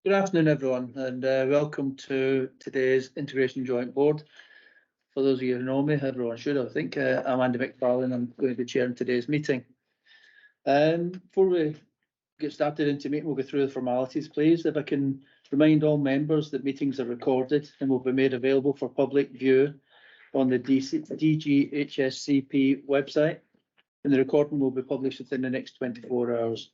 Good afternoon, everyone, and welcome to today's Integration Joint Board. For those of you who know me, everyone should, I think. I'm Andy McFarlane. I'm going to be chairing today's meeting. Before we get started into meeting, we'll go through the formalities, please. If I can remind all members that meetings are recorded and will be made available for public view on the DGHSCP website, and the recording will be published within the next 24 hours.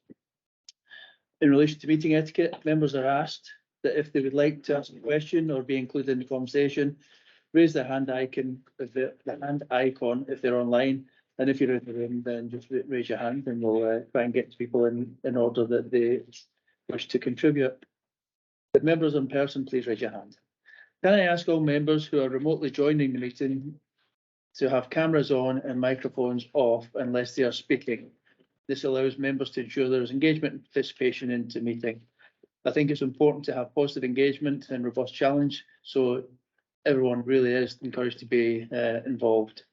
In relation to meeting etiquette, members are asked that if they would like to ask a question or be included in the conversation, raise their hand icon, if they're online, and if you're in the room, then just raise your hand and we'll try and get to people in order that they wish to contribute. If members in person, please raise your hand. Can I ask all members who are remotely joining the meeting to have cameras on and microphones off unless they are speaking? This allows members to ensure there is engagement and participation into the meeting. I think it's important to have positive engagement and robust challenge, so everyone really is encouraged to be involved.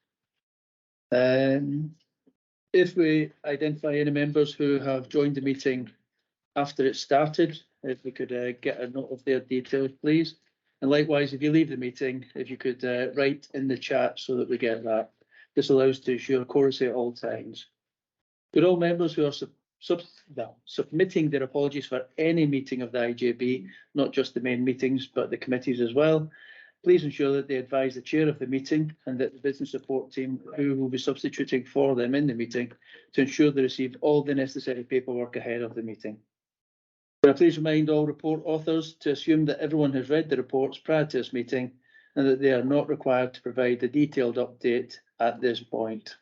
If we identify any members who have joined the meeting after it started, if we could get a note of their details, please. And likewise, if you leave the meeting, if you could write in the chat so that we get that. This allows to ensure accuracy at all times. Could all members who are submitting their apologies for any meeting of the IJB, not just the main meetings, but the committees as well, please ensure that they advise the chair of the meeting and that the business support team who will be substituting for them in the meeting to ensure they receive all the necessary paperwork ahead of the meeting. Can I please remind all report authors to assume that everyone has read the reports prior to this meeting and that they are not required to provide a detailed update at this point.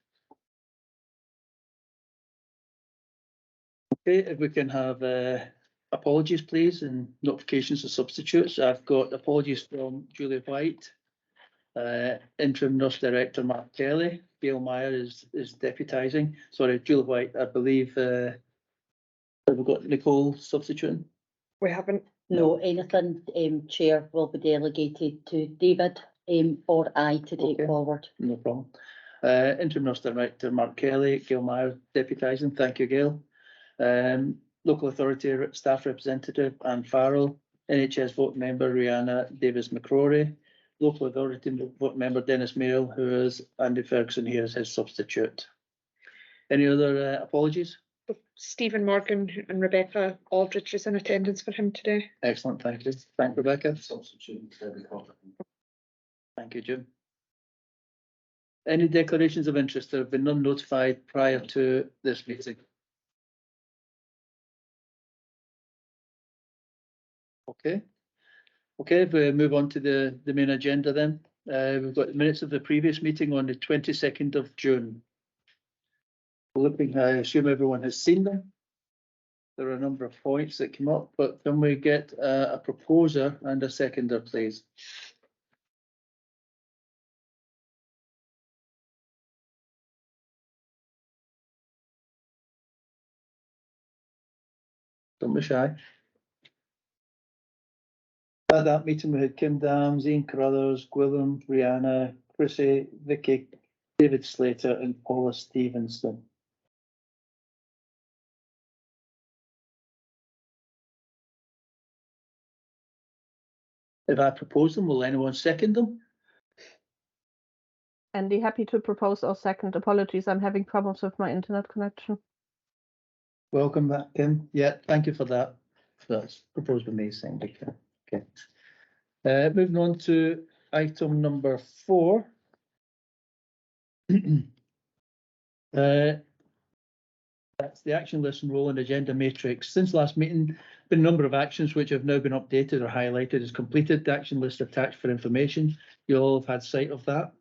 Okay, if we can have apologies, please, and notifications of substitutes. I've got apologies from Julie White, Interim Nurse Director Mark Kelly. Gail Meyer is deputising. Sorry, Julie White, I believe. Have we got Nicole substituting? We haven't. No, anything Chair will be delegated to David or I to take forward. No problem. Interim Nurse Director Mark Kelly, Gail Meyer deputising. Thank you, Gail. Local Authority Staff Representative Anne Farrell, NHS Vote Member Rihanna Davis-McCrory, Local Authority Vote Member Dennis Merrill, who is Andy Ferguson here as his substitute. Any other apologies? Stephen Morgan and Rebecca Aldrich is in attendance for him today. Excellent, thank you. Thank Rebecca. Substitute. Thank you, Jim. Any declarations of interest? There have been none notified prior to this meeting. Okay, if we move on to the main agenda then. We've got the minutes of the previous meeting on the 22nd of June. I assume everyone has seen them. There are a number of points that came up, but can we get a proposer and a seconder, please? Don't be shy. At that meeting, we had Kim Dams, Ian Carruthers, Gwilym, Rihanna, Chrissy, Vicky, David Slater, and Paula Stevenson. If I propose them, will anyone second them? Andy, happy to propose or second. Apologies, I'm having problems with my internet connection. Welcome back, Kim. Yeah, thank you for that. That's proposed by me, saying okay. Moving on to item number 4. That's the action list and role and agenda matrix. Since last meeting, been a number of actions which have now been updated or highlighted as completed. The action list attached for information. You'll all have had sight of that.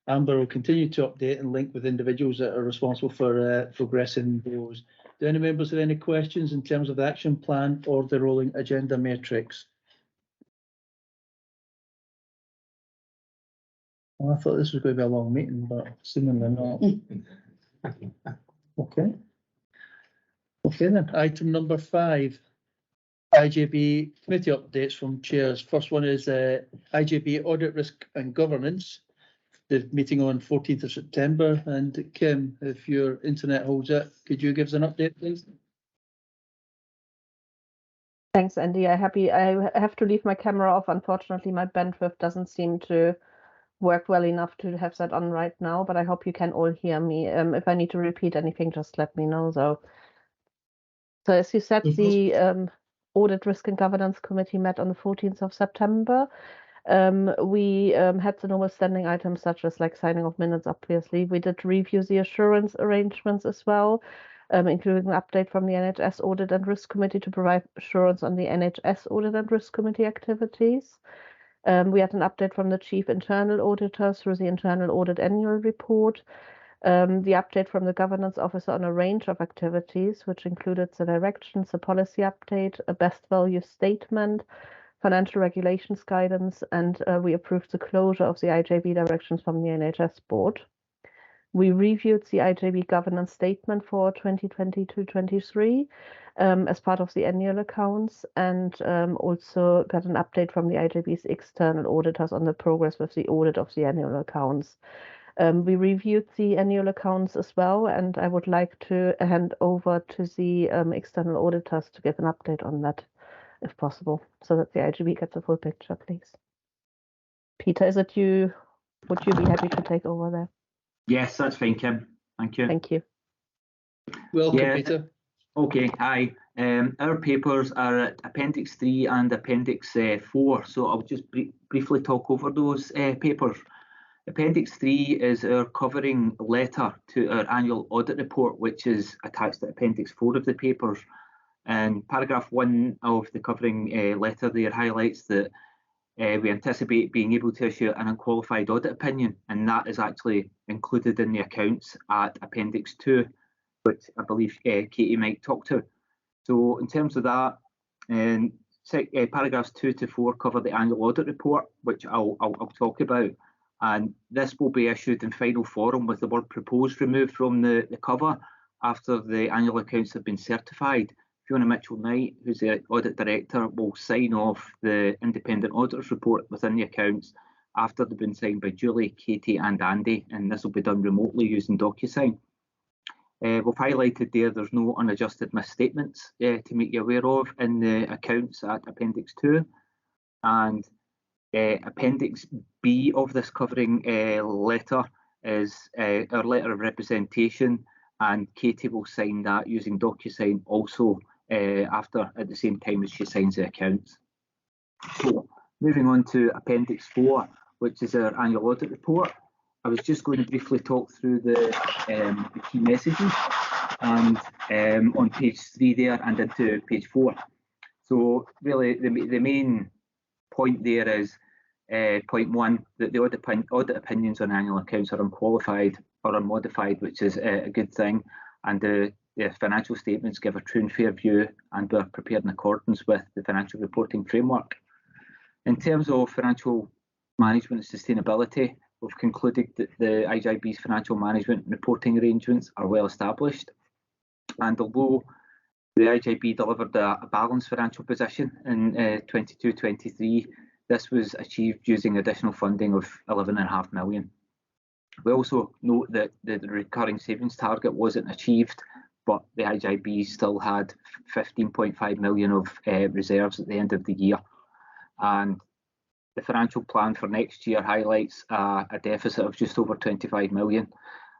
Amber will continue to update and link with individuals that are responsible for progressing those. Do any members have any questions in terms of the action plan or the rolling agenda matrix? Well, I thought this was going to be a long meeting, but seemingly not. Okay then, item number 5, IJB committee updates from chairs. First one is IJB audit risk and governance. The meeting on 14th of September. And Kim, if your internet holds it, could you give us an update, please? Thanks, Andy. I have to leave my camera off. Unfortunately, my bandwidth doesn't seem to work well enough to have that on right now, but I hope you can all hear me. If I need to repeat anything, just let me know, though. So as you said, the Audit, Risk and Governance Committee met on the 14th of September. We had the normal standing items such as like signing of minutes, obviously. We did review the assurance arrangements as well, including an update from the NHS Audit and Risk Committee to provide assurance on the NHS Audit and Risk Committee activities. We had an update from the Chief Internal Auditor through the Internal Audit Annual Report. The update from the Governance Officer on a range of activities, which included the directions, a policy update, a best value statement, financial regulations guidance, and we approved the closure of the IJB directions from the NHS board. We reviewed the IJB governance statement for 2022-23 as part of the annual accounts, and also got an update from the IJB's external auditors on the progress with the audit of the annual accounts. We reviewed the annual accounts as well, and I would like to hand over to the external auditors to give an update on that, if possible, so that the IJB gets a full picture, please. Peter, is it you? Would you be happy to take over there? Yes, that's fine, Kim. Thank you. Thank you. Welcome, Peter. Okay, hi. Our papers are at Appendix 3 and Appendix 4, so I'll just briefly talk over those papers. Appendix 3 is our covering letter to our annual audit report, which is attached to Appendix 4 of the papers. And paragraph 1 of the covering letter there highlights that we anticipate being able to issue an unqualified audit opinion, and that is actually included in the accounts at Appendix 2, which I believe Katie might talk to. So in terms of that, paragraphs 2 to 4 cover the annual audit report, which I'll talk about. And this will be issued in final form with the word proposed removed from the cover after the annual accounts have been certified. Fiona Mitchell-Knight, who's the audit director, will sign off the independent auditors report within the accounts after they've been signed by Julie, Katie and Andy, and this will be done remotely using DocuSign. We've highlighted there's no unadjusted misstatements to make you aware of in the accounts at Appendix 2. And Appendix B of this covering letter is our letter of representation, and Katie will sign that using DocuSign also at the same time as she signs the accounts. So moving on to Appendix 4, which is our annual audit report. I was just going to briefly talk through the key messages, and on page 3 there and into page 4. So really the main point there is point 1, that the audit opinions on annual accounts are unqualified or unmodified, which is a good thing, and the financial statements give a true and fair view and are prepared in accordance with the financial reporting framework. In terms of financial management and sustainability, we've concluded that the IJB's financial management and reporting arrangements are well established, and although the IJB delivered a balanced financial position in 22-23, this was achieved using additional funding of £11.5 million. We also note that the recurring savings target wasn't achieved, but the IJB still had £15.5 million of reserves at the end of the year. And the financial plan for next year highlights a deficit of just over £25 million,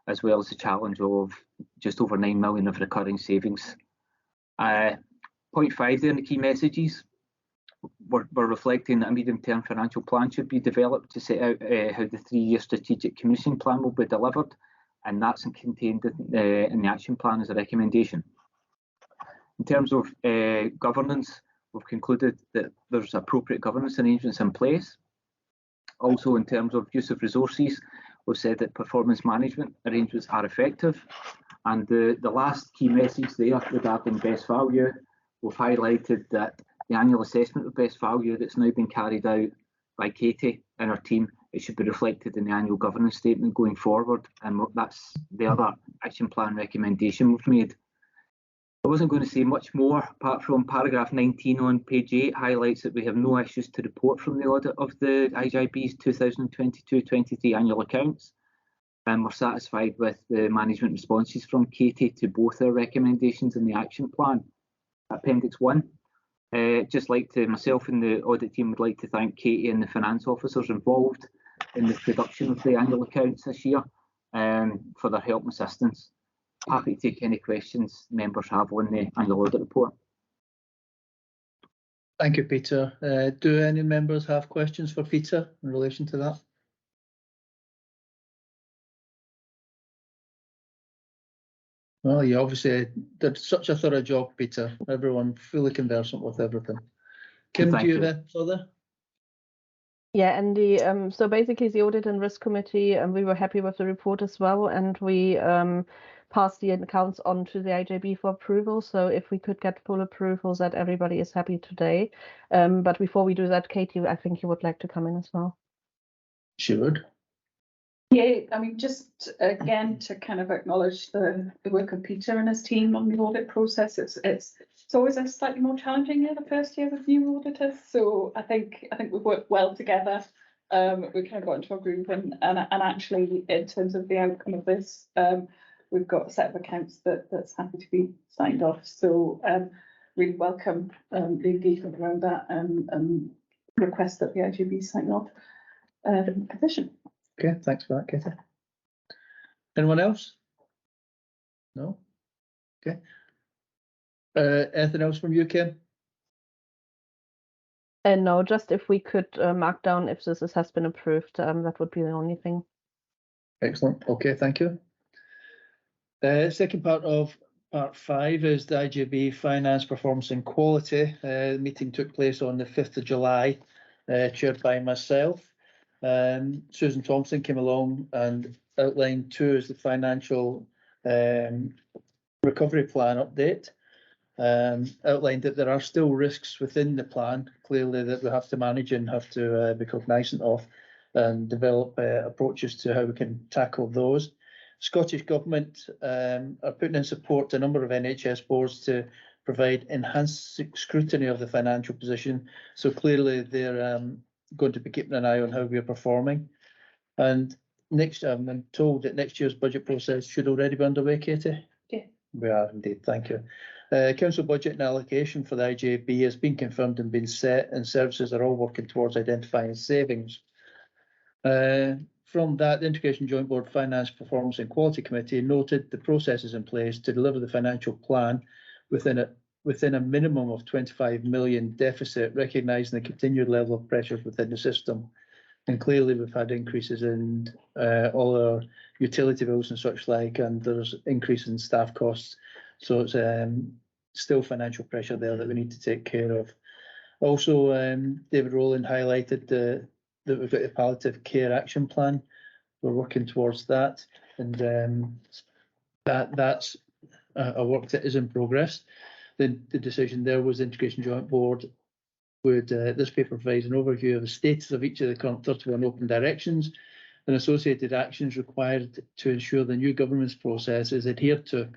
as well as the challenge of just over £9 million of recurring savings. Point 5 there in the key messages. We're reflecting that a medium-term financial plan should be developed to set out how the 3-year strategic commissioning plan will be delivered, and that's contained in the action plan as a recommendation. In terms of governance, we've concluded that there's appropriate governance arrangements in place. Also, in terms of use of resources, we've said that performance management arrangements are effective. And the last key message there regarding best value, we've highlighted that the annual assessment of best value that's now been carried out by Katie and her team, it should be reflected in the annual governance statement going forward, and that's the other action plan recommendation we've made. I wasn't going to say much more apart from paragraph 19 on page 8 highlights that we have no issues to report from the audit of the IJB's 2022-23 annual accounts, and we're satisfied with the management responses from Katie to both our recommendations in the action plan. Appendix 1. Just like to, myself and the audit team would like to thank Katie and the finance officers involved in the production of the annual accounts this year for their help and assistance. Happy to take any questions members have on the annual audit report. Thank you, Peter. Do any members have questions for Peter in relation to that? Well, you obviously did such a thorough job, Peter. Everyone fully conversant with everything. Kim, Thank do you you. have anything further? Yeah, and the so basically the audit and risk committee, and we were happy with the report as well, and we passed the accounts on to the IJB for approval. So if we could get full approvals, that everybody is happy today. But before we do that, Katie, I think you would like to come in as well. She would. Yeah, I mean, just again to kind of acknowledge the work of Peter and his team on the audit process. It's always a slightly more challenging year, the first year with new auditors. So I think we've worked well together. We kind of got into a groove, and actually in terms of the outcome of this, we've got a set of accounts that's happy to be signed off. So really welcome the engagement around that and request that the IJB sign off the position. Okay, thanks for that, Katie. Anyone else? No? Okay. Anything else from you, Kim? And no, just if we could mark down if this has been approved, that would be the only thing. Excellent. Okay, thank you. Second part of part 5 is the IJB Finance Performance and Quality. The meeting took place on the 5th of July, chaired by myself. Susan Thompson came along and outlined to us the financial recovery plan update. Outlined that there are still risks within the plan, clearly, that we have to manage and have to be cognizant of, and develop approaches to how we can tackle those. Scottish Government are putting in support to a number of NHS boards to provide enhanced scrutiny of the financial position. So clearly they're going to be keeping an eye on how we are performing. And next, I'm told that next year's budget process should already be underway, Katie? Yeah. We are indeed, thank you. Council budget and allocation for the IJB has been confirmed and been set, and services are all working towards identifying savings. From that, the Integration Joint Board Finance Performance and Quality Committee noted the processes in place to deliver the financial plan within a minimum of 25 million deficit, recognising the continued level of pressures within the system. And clearly we've had increases in all our utility bills and such like, and there's increase in staff costs. So it's still financial pressure there that we need to take care of. Also, David Rowland highlighted that we've got the palliative care action plan. We're working towards that, and that's a work that is in progress. The decision there was the Integration Joint Board would, this paper provides an overview of the status of each of the current 31 open directions and associated actions required to ensure the new governance process is adhered to.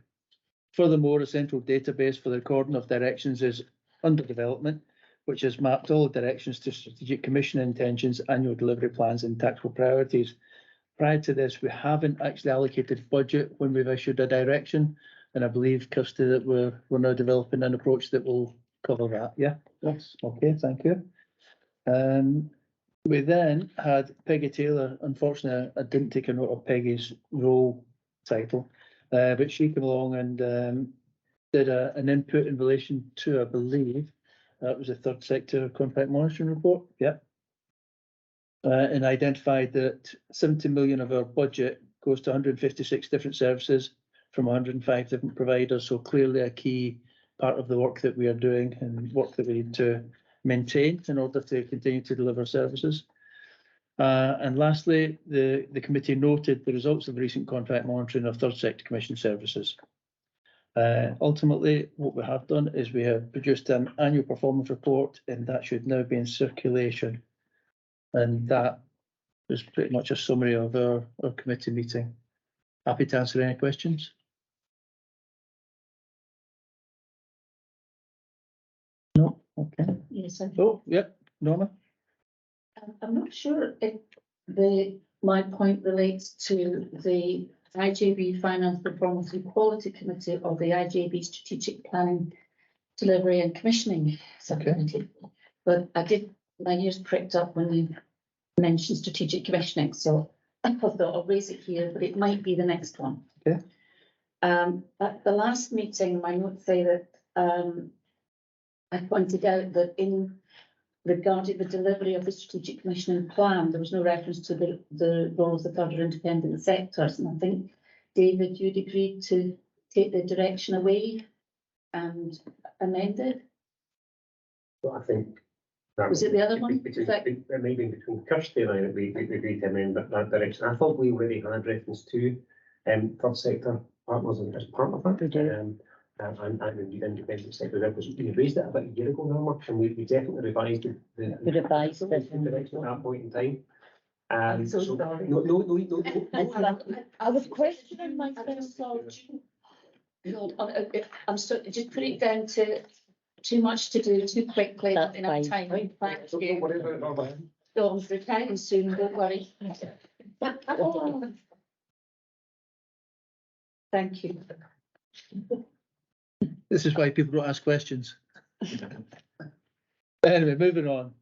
Furthermore, a central database for the recording of directions is under development, which has mapped all the directions to strategic commission intentions, annual delivery plans and tactical priorities. Prior to this, we haven't actually allocated budget when we've issued a direction, and I believe, Kirsty, that we're now developing an approach that will cover that. Yeah. Yes. Okay. Thank you. We then had Peggy Taylor. Unfortunately, I didn't take a note of Peggy's role title, but she came along and did an input in relation to, I believe, that was the third sector contract monitoring report. Yeah. And identified that 70 million of our budget goes to 156 different services from 105 different providers. So clearly a key part of the work that we are doing and work that we need to maintain in order to continue to deliver services. And lastly, the committee noted the results of the recent contract monitoring of third sector commission services. Ultimately, what we have done is we have produced an annual performance report, and that should now be in circulation. And that is pretty much a summary of our committee meeting. Happy to answer any questions. No? Okay. Yes, Oh, yep, Norma. I'm not sure if my point relates to the IJB Finance Performance and Quality Committee or the IJB Strategic Planning delivery and commissioning subcommittee. But my ears pricked up when you mentioned strategic commissioning, so I thought I'll raise it here, but it might be the next one. Okay. At the last meeting, my notes say that I pointed out that regarding the delivery of the strategic commissioning plan, there was no reference to the role of the third or independent sectors. And I think, David, you'd agreed to take the direction away and amend it. Well, I think. Was it the other one? Maybe between Kirsty and I that we agreed to amend that direction. I thought we already had reference to third sector partners as part of that. And indeed independent sector that was we raised it about a year ago now, Mark, and we definitely revised the revised it direction at that point in time. I'm so so sorry. No. I was questioning myself. God, I'm so just put it down to too much to do too quickly, not enough time. Thank you. Don't worry about it. Dawn's retiring soon, don't worry. Thank you. This is why people don't ask questions. Anyway, moving on.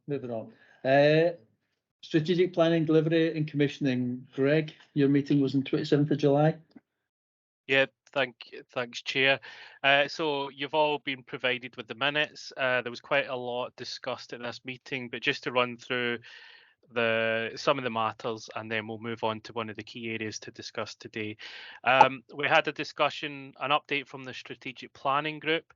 Strategic planning, delivery and commissioning. Greg, your meeting was on 27th of July. Yeah, thanks, Chair. So you've all been provided with the minutes. There was quite a lot discussed at this meeting, but just to run through some of the matters, and then we'll move on to one of the key areas to discuss today. We had a discussion, an update from the strategic planning group,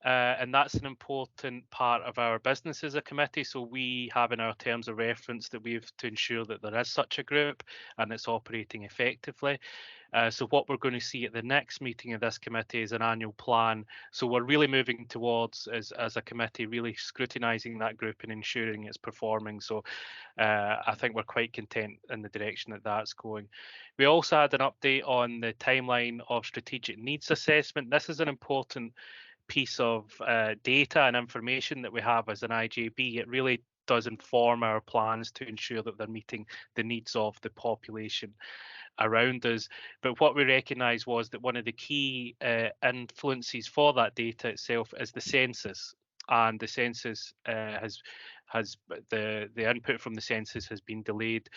and that's an important part of our business as a committee. So we have in our terms of reference that we have to ensure that there is such a group and it's operating effectively. So what we're going to see at the next meeting of this committee is an annual plan. So we're really moving towards, as a committee, really scrutinising that group and ensuring it's performing. So I think we're quite content in the direction that that's going. We also had an update on the timeline of strategic needs assessment. This is an important piece of data and information that we have as an IJB. It really does inform our plans to ensure that they're meeting the needs of the population around us. But what we recognised was that one of the key influences for that data itself is the census, and the census the input from the census has been delayed.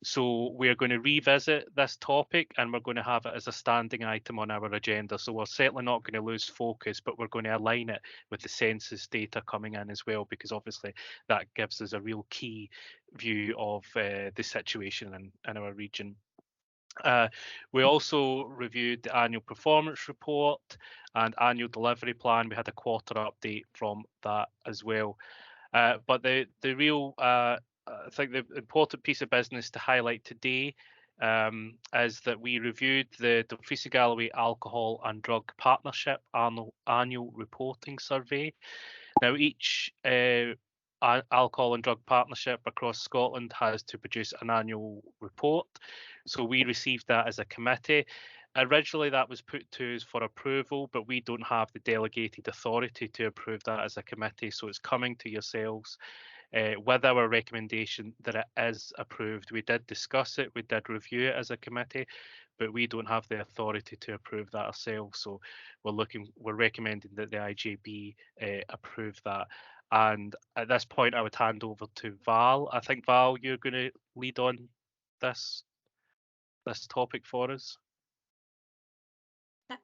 So we're going to revisit this topic, and we're going to have it as a standing item on our agenda. So we're certainly not going to lose focus, but we're going to align it with the census data coming in as well, because obviously that gives us a real key view of the situation in our region. We also reviewed the annual performance report and annual delivery plan. We had a quarter update from that as well. But the real, I think the important piece of business to highlight today is that we reviewed the Dumfries Galloway Alcohol and Drug Partnership annual reporting survey. Now, each alcohol and drug partnership across Scotland has to produce an annual report. So we received that as a committee. Originally, that was put to us for approval, but we don't have the delegated authority to approve that as a committee. So it's coming to yourselves with our recommendation that it is approved. We did discuss it, we did review it as a committee, but we don't have the authority to approve that ourselves. So we're recommending that the IJB approve that. And at this point, I would hand over to Val. I think, Val, you're going to lead on this topic for us.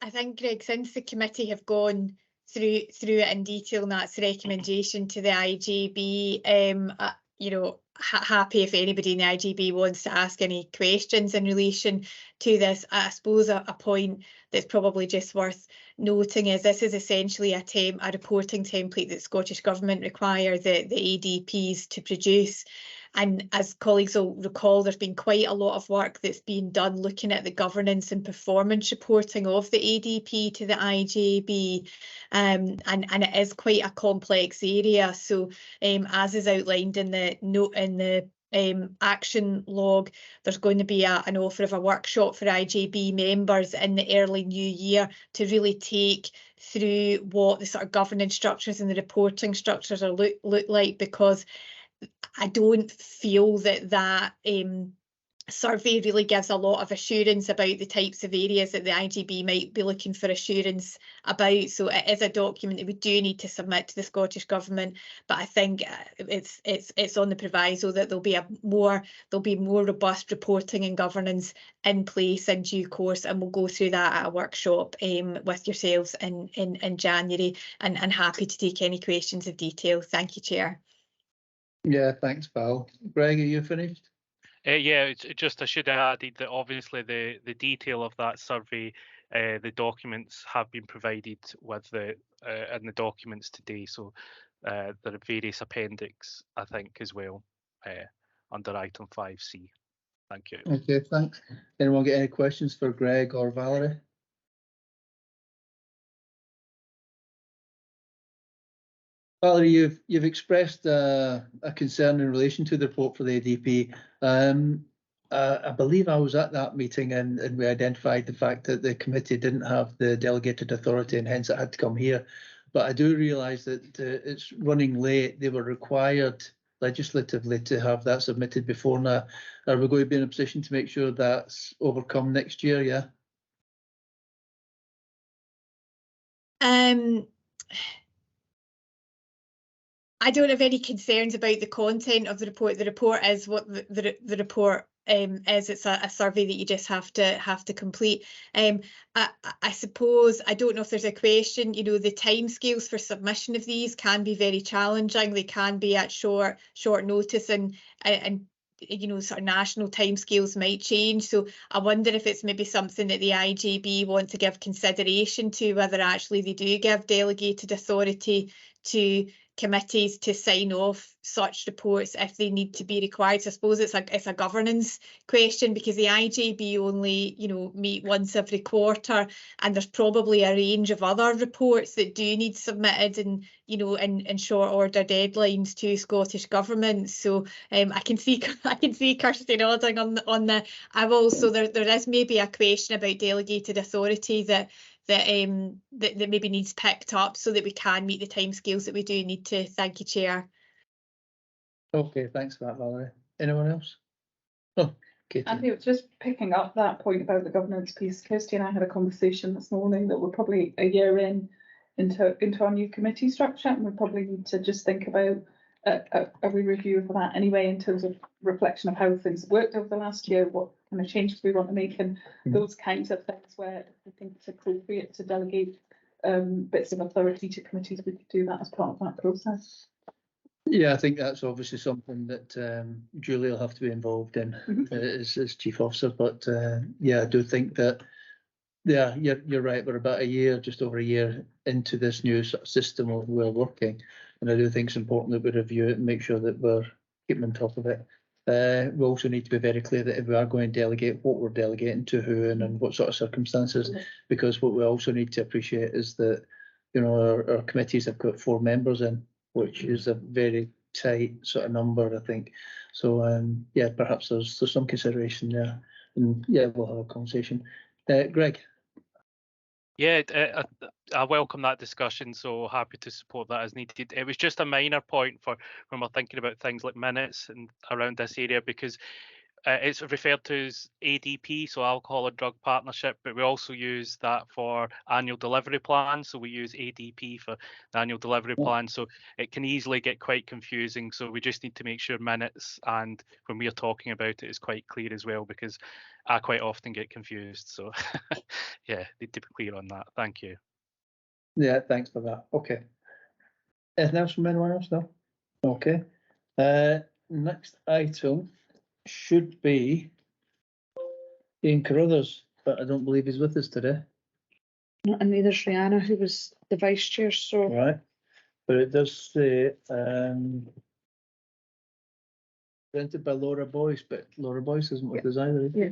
I think, Greg, since the committee have gone through it in detail, and that's the recommendation to the IJB, happy if anybody in the IJB wants to ask any questions in relation to this. I suppose a point that's probably just worth noting is this is essentially a reporting template that Scottish Government require the ADPs to produce. And as colleagues will recall, there's been quite a lot of work that's been done looking at the governance and performance reporting of the ADP to the IJB, and it is quite a complex area. So as is outlined in the note in the action log, there's going to be an offer of a workshop for IJB members in the early new year to really take through what the sort of governance structures and the reporting structures are look like, because I don't feel that survey really gives a lot of assurance about the types of areas that the IGB might be looking for assurance about. So it is a document that we do need to submit to the Scottish Government, but I think it's on the proviso that there'll be more robust reporting and governance in place in due course, and we'll go through that at a workshop with yourselves in January, and happy to take any questions of detail. Thank you, Chair. Yeah, thanks, Val. Greg, are you finished? Yeah, I should have added that obviously the detail of that survey, the documents have been provided with in the documents today. So there are various appendix, I think, as well, under item 5C. Thank you. Okay, thanks. Anyone get any questions for Greg or Valerie? Valerie, you've expressed a concern in relation to the report for the ADP. I believe I was at that meeting and we identified the fact that the committee didn't have the delegated authority and hence it had to come here. But I do realise that it's running late. They were required legislatively to have that submitted before now. Are we going to be in a position to make sure that's overcome next year? Yeah. I don't have any concerns about the content of the report. The report is what the report is. It's a survey that you just have to complete. I suppose, I don't know if there's a question, you know, the timescales for submission of these can be very challenging. They can be at short notice, and you know, sort of national timescales might change. So I wonder if it's maybe something that the IGB want to give consideration to, whether actually they do give delegated authority to committees to sign off such reports if they need to be required. So I suppose it's a governance question, because the IGB only, you know, meet once every quarter, and there's probably a range of other reports that do need submitted and, you know, in short order deadlines to Scottish Government. So I can see Kirsty nodding on the. I've also there is maybe a question about delegated authority that maybe needs picked up so that we can meet the timescales that we do need to. Thank you, Chair. Okay, thanks for that, Valerie. Anyone else? Oh, Katie. I think just picking up that point about the governance piece, Kirsty and I had a conversation this morning that we're probably a year into our new committee structure, and we probably need to just think about a re-review of that anyway, in terms of reflection of how things have worked over the last year, what kind of changes we want to make, and those kinds of things where I think it's appropriate to delegate bits of authority to committees. We could do that as part of that process. Yeah, I think that's obviously something that Julie will have to be involved in as chief officer. But yeah, I do think that, yeah, you're right. We're about just over a year into this new sort of system of we're working, and I do think it's important that we review it and make sure that we're keeping on top of it. We also need to be very clear that if we are going to delegate, what we're delegating to who and what sort of circumstances, because what we also need to appreciate is that, you know, our committees have got 4 members in, which is a very tight sort of number, I think. So yeah, perhaps there's some consideration there, and yeah, we'll have a conversation. Greg. Yeah, I welcome that discussion, so happy to support that as needed. It was just a minor point for when we're thinking about things like minutes and around this area, because it's referred to as ADP, so Alcohol and Drug Partnership, but we also use that for annual delivery plans. So we use ADP for the annual delivery plan. So it can easily get quite confusing. So we just need to make sure minutes, and when we are talking about it, is quite clear as well, because I quite often get confused. So yeah, need to be clear on that. Thank you. Yeah, thanks for that. Okay. Anything else from anyone else? No? Okay. Next item should be Ian Carruthers, but I don't believe he's with us today. And neither's Rihanna, who was the vice chair. So Right. But it does say presented by Laura Boyce, but Laura Boyce isn't with us either. yeah,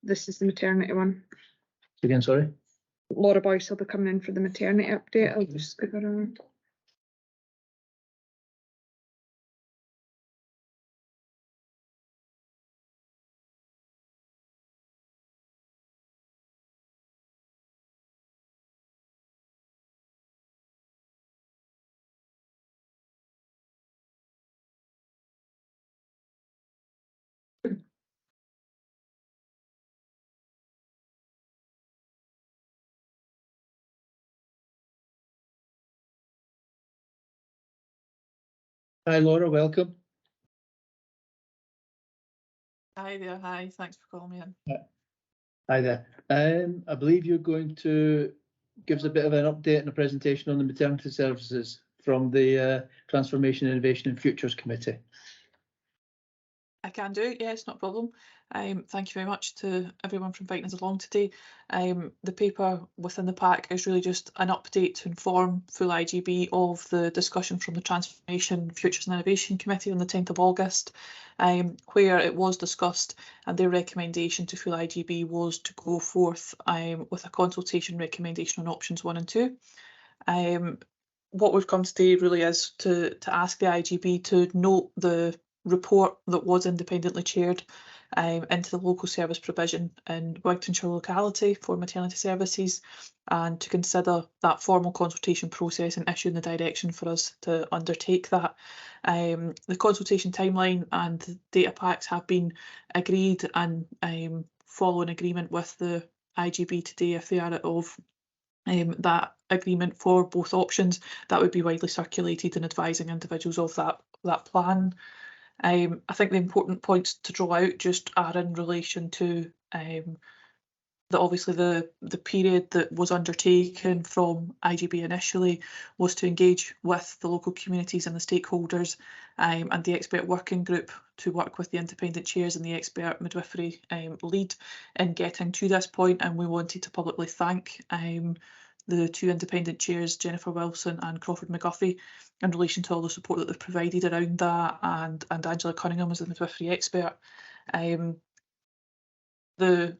this is the maternity one. Again, sorry. Laura Boyce will be coming in for the maternity update. I'll just give her around. Hi Laura, welcome. Hi there, hi, thanks for calling me in. Hi there. I believe you're going to give us a bit of an update and a presentation on the maternity services from the Transformation, Innovation and Futures Committee. I can do, yes, not a problem. Thank you very much to everyone for inviting us along today. The paper within the pack is really just an update to inform full IGB of the discussion from the Transformation, Futures and Innovation Committee on the 10th of August, where it was discussed and their recommendation to full IGB was to go forth with a consultation recommendation on options 1 and 2. What we've come today really is to ask the IGB to note the report that was independently chaired into the local service provision in Wigtonshire locality for maternity services, and to consider that formal consultation process and issuing the direction for us to undertake that. The consultation timeline and the data packs have been agreed and follow an agreement with the IGB today. If they are of that agreement for both options, that would be widely circulated and advising individuals of that plan. I think the important points to draw out just are in relation to obviously the period that was undertaken from IGB initially was to engage with the local communities and the stakeholders and the expert working group to work with the independent chairs and the expert midwifery lead in getting to this point. And we wanted to publicly thank the two independent chairs, Jennifer Wilson and Crawford McGuffey, in relation to all the support that they've provided around that, and Angela Cunningham as the midwifery expert. The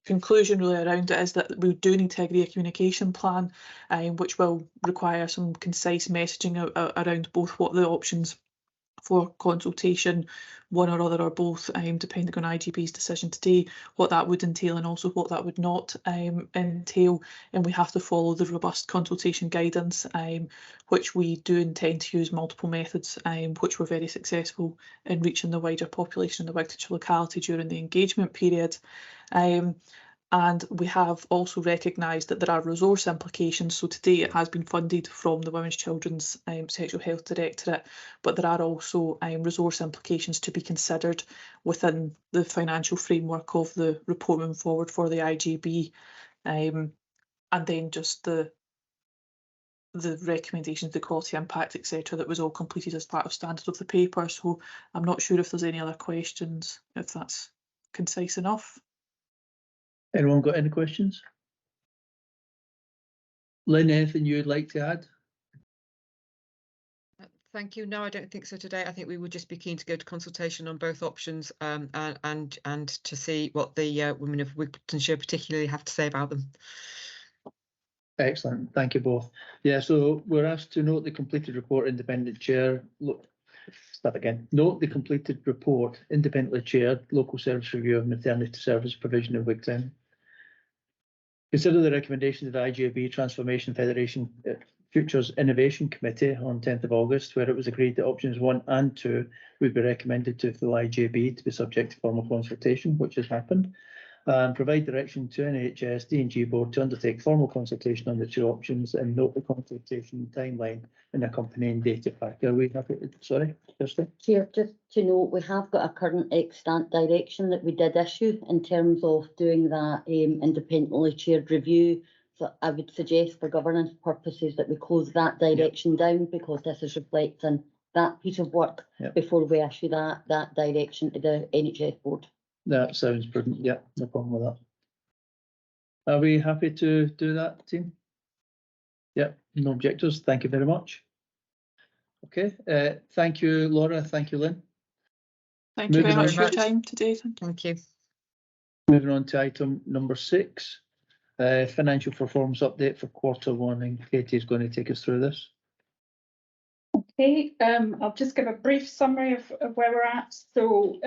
conclusion really around it is that we do need to agree a communication plan, which will require some concise messaging around both what the options for consultation, one or other or both, depending on IGB's decision today, what that would entail and also what that would not entail. And we have to follow the robust consultation guidance, which we do intend to use multiple methods, which were very successful in reaching the wider population in the Wigtonshire locality during the engagement period. And we have also recognised that there are resource implications. So today it has been funded from the Women's Children's Sexual Health Directorate, but there are also resource implications to be considered within the financial framework of the report moving forward for the IGB. And then just the recommendations, the quality impact, etc., that was all completed as part of standard of the paper. So I'm not sure if there's any other questions, if that's concise enough. Anyone got any questions? Lynn, anything you'd like to add? Thank you. No, I don't think so today. I think we would just be keen to go to consultation on both options and to see what the women of Wigtonshire particularly have to say about them. Excellent, thank you both. Yeah, so we're asked to note the completed report, independent chair. Start again. Note the completed report, independently chaired, local service review of maternity service provision in Wigton. Consider the recommendation of the IGB Transformation Federation Futures Innovation Committee on 10th of August, where it was agreed that options 1 and 2 would be recommended to full IGB to be subject to formal consultation, which has happened. Provide direction to NHS D&G board to undertake formal consultation on the two options and note the consultation timeline and accompanying data pack. Are we happy? Sorry, Kirsty? Chair, just to note, we have got a current extant direction that we did issue in terms of doing that independently chaired review. So I would suggest for governance purposes that we close that direction down, because this is reflecting that piece of work before we issue that direction to the NHS board. That sounds prudent. Yeah, no problem with that. Are we happy to do that, team? Yeah, no objectors. Thank you very much. Okay, thank you, Laura. Thank you, Lynn. Thank you very much for your time today. Thank you. Moving on to item number 6, financial performance update for Q1, and Katie is going to take us through this. Okay, I'll just give a brief summary of where we're at. So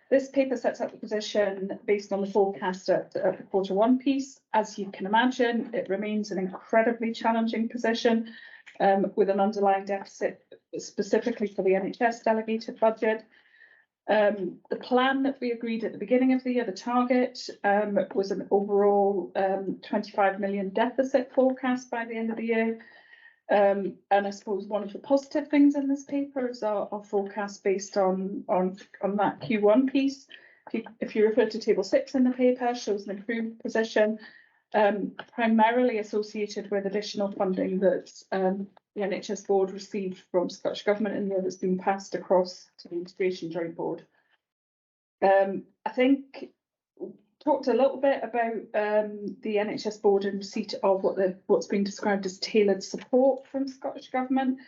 this paper sets out the position based on the forecast at the Q1 piece. As you can imagine, it remains an incredibly challenging position with an underlying deficit specifically for the NHS delegated budget. The plan that we agreed at the beginning of the year, the target, was an overall 25 million deficit forecast by the end of the year. And I suppose one of the positive things in this paper is our forecast based on that Q1 piece. If you refer to table 6 in the paper, shows an improved position, primarily associated with additional funding that the NHS board received from Scottish Government in the year that's been passed across to the Integration Joint Board. I think talked a little bit about the NHS board in receipt of what's been described as tailored support from Scottish Government,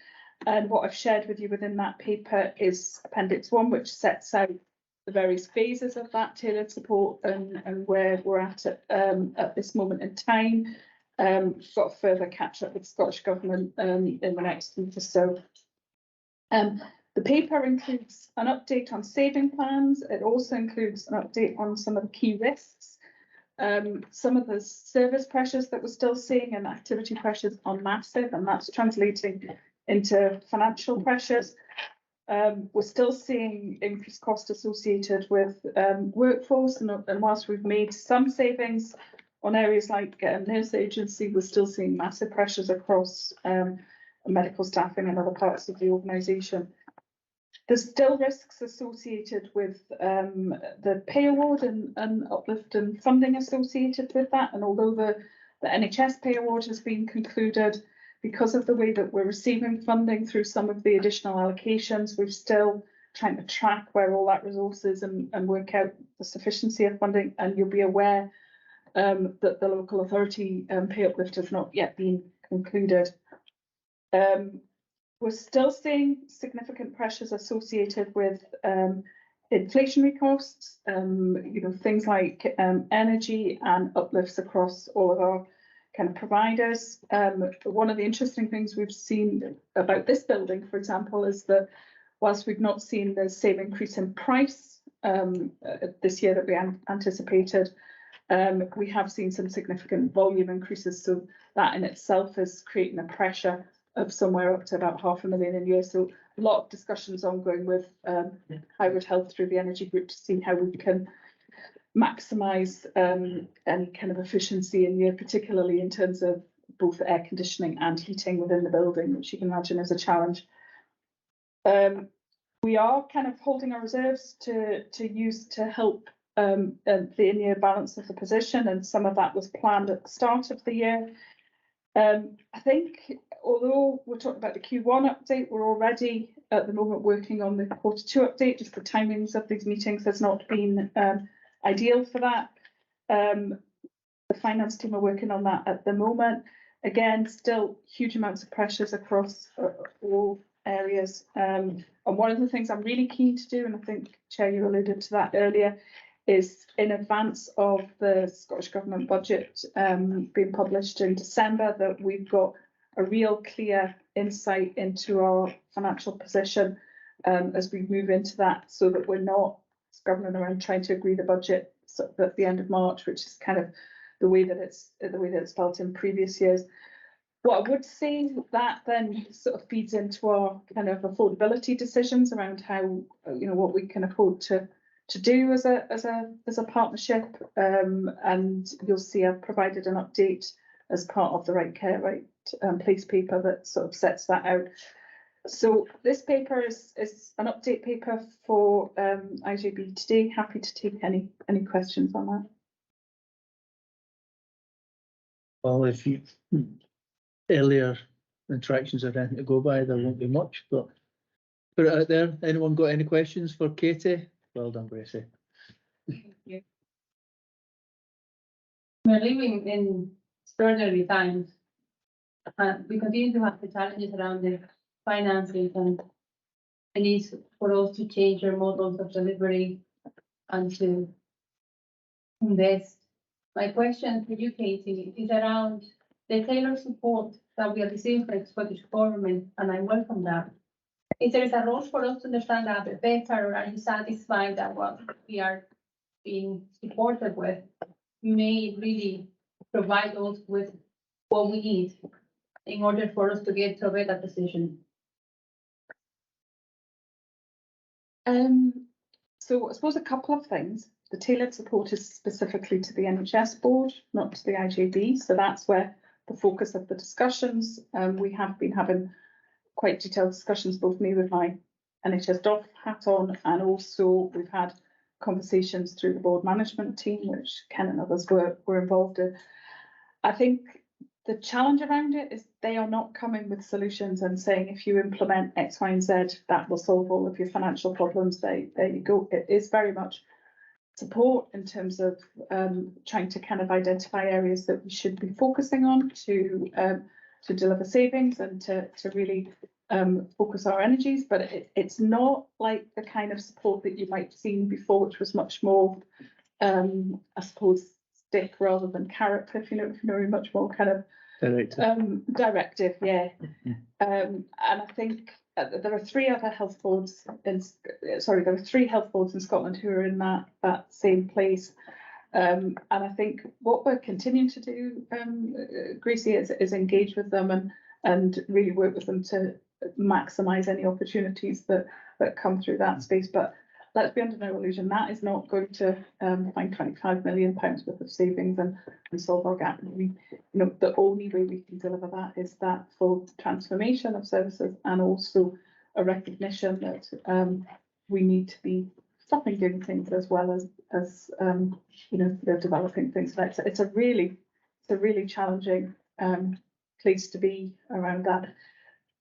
and what I've shared with you within that paper is Appendix 1, which sets out the various phases of that tailored support and where we're at this moment in time. We've got a further catch up with Scottish Government in the next week or so. The paper includes an update on saving plans. It also includes an update on some of the key risks. Some of the service pressures that we're still seeing and activity pressures are massive, and that's translating into financial pressures. We're still seeing increased cost associated with workforce, and whilst we've made some savings on areas like nurse agency, we're still seeing massive pressures across medical staffing and other parts of the organisation. There's still risks associated with the pay award and uplift and funding associated with that. And although the NHS pay award has been concluded, because of the way that we're receiving funding through some of the additional allocations, we're still trying to track where all that resource is and work out the sufficiency of funding. And you'll be aware that the local authority pay uplift has not yet been concluded. We're still seeing significant pressures associated with inflationary costs, things like energy and uplifts across all of our kind of providers. One of the interesting things we've seen about this building, for example, is that whilst we've not seen the same increase in price this year that we anticipated, we have seen some significant volume increases. So that in itself is creating a pressure of somewhere up to about £500,000 a year. So a lot of discussions ongoing with Highwood Health through the Energy Group to see how we can maximise any kind of efficiency in year, particularly in terms of both air conditioning and heating within the building, which you can imagine is a challenge. We are kind of holding our reserves to use to help the in-year balance of the position, and some of that was planned at the start of the year. I think although we're talking about the Q1 update, we're already at the moment working on the Q2 update. Just the timings of these meetings has not been ideal for that. The finance team are working on that at the moment. Again, still huge amounts of pressures across all areas. And one of the things I'm really keen to do, and I think, Chair, you alluded to that earlier, is in advance of the Scottish Government budget being published in December, that we've got a real clear insight into our financial position as we move into that, so that we're not scrubbing around trying to agree the budget at the end of March, which is kind of the way that it's felt in previous years. What I would say that then sort of feeds into our kind of affordability decisions around how, what we can afford to do as a partnership, and you'll see I've provided an update as part of the Right Care, Right Place paper that sort of sets that out. So this paper is an update paper for IJB today. Happy to take any questions on that. Well, if you earlier interactions are anything to go by, there won't be much, but put it out there. Anyone got any questions for Katie? Well done, Gracie. Yeah. We're living in extraordinary times. We continue to have the challenges around the finances and the need for us to change our models of delivery and to invest. My question to you, Katie, is around the tailored support that we are receiving from the Scottish Government, and I welcome that. Is there a role for us to understand that a bit better, or are you satisfied that what we are being supported with may really provide us with what we need in order for us to get to a better decision? So I suppose a couple of things. The tailored support is specifically to the NHS board, not to the IJB. So that's where the focus of the discussions. We have been having quite detailed discussions, both me with my NHS DOF hat on, and also we've had conversations through the board management team, which Ken and others were involved in. I think the challenge around it is they are not coming with solutions and saying, if you implement X, Y, and Z, that will solve all of your financial problems. There you go. It is very much support in terms of trying to kind of identify areas that we should be focusing on to deliver savings and to really focus our energies. But it's not like the kind of support that you might have seen before, which was much more, I suppose, stick rather than carrot, if you know, much more kind of directive, yeah. And I think there are three health boards in Scotland who are in that same place. And I think what we're continuing to do, Gracie, is engage with them and really work with them to maximise any opportunities that come through that space. But let's be under no illusion, that is not going to find £25 million worth of savings and solve our gap. The only way we can deliver that is that full transformation of services, and also a recognition that we need to be stopping doing things as well as they're developing things. So it's a really challenging place to be around that.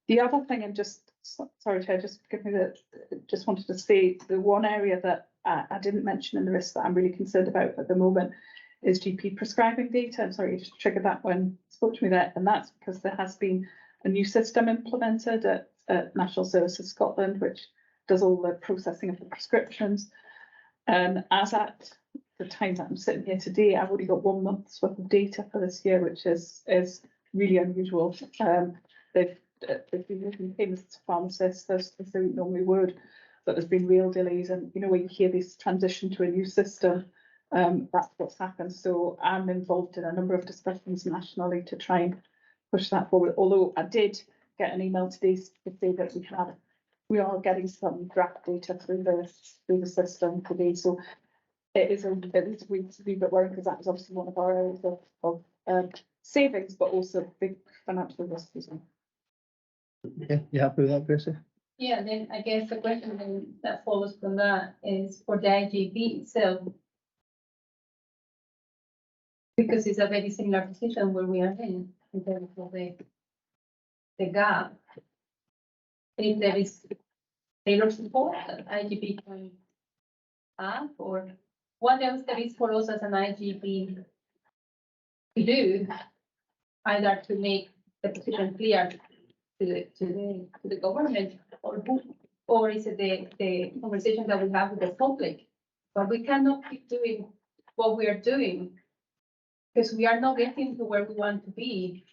The other thing, and just sorry, Chair, just wanted to say the one area that I didn't mention in the risk that I'm really concerned about at the moment is GP prescribing data. I'm sorry, you just triggered that when you spoke to me there, and that's because there has been a new system implemented at National Services Scotland, which does all the processing of the prescriptions. And as at the time that I'm sitting here today, I've already got 1 month's worth of data for this year, which is really unusual. They've been making payments to pharmacists as they normally would, but there's been real delays. And when you hear this transition to a new system, that's what's happened. So I'm involved in a number of discussions nationally to try and push that forward. Although I did get an email today to say that we are getting some draft data through the system today. So it is a bit worrying, because that was obviously one of our areas of savings, but also big financial risk as well. Yeah, you happy with that, Gracie? Yeah, then I guess the question then that follows from that is for the IGB itself, because it's a very similar position where we are in terms of the gap. If there is tailored support that IGB can have, or what else there is for us as an IGB to do, either to make the position clear to the government, or is it the conversation that we have with the public? But we cannot keep doing what we are doing, because we are not getting to where we want to be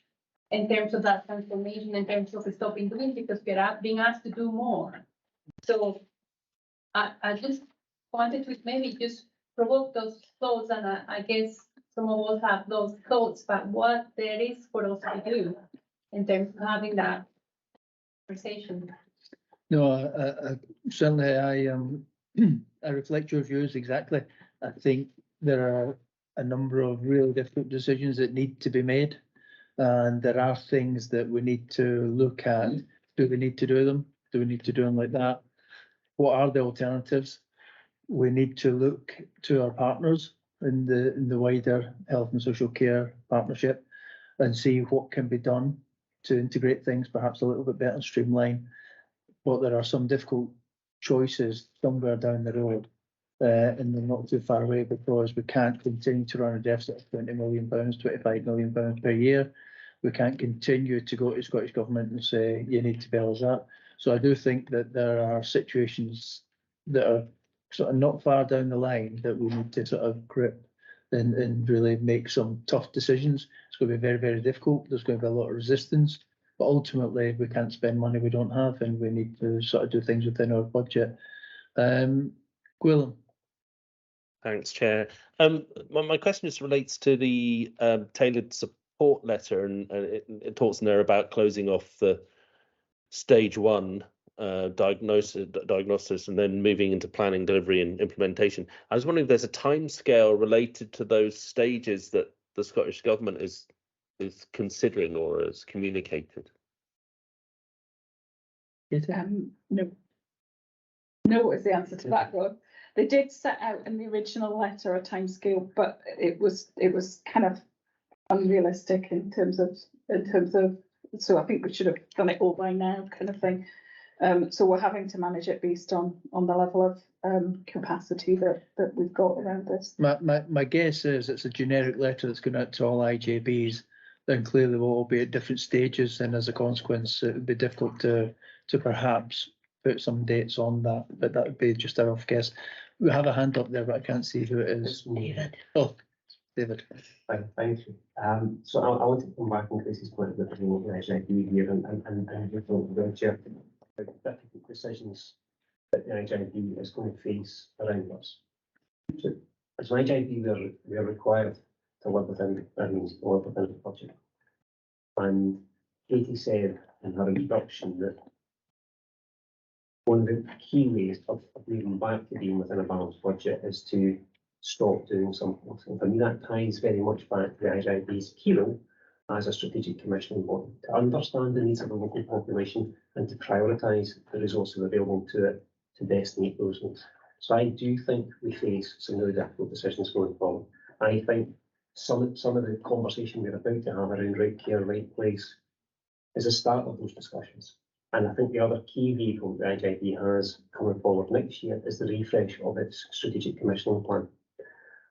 in terms of that transformation, in terms of stopping doing, because we are being asked to do more. So I just wanted to maybe just provoke those thoughts, and I guess some of us have those thoughts, but what there is for us to do in terms of having that conversation. No, certainly I reflect your views exactly. I think there are a number of really difficult decisions that need to be made, and there are things that we need to look at. Do we need to do them? Do we need to do them like that? What are the alternatives? We need to look to our partners in the wider health and social care partnership and see what can be done to integrate things perhaps a little bit better and streamline. But there are some difficult choices somewhere down the road, and they're not too far away, because we can't continue to run a deficit of £20 million, £25 million per year. We can't continue to go to Scottish Government and say, you need to bail us out. So I do think that there are situations that are sort of not far down the line that we need to sort of grip and really make some tough decisions. It's going to be very, very difficult. There's going to be a lot of resistance. But ultimately, we can't spend money we don't have, and we need to sort of do things within our budget. Gwilym. Thanks, Chair. My question just relates to the tailored support letter, and it talks in there about closing off the stage 1 diagnosis and then moving into planning, delivery and implementation. I was wondering if there's a timescale related to those stages that the Scottish Government is is considering or is communicated? No. No is the answer to that, Rod. They did set out in the original letter a timescale, but it was kind of unrealistic in terms of, so I think we should have done it all by now kind of thing. So we're having to manage it based on the level of capacity that we've got around this. My guess is it's a generic letter that's going out to all IJBs. Then clearly we'll all be at different stages, and as a consequence, it would be difficult to perhaps put some dates on that. But that would be just a rough guess. We have a hand up there, but I can't see who it is. David. Oh, David. Thank you. So I want to come back on Chris's point that we want to HIB here and you thought about the difficult decisions that the HIB is going to face around us. So as an HIB, we are required to live within earnings, to live within the budget. And Katie said in her introduction that one of the key ways of moving back to being within a balanced budget is to stop doing something. So for me, that ties very much back to the IJB's key role as a strategic commissioning body, to understand the needs of the local population and to prioritise the resources available to it to best meet those needs. So I do think we face some really difficult decisions going forward. I think some of the conversation we're about to have around right care, right place is a start of those discussions. And I think the other key vehicle the IJB has coming forward next year is the refresh of its strategic commissioning plan.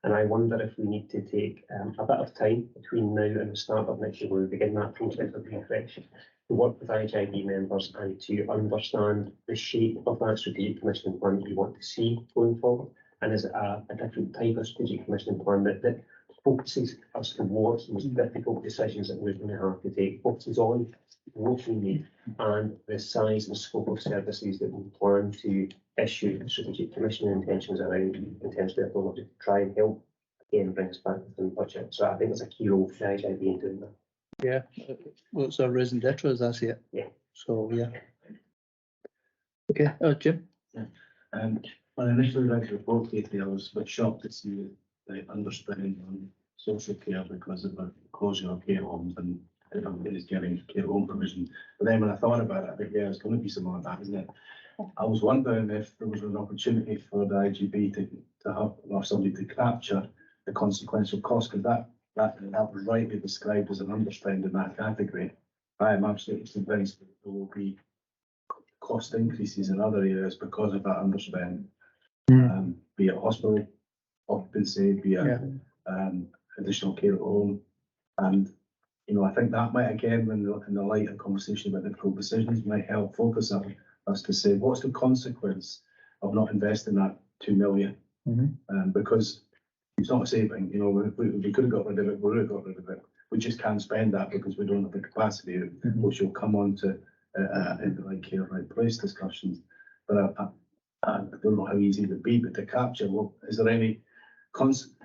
And I wonder if we need to take a bit of time between now and the start of next year, where we begin that process of refresh, to work with IJB members and to understand the shape of that strategic commissioning plan that we want to see going forward. And is it a different type of strategic commissioning plan that focuses us towards those difficult decisions that we're going to have to take, focuses on what we need and the size and scope of services that we plan to issue strategic commissioning intentions around, intentionally ability to try and help again bring us back within the budget. So I think there's a key role for the IJB in doing that. Yeah, well, it's a raison d'etre as I see it. Yeah. So yeah. Okay, Jim. Yeah. When I initially read the report, Katie, I was a bit shocked to see the underspending on social care because of the closure of care homes and is getting care home provision. But then when I thought about it, I think, yeah, it's going to be something like that, isn't it? I was wondering if there was an opportunity for the IGB to have or somebody to capture the consequential cost, because that was rightly described as an underspend in that category. I am absolutely convinced that there will be cost increases in other areas because of that underspend, be it hospital occupancy, be it additional care at home. And you know, I think that might, again, in the light of conversation about difficult decisions, might help focus us to say, what's the consequence of not investing that 2 million? Because it's not a saving, you know, we could have got rid of it, we would have got rid of it. We just can't spend that because we don't have the capacity, which will come on to in the right care, right place discussions. But I don't know how easy it would be, but to capture, well, is there any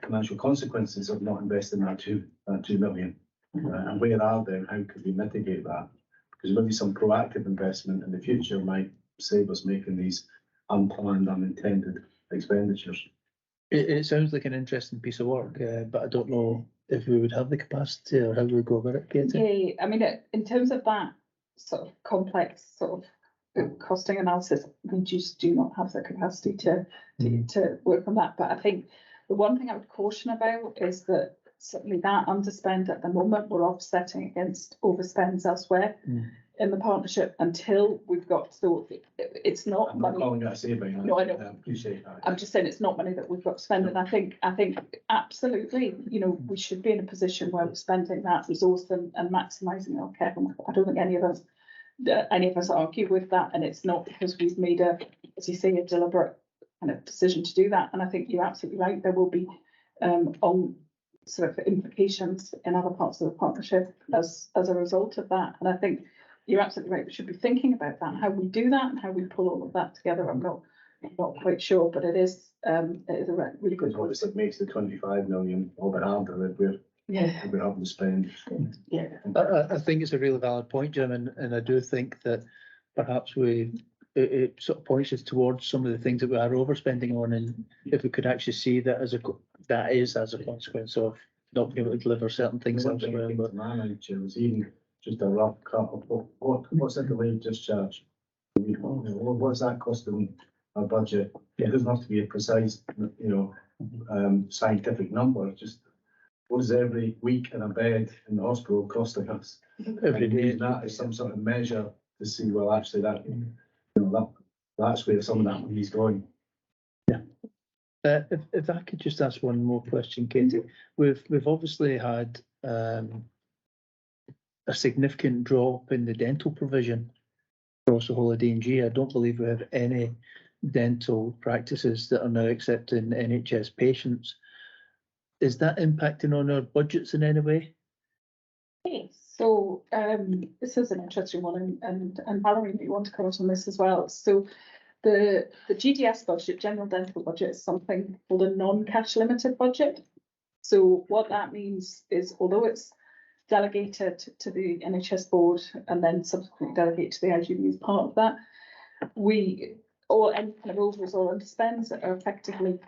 financial consequences of not investing that 2 million? And where are they, and how could we mitigate that? Because maybe some proactive investment in the future might save us making these unplanned, unintended expenditures. It sounds like an interesting piece of work, but I don't know if we would have the capacity or how we would go about it, Katie. Yeah, I mean, in terms of that sort of complex sort of costing analysis, we just do not have the capacity to work on that. But I think the one thing I would caution about is that certainly that underspend at the moment, we're offsetting against overspends elsewhere in the partnership until we've got, so it's not I'm not money. calling it a saving. No, I know. Appreciate that. I'm just saying it's not money that we've got to spend, and I think absolutely, you know, we should be in a position where we're spending that resource and maximising our care. I don't think any of us argue with that, and it's not because we've made as you say, a deliberate kind of decision to do that. And I think you're absolutely right. There will be on sort of implications in other parts of the partnership as a result of that. And I think you're absolutely right. We should be thinking about that, how we do that and how we pull all of that together. I'm not quite sure, but it is a really good point. Obviously, it makes the 25 million all the harder if we're having to spend. Yeah, I think it's a really valid point, Jim, and I do think that perhaps it sort of points us towards some of the things that we are overspending on, and if we could actually see that as a consequence of not being able to deliver certain things One thing I elsewhere. think But to manage was even just a rough cut of what's a delayed discharge? What's that costing our budget? It doesn't have to be a precise, scientific number. Just what is every week in a bed in the hospital costing us? every And day, use that as some sort of measure to see, well, actually that's where some of that money's going. if I could just ask one more question, Katie, we've obviously had a significant drop in the dental provision across the whole of D&G. I don't believe we have any dental practices that are now accepting NHS patients. Is that impacting on our budgets in any way? Okay, so this is an interesting one, and Valerie, you want to comment on this as well. So the GDS budget, general dental budget, is something called a non-cash limited budget. So what that means is, although it's delegated to the NHS board and then subsequently delegated to the IGB as part of that, or any kind of overs or underspends are effectively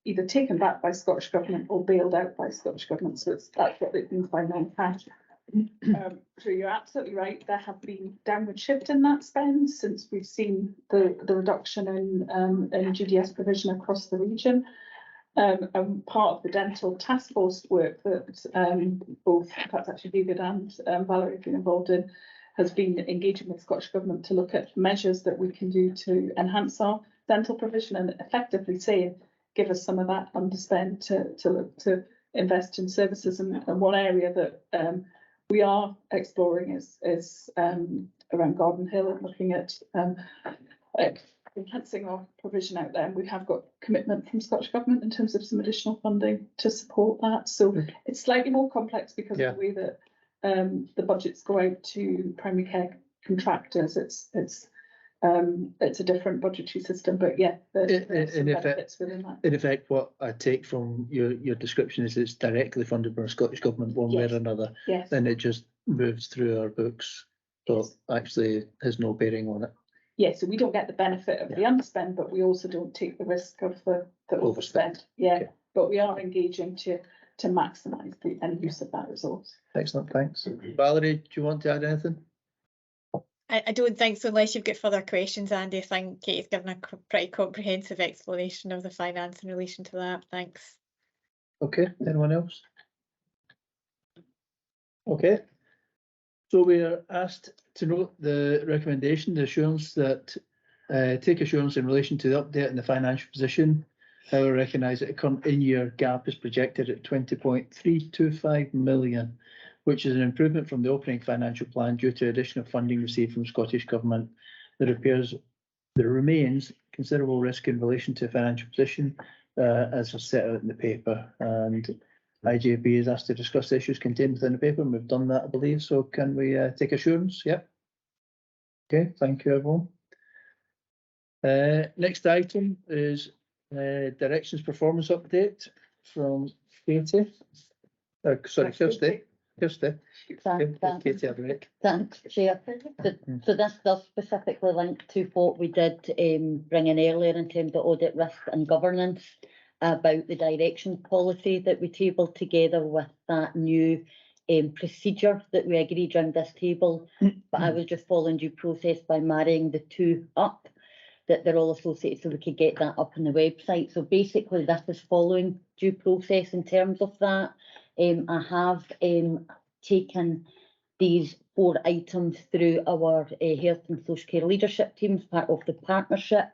either taken back by Scottish Government or bailed out by Scottish Government. So that's what it means by non-cash. So you're absolutely right. There have been downward shift in that spend since we've seen the reduction in GDS provision across the region. And part of the dental task force work that both, perhaps actually David and Valerie have been involved in, has been engaging with Scottish Government to look at measures that we can do to enhance our dental provision and effectively say, give us some of that underspend to look to invest in services. And one area that we are exploring is around Garden Hill and looking at enhancing our provision out there. And we have got commitment from Scottish Government in terms of some additional funding to support that. So it's slightly more complex because of the way that the budgets go out to primary care contractors. It's a different budgetary system, but yeah, there's some benefits within that. In effect, what I take from your description is it's directly funded by the Scottish Government one way or another. Yes. Then it just moves through our books. So actually has no bearing on it. Yeah, so we don't get the benefit of the underspend, but we also don't take the risk of the overspend. Yeah, okay. But we are engaging to maximise the end use of that resource. Excellent, thanks. Valerie, do you want to add anything? I don't think so, unless you've got further questions, Andy. I think Katie's given a pretty comprehensive explanation of the finance in relation to that. Thanks. Okay, anyone else? Okay. So we are asked to note the recommendation, the assurance that take assurance in relation to the update in the financial position. However, recognise that the current in-year gap is projected at 20.325 million, which is an improvement from the opening financial plan due to additional funding received from Scottish Government. There remains considerable risk in relation to financial position, as was set out in the paper, and IJB is asked to discuss the issues contained within the paper, and we've done that, I believe. So can we take assurance? Yep. Okay, thank you, everyone. Next item is directions performance update from Katie. Sorry, Kirsty. Thanks, Chair. So this does specifically link to what we did bring in earlier in terms of audit risk and governance, about the directions policy that we tabled together with that new procedure that we agreed around this table. But I was just following due process by marrying the two up, that they're all associated, so we could get that up on the website. So basically this is following due process in terms of that. I have taken these 4 items through our health and social care leadership teams, part of the partnership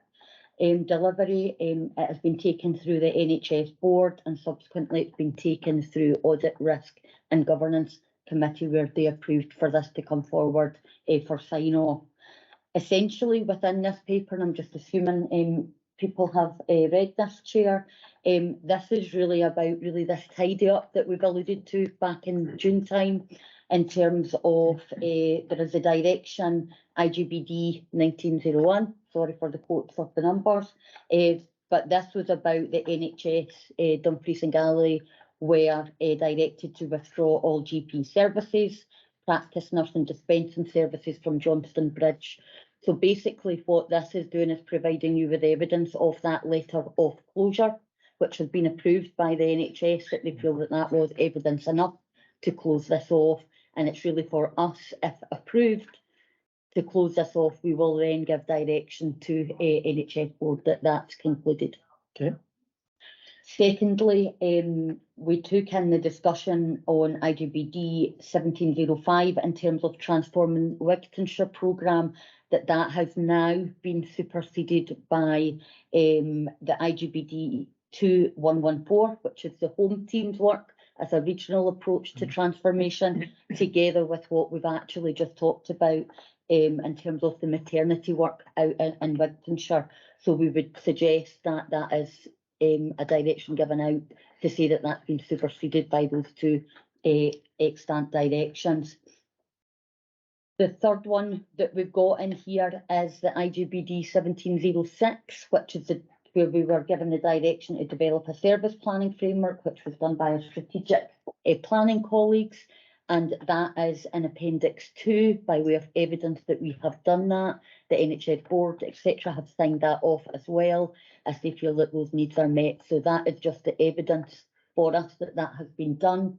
delivery. It has been taken through the NHS board, and subsequently it's been taken through audit risk and governance committee, where they approved for this to come forward for sign off. Essentially within this paper, and I'm just assuming people have read this, Chair, this is really about this tidy up that we've alluded to back in June time, in terms of there is a direction IGBD 1901, sorry for the quotes of the numbers, but this was about the NHS Dumfries and Galloway were directed to withdraw all GP services, practice nurse and dispensing services from Johnston Bridge. So basically what this is doing is providing you with evidence of that letter of closure which has been approved by the NHS, that they feel that that was evidence enough to close this off. And it's really for us, if approved, to close this off. We will then give direction to NHS board that that's concluded. Okay. Secondly, we took in the discussion on IGBD 1705 in terms of transforming Wigtonshire programme, that has now been superseded by the IGBD 2114, which is the home teams work as a regional approach to transformation, together with what we've actually just talked about in terms of the maternity work out in Wigtonshire. So we would suggest that that is a direction given out to say that that's been superseded by those two extant directions. The third one that we've got in here is the IGBD 1706, which is where we were given the direction to develop a service planning framework, which was done by our strategic planning colleagues. And that is in Appendix 2, by way of evidence that we have done that. The NHS board, etc., have signed that off as well, as they feel that those needs are met. So that is just the evidence for us that that has been done.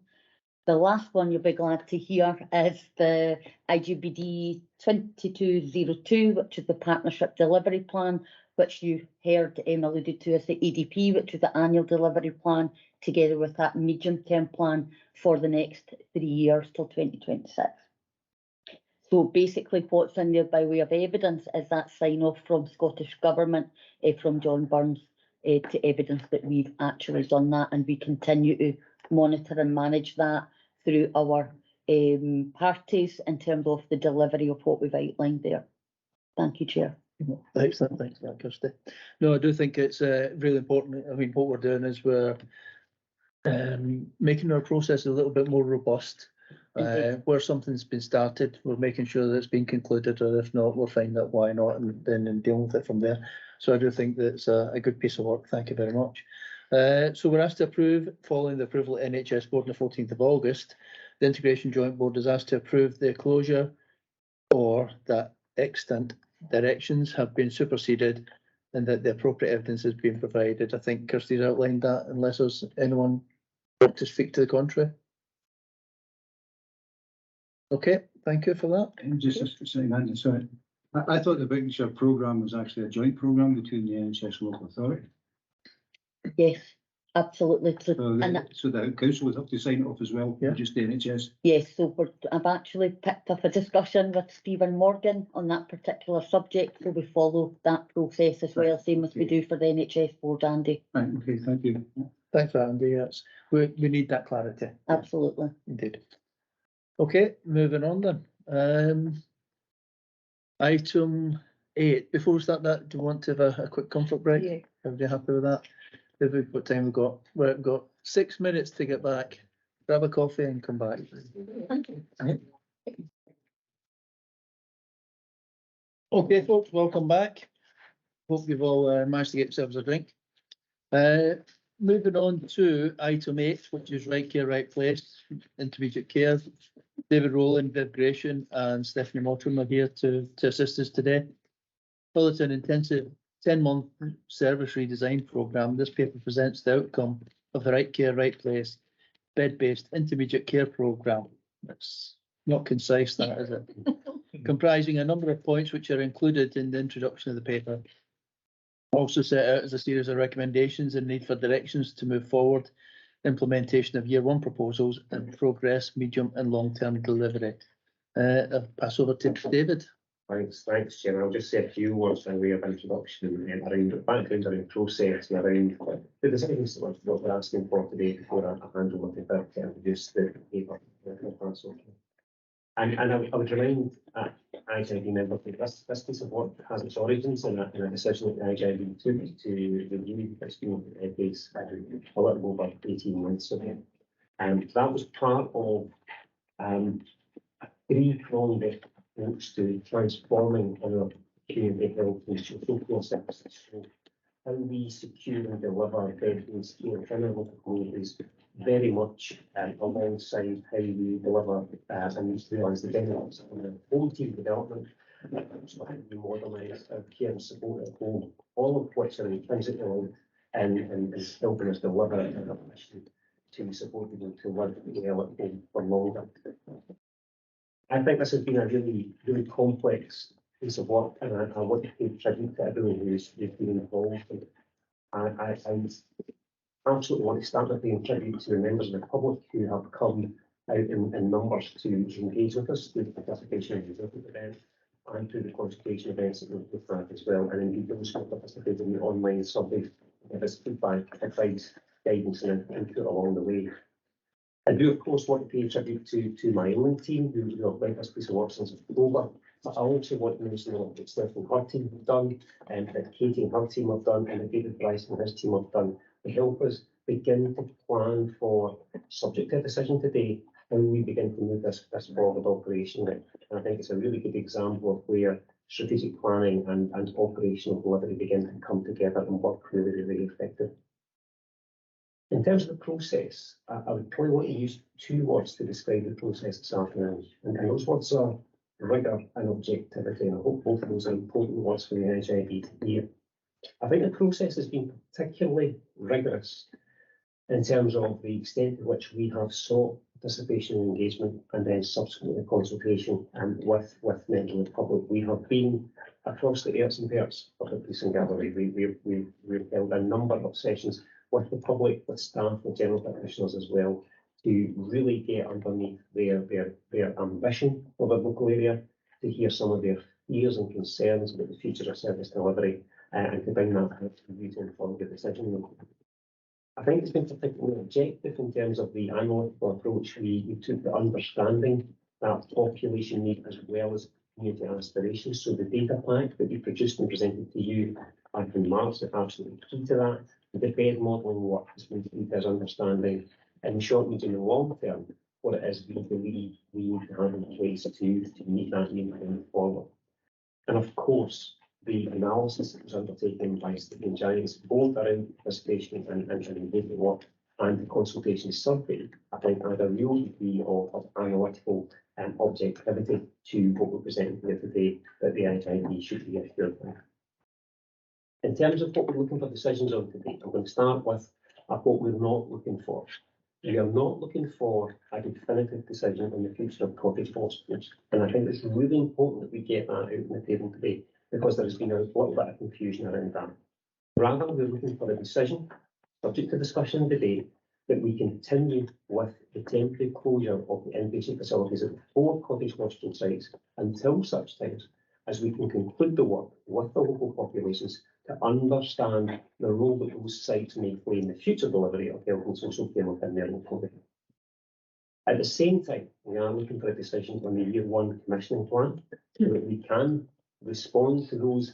The last one you'll be glad to hear is the IGBD 2202, which is the Partnership Delivery Plan, which you heard alluded to as the ADP, which is the Annual Delivery Plan, together with that medium-term plan for the next 3 years till 2026. So basically what's in there by way of evidence is that sign-off from Scottish Government, from John Burns, to evidence that we've actually done that, and we continue to monitor and manage that through our parties in terms of the delivery of what we've outlined there. Thank you, Chair. Excellent, thanks for that, Kirsty. No, I do think it's really important. I mean, what we're doing is we're making our process a little bit more robust. Where something's been started, we're making sure that it's been concluded, or if not, we'll find out why not, and then deal with it from there. So I do think that's a good piece of work. Thank you very much. So we're asked to approve, following the approval at NHS board on the 14th of August, the Integration Joint Board is asked to approve the closure, or that extant directions have been superseded and that the appropriate evidence has been provided. I think Kirsty's outlined that, unless there's anyone want to speak to the contrary. Okay, thank you for that. And just for saying, Andy, sorry, I thought the Wigtonshire programme was actually a joint programme between the NHS and local authority. Yes, absolutely. So the council would have to sign it off as well, yeah. Just the NHS. Yes, so I've actually picked up a discussion with Stephen Morgan on that particular subject, so we follow that process as well, same as we do for the NHS board, Andy. Right, okay, thank you. Thanks for that, Andy. Yes, we need that clarity. Absolutely. Indeed. Okay, moving on then. Item 8. Before we start that, do you want to have a quick comfort break? Yeah. Everybody happy with that? What time we've got? We've got 6 minutes to get back. Grab a coffee and come back. Thank you. Okay, folks, welcome back. Hope you've all managed to get yourselves a drink. Moving on to item 8, which is Right Care, Right Place, intermediate care. David Rowland, Viv Gratian and Stephanie Mottram are here to assist us today. Well, it's an intensive 10-month service redesign programme. This paper presents the outcome of the Right Care, Right Place bed-based intermediate care programme. That's not concise, that is it? Comprising a number of points which are included in the introduction of the paper. Also set out as a series of recommendations and need for directions to move forward, implementation of year 1 proposals and progress, medium and long-term delivery. I'll pass over to David. Thanks, Chair. I'll just say a few words by way of introduction around the background around process and around the designs that we're asking for today before I hand over to Viv to introduce the paper. And I would remind IGIB members that this piece of work has its origins in a decision that the IGIB took to review its base a little over 18 months ago. And that was part of a three-pronged approach to transforming our community health and social care services. So how we secure and deliver bed-based care in our local communities, very much alongside how we deliver and we realise the benefits of the whole team development, so how we modernise our care and support at home, all of which are intrinsically linked and helping us deliver it and to support people to work well for longer. I think this has been a really, really complex piece of work, and I want to pay tribute to everyone who's been involved. And I absolutely want to start by paying tribute to the members of the public who have come out in numbers to engage with us through the participation in the event and through the consultation events that we've had as well, and indeed those who participate in the online surveys, give us feedback, advice, guidance and input along the way. I do, of course, want to pay tribute to my own team who have led this piece of work since October, but I also want to mention what Steph and her team have done, and that Katie and her team have done, and that David Bryce and his team have done to help us begin to plan for, subject to a decision today, how we begin to move this forward operationally. And I think it's a really good example of where strategic planning and operational delivery begin to come together and work really, really effectively. In terms of the process, I would probably want to use two words to describe the process this afternoon, and those words are rigour and objectivity, and I hope both of those are important words for the NHIB to hear. I think the process has been particularly rigorous in terms of the extent to which we have sought participation and engagement, and then subsequently consultation with members of the public. We have been across the airts and perts of the police in Galloway. We've held a number of sessions with the public, with staff, with general practitioners as well, to really get underneath their ambition of a local area, to hear some of their fears and concerns about the future of service delivery, and to bring that to you to inform your decision. I think it's been particularly objective in terms of the analytical approach. We took the understanding that population need as well as community aspirations. So the data pack that we produced and presented to you back in March is absolutely key to that. The bed modelling work has been key to us understanding in the short, medium and long term what it is we believe we need to have in place to meet that need going forward. And of course, the analysis that was undertaken by Stephen Giants, both around participation and engagement work and the consultation survey, I think had a real degree of analytical objectivity to what we're presenting here today that the NHIB should be assured of. In terms of what we're looking for decisions on today, I'm going to start with what we're not looking for. We are not looking for a definitive decision on the future of cottage hospitals, and I think it's really important that we get that out on the table today, because there has been a little bit of confusion around that. Rather, we're looking for a decision, subject to discussion and debate, that we continue with the temporary closure of the inpatient facilities at the 4 cottage hospital sites until such times as we can conclude the work with the local populations to understand the role that those sites may play in the future delivery of health and social care within their local area. At the same time, we are looking for a decision on the year 1 commissioning plan so that we can respond to those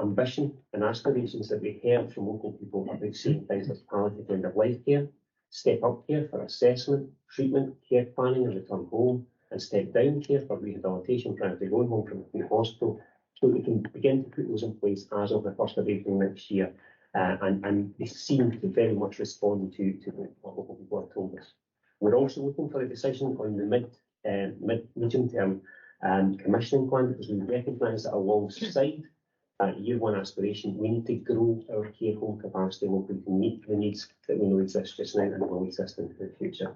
ambition and aspirations that we heard from local people about seeing things like palliative end of life care, step up care for assessment, treatment, care planning and return home, and step down care for rehabilitation prior to going home from the hospital, so that we can begin to put those in place as of the 1st of April next year. And they seem to very much respond to what local people have told us. We're also looking for a decision on the medium term commissioning plan, because we recognise that alongside that year 1 aspiration, we need to grow our care home capacity locally to meet the needs that we know exist just now and will exist in the future.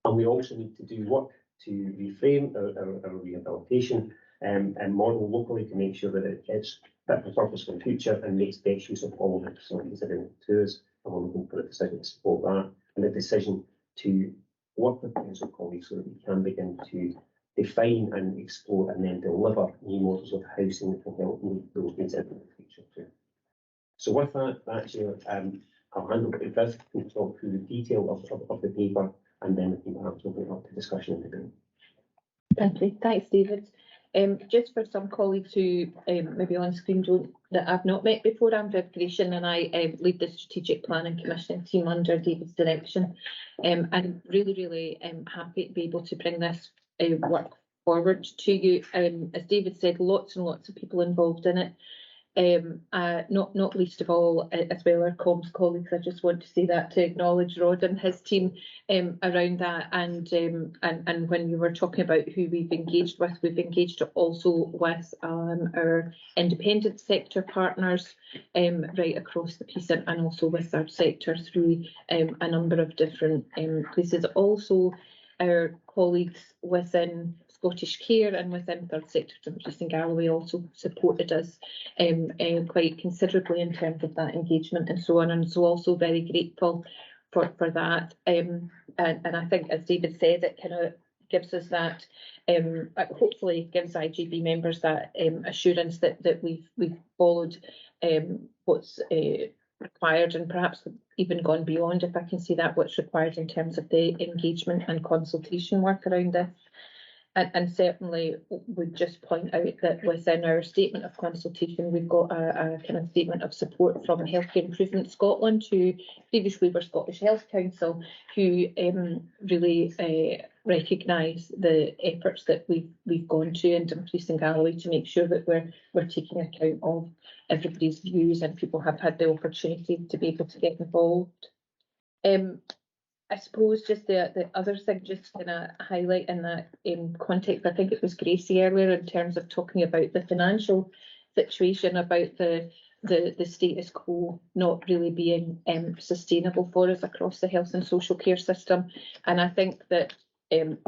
And we also need to do work to reframe our rehabilitation and model locally to make sure that it's fit for purpose for the future and makes best use of all the facilities available to us. And we're looking for a decision to support that, and a decision to work with council colleagues so that we can begin to define and explore and then deliver new models of housing that can help meet those needs in the future too. So with that, I'll hand over to Viv to talk through the detail of the paper, and then we can perhaps open it up to discussion and debate. Thank you. Thanks, David. Just for some colleagues who maybe on screen that I've not met before, I'm Viv Gratian, and I lead the strategic plan and commissioning team under David's direction. I'm really happy to be able to bring this work forward to you. As David said, lots and lots of people involved in it. Not least of all, as well, our comms colleagues. I just want to say that to acknowledge Rod and his team around that. And when you were talking about who we've engaged also with our independent sector partners right across the piece, and also with third sector through a number of different places. Also, our colleagues within Scottish Care and within third sector, Dumfries and Galloway, also supported us quite considerably in terms of that engagement and so on. And so also very grateful for that. And I think, as David said, it kind of gives us that, hopefully gives IGB members that assurance that we've followed what's required, and perhaps even gone beyond, if I can see that, what's required in terms of the engagement and consultation work around this. And certainly would just point out that within our statement of consultation, we've got a kind of statement of support from Healthcare Improvement Scotland, who previously were Scottish Health Council, who really recognise the efforts that we've gone to in Dumfries and Galloway to make sure that we're taking account of everybody's views and people have had the opportunity to be able to get involved. I suppose just the other thing, just kind of highlight in that context, I think it was Gracie earlier in terms of talking about the financial situation, about the status quo not really being sustainable for us across the health and social care system. And I think that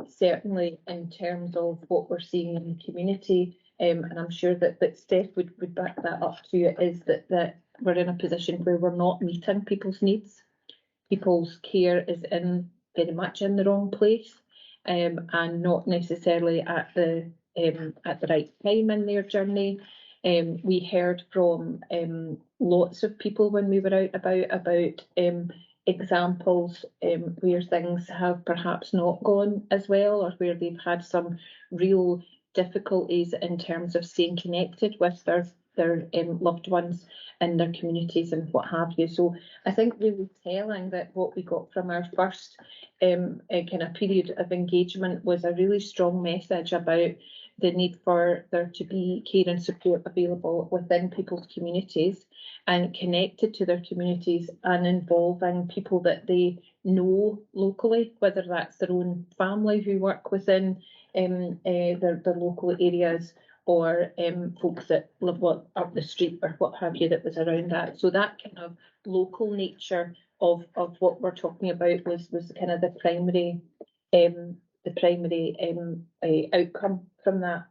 certainly in terms of what we're seeing in the community, and I'm sure that Steph would back that up too, is that we're in a position where we're not meeting people's needs. People's care is very much in the wrong place, and not necessarily at the right time in their journey. We heard from lots of people when we were out about examples where things have perhaps not gone as well, or where they've had some real difficulties in terms of staying connected with their loved ones in their communities and what have you. So I think really telling that what we got from our first kind of period of engagement was a really strong message about the need for there to be care and support available within people's communities and connected to their communities, and involving people that they know locally, whether that's their own family who work within their local areas, or folks that live up the street or what have you that was around that. So that kind of local nature of what we're talking about was kind of the primary outcome from that.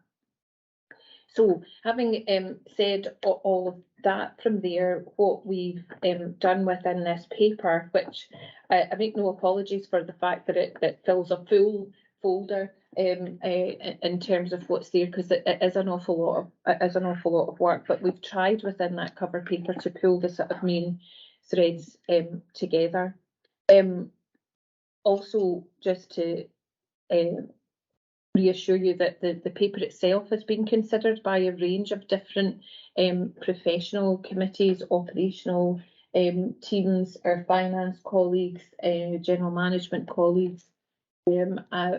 So having said all of that from there, what we've done within this paper, which I make no apologies for the fact that it fills a full folder in terms of what's there, because it is an awful lot of work, but we've tried within that cover paper to pull the sort of main threads together. Also, just to reassure you that the paper itself has been considered by a range of different professional committees, operational teams, our finance colleagues, general management colleagues,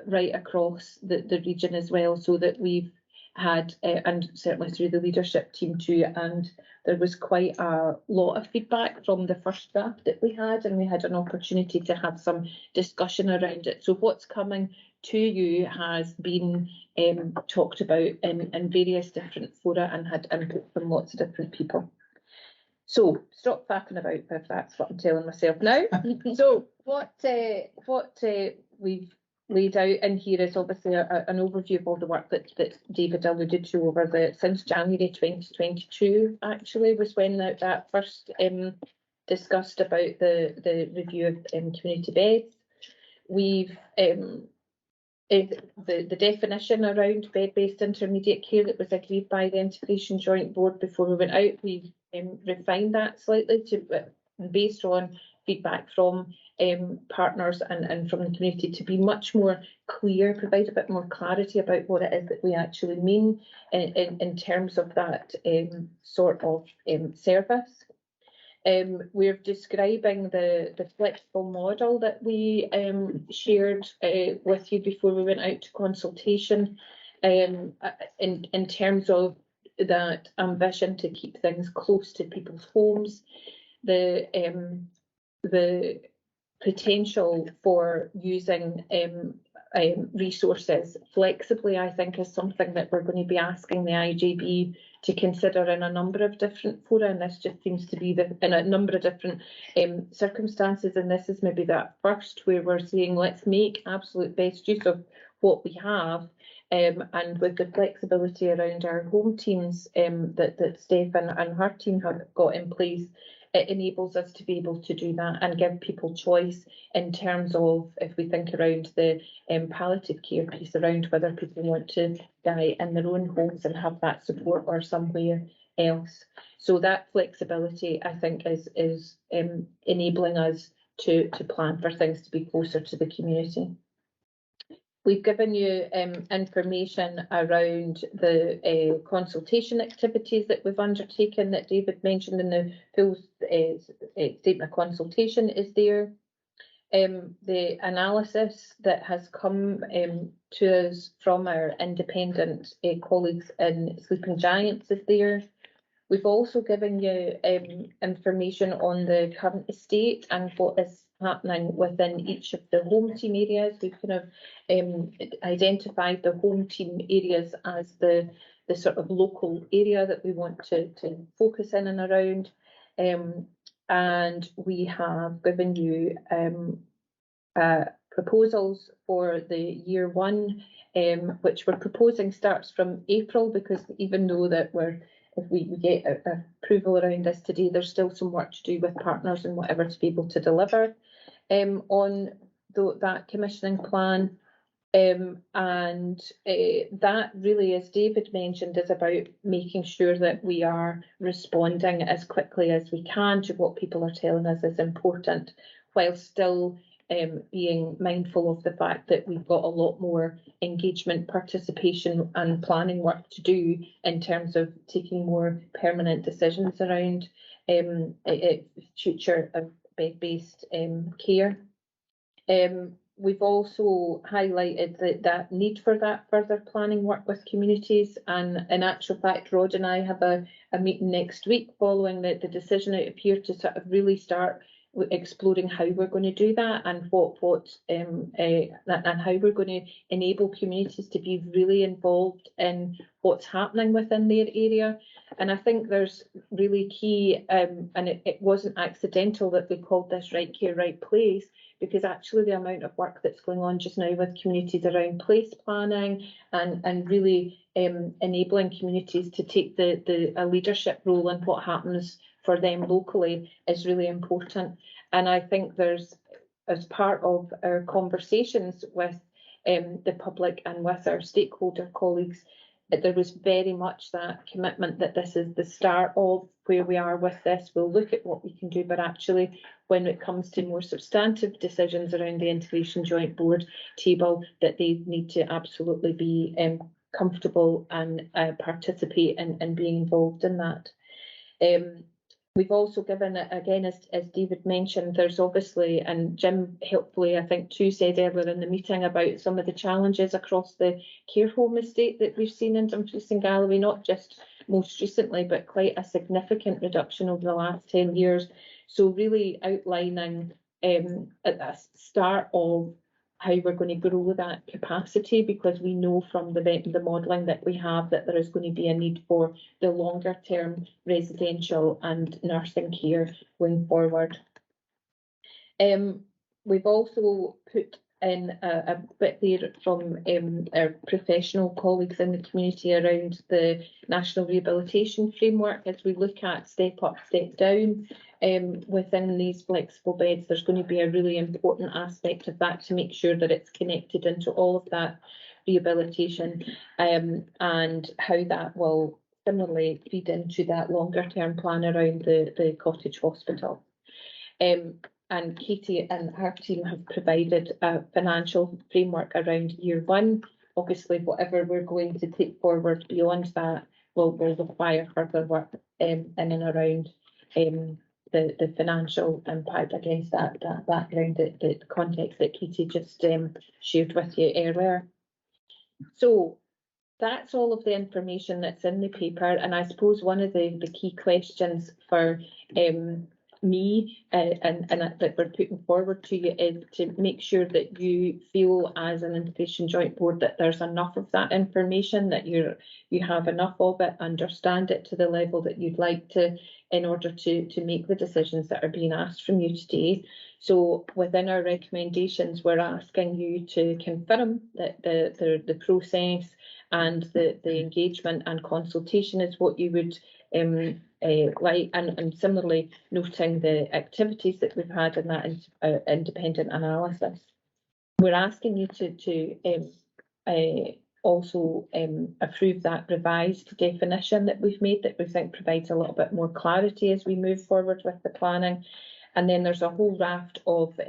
right across the region as well, so that we've had, and certainly through the leadership team too, and there was quite a lot of feedback from the first draft that we had, and we had an opportunity to have some discussion around it. So what's coming to you has been talked about in various different fora and had input from lots of different people. So stop fapping about if that's what I'm telling myself now. So what we've laid out in here is obviously an overview of all the work that David alluded to over since January 2022, actually, was when that first discussed about the review of community beds. We've the definition around bed-based intermediate care that was agreed by the Integration Joint Board before we went out, we've refined that slightly based on feedback from partners and from the community, to be much more clear, provide a bit more clarity about what it is that we actually mean in terms of that sort of service. We're describing the flexible model that we shared with you before we went out to consultation, in terms of that ambition to keep things close to people's homes, the potential for using resources flexibly, I think, is something that we're going to be asking the IJB to consider in a number of different fora, and this just seems to be in a number of different circumstances, and this is maybe that first where we're saying let's make absolute best use of what we have, and with the flexibility around our home teams that Steph and her team have got in place, it enables us to be able to do that and give people choice in terms of, if we think around the palliative care piece, around whether people want to die in their own homes and have that support or somewhere else. So that flexibility, I think, is enabling us to plan for things to be closer to the community. We've given you information around the consultation activities that we've undertaken that David mentioned, in the full statement of consultation is there. The analysis that has come to us from our independent colleagues in Sleeping Giants is there. We've also given you information on the current estate and what is happening within each of the home team areas. We've kind of identified the home team areas as the sort of local area that we want to focus in and around. And we have given you proposals for the year one, which we're proposing starts from April, because even though that if we get approval around this today, there's still some work to do with partners and whatever to be able to deliver on that commissioning plan. And that really, as David mentioned, is about making sure that we are responding as quickly as we can to what people are telling us is important, while still being mindful of the fact that we've got a lot more engagement, participation and planning work to do in terms of taking more permanent decisions around future bed-based care. We've also highlighted that need for that further planning work with communities, and in actual fact Rod and I have a meeting next week following the decision out of here to sort of really start exploring how we're going to do that, and and how we're going to enable communities to be really involved in what's happening within their area. And I think there's really key, and it wasn't accidental that we called this Right Care, Right Place, because actually the amount of work that's going on just now with communities around place planning and really enabling communities to take a leadership role in what happens for them locally is really important. And I think there's, as part of our conversations with the public and with our stakeholder colleagues, there was very much that commitment that this is the start of where we are with this. We'll look at what we can do, but actually when it comes to more substantive decisions around the Integration Joint Board table, that they need to absolutely be comfortable and participate in being involved in that. We've also given, again, as David mentioned, there's obviously, and Jim helpfully I think too said earlier in the meeting, about some of the challenges across the care home estate that we've seen in Dumfries and Galloway, not just most recently, but quite a significant reduction over the last 10 years. So really outlining at the start of how we're going to grow that capacity, because we know from the modelling that we have that there is going to be a need for the longer term residential and nursing care going forward. We've also put in a bit there from our professional colleagues in the community around the National Rehabilitation Framework. As we look at step up, step down within these flexible beds, there's going to be a really important aspect of that to make sure that it's connected into all of that rehabilitation, and how that will similarly feed into that longer term plan around the cottage hospital. And Katie and her team have provided a financial framework around year one. Obviously, whatever we're going to take forward beyond that will require further work in and around the financial impact against that background, the context that Katie just shared with you earlier. So that's all of the information that's in the paper, and I suppose one of the key questions for me and that we're putting forward to you is to make sure that you feel as an integration joint board that there's enough of that information, that you have enough of it, understand it to the level that you'd like to, in order to make the decisions that are being asked from you today. So within our recommendations, we're asking you to confirm that the process and the engagement and consultation is what you would like, and similarly noting the activities that we've had in that independent analysis. We're asking you to also approve that revised definition that we've made, that we think provides a little bit more clarity as we move forward with the planning. And then there's a whole raft of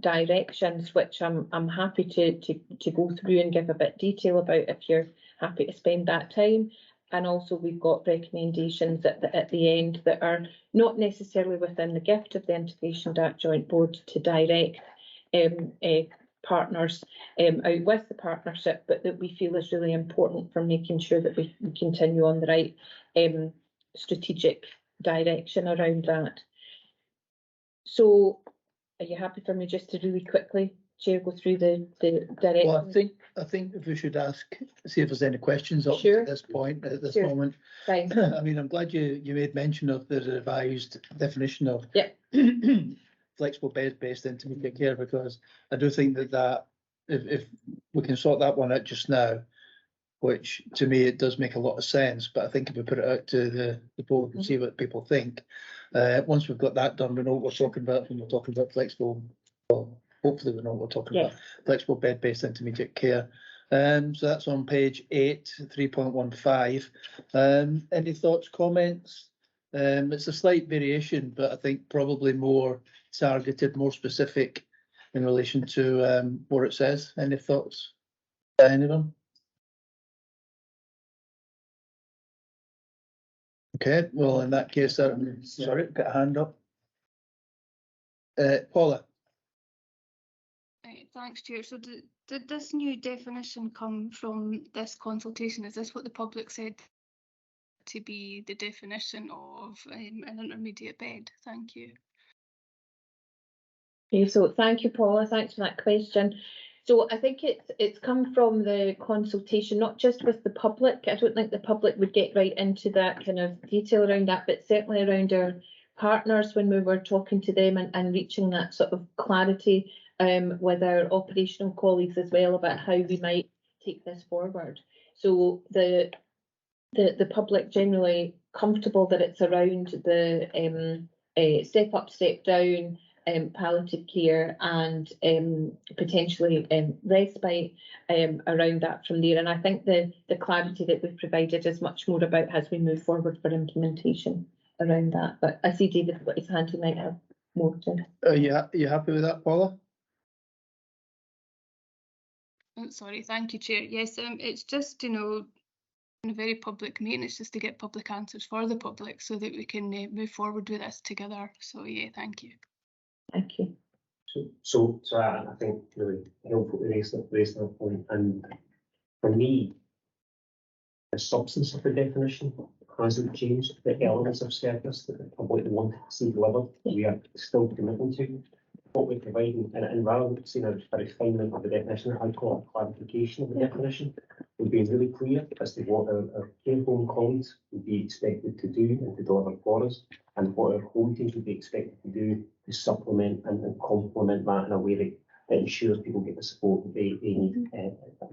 directions which I'm happy to go through and give a bit detail about if you're happy to spend that time. And also we've got recommendations at the end that are not necessarily within the gift of the Integration Joint Board to direct partners out with the partnership, but that we feel is really important for making sure that we continue on the right strategic direction around that. So are you happy for me just to really quickly, Chair, go through the direction? Well, I think if we should see if there's any questions up Sure. to this point, at this Sure. moment. Fine. I mean, I'm glad you made mention of the revised definition of flexible bed-based intermediate care, because I do think that if we can sort that one out just now, which to me it does make a lot of sense, but I think if we put it out to the board and see what people think, once we've got that done, we know what we're talking about when we're talking about flexible. Well, hopefully we know what we're talking about. Flexible bed-based intermediate care. So that's on page 8, 3.15. Any thoughts, comments? It's a slight variation, but I think probably more targeted, more specific in relation to what it says. Any thoughts? Anyone? Okay, well, in that case, sorry, got a hand up. Paula. Thanks, Chair. So did this new definition come from this consultation? Is this what the public said to be the definition of an intermediate bed? Thank you. Okay, so thank you, Paula. Thanks for that question. So I think it's come from the consultation, not just with the public. I don't think the public would get right into that kind of detail around that, but certainly around our partners when we were talking to them and reaching that sort of clarity with our operational colleagues as well about how we might take this forward. So the public generally comfortable that it's around the step up, step down, palliative care and potentially respite around that from there. And I think the clarity that we've provided is much more about as we move forward for implementation around that. But I see David got his hand, he might have more to. You happy with that, Paula? Oh, sorry, thank you, Chair. Yes, it's just, in a very public meeting, it's just to get public answers for the public so that we can move forward with this together. So yeah, thank you. Thank you. So I think really helpful to raise that point. And for me, the substance of the definition hasn't changed. The elements of service that the public want to see delivered, we are still committing to what we're providing. And rather than seeing a refinement of the definition, I'd call it a clarification of the definition. We've been really clear as to what our care home colleagues would be expected to do and to deliver for us, and what our home teams would be expected to do to supplement and complement that in a way that ensures people get the support that they need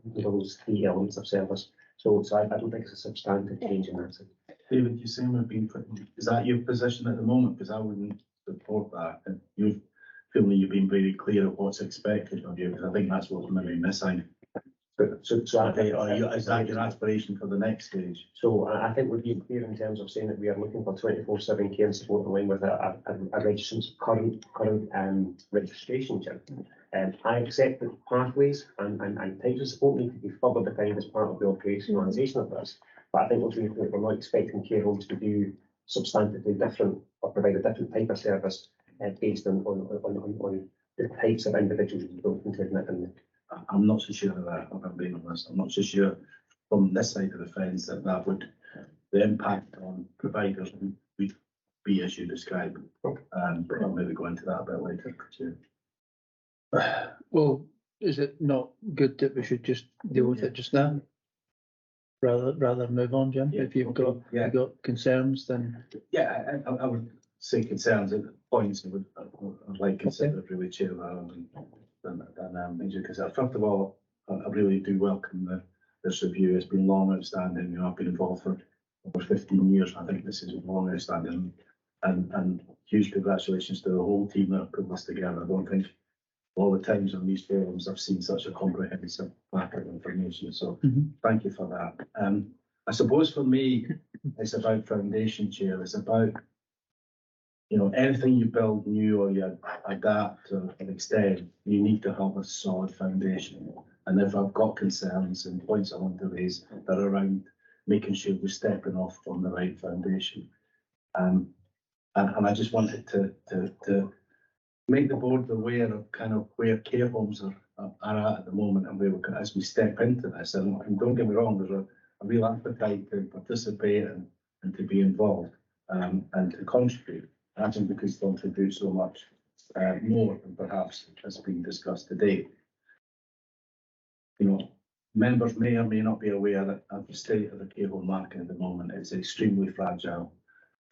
with those 3 elements of service. So I don't think it's a substantive change in that sense. David, you're saying we've been putting, is that your position at the moment? Because I wouldn't support that. And you've been very clear of what's expected of you, because I think that's what's maybe missing. Is that your aspiration for the next stage? So I think we're being clear in terms of saying that we are looking for 24/7 care and support in line with a registrant's current registration. I accept that pathways and types of support need to be further defined as part of the operationalisation of this. But I think we're not expecting care homes to do substantively different or provide a different type of service based on the types of individuals we're looking to admit in. I'm not so sure of that, if I'm being honest. I'm not so sure from this side of the fence that the impact on providers would be as you described. But I'll maybe go into that a bit later too. Well, is it not good that we should just deal with it just now? Rather than move on, Jim? Yeah, If you've got concerns, then yeah, I would say concerns at points I would like consider really, Chair, rather than major concerns. First of all, I really do welcome this review. It's been long outstanding. You know, I've been involved for over 15 years. I think this is long outstanding, and huge congratulations to the whole team that put this together. I don't think all the times on these forums I've seen such a comprehensive pack of information. So thank you for that. I suppose for me, it's about foundation, Chair. It's about, you know, anything you build new or you adapt or extend, you need to have a solid foundation. And if I've got concerns and points I want to raise, they're around making sure we're stepping off from the right foundation. And I just wanted to make the board aware of kind of where care homes are at the moment and where we can, as we step into this. And don't get me wrong, there's a real appetite to participate and to be involved and to contribute. I think we could contribute so much more than perhaps has been discussed today. You know, members may or may not be aware that at the state of the care home market at the moment, it's extremely fragile.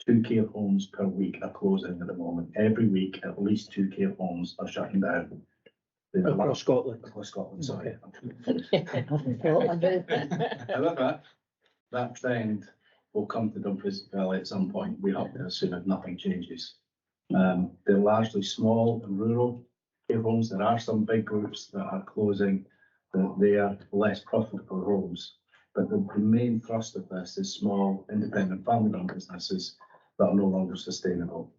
2 care homes per week are closing at the moment. Every week, at least 2 care homes are shutting down. across Scotland. Across Scotland, sorry. However, However, that trend will come to Dumfries Valley at some point. We have to assume if nothing changes. They're largely small and rural care homes. There are some big groups that are closing. They are less profitable homes. But the main thrust of this is small, independent family-run businesses that are no longer sustainable.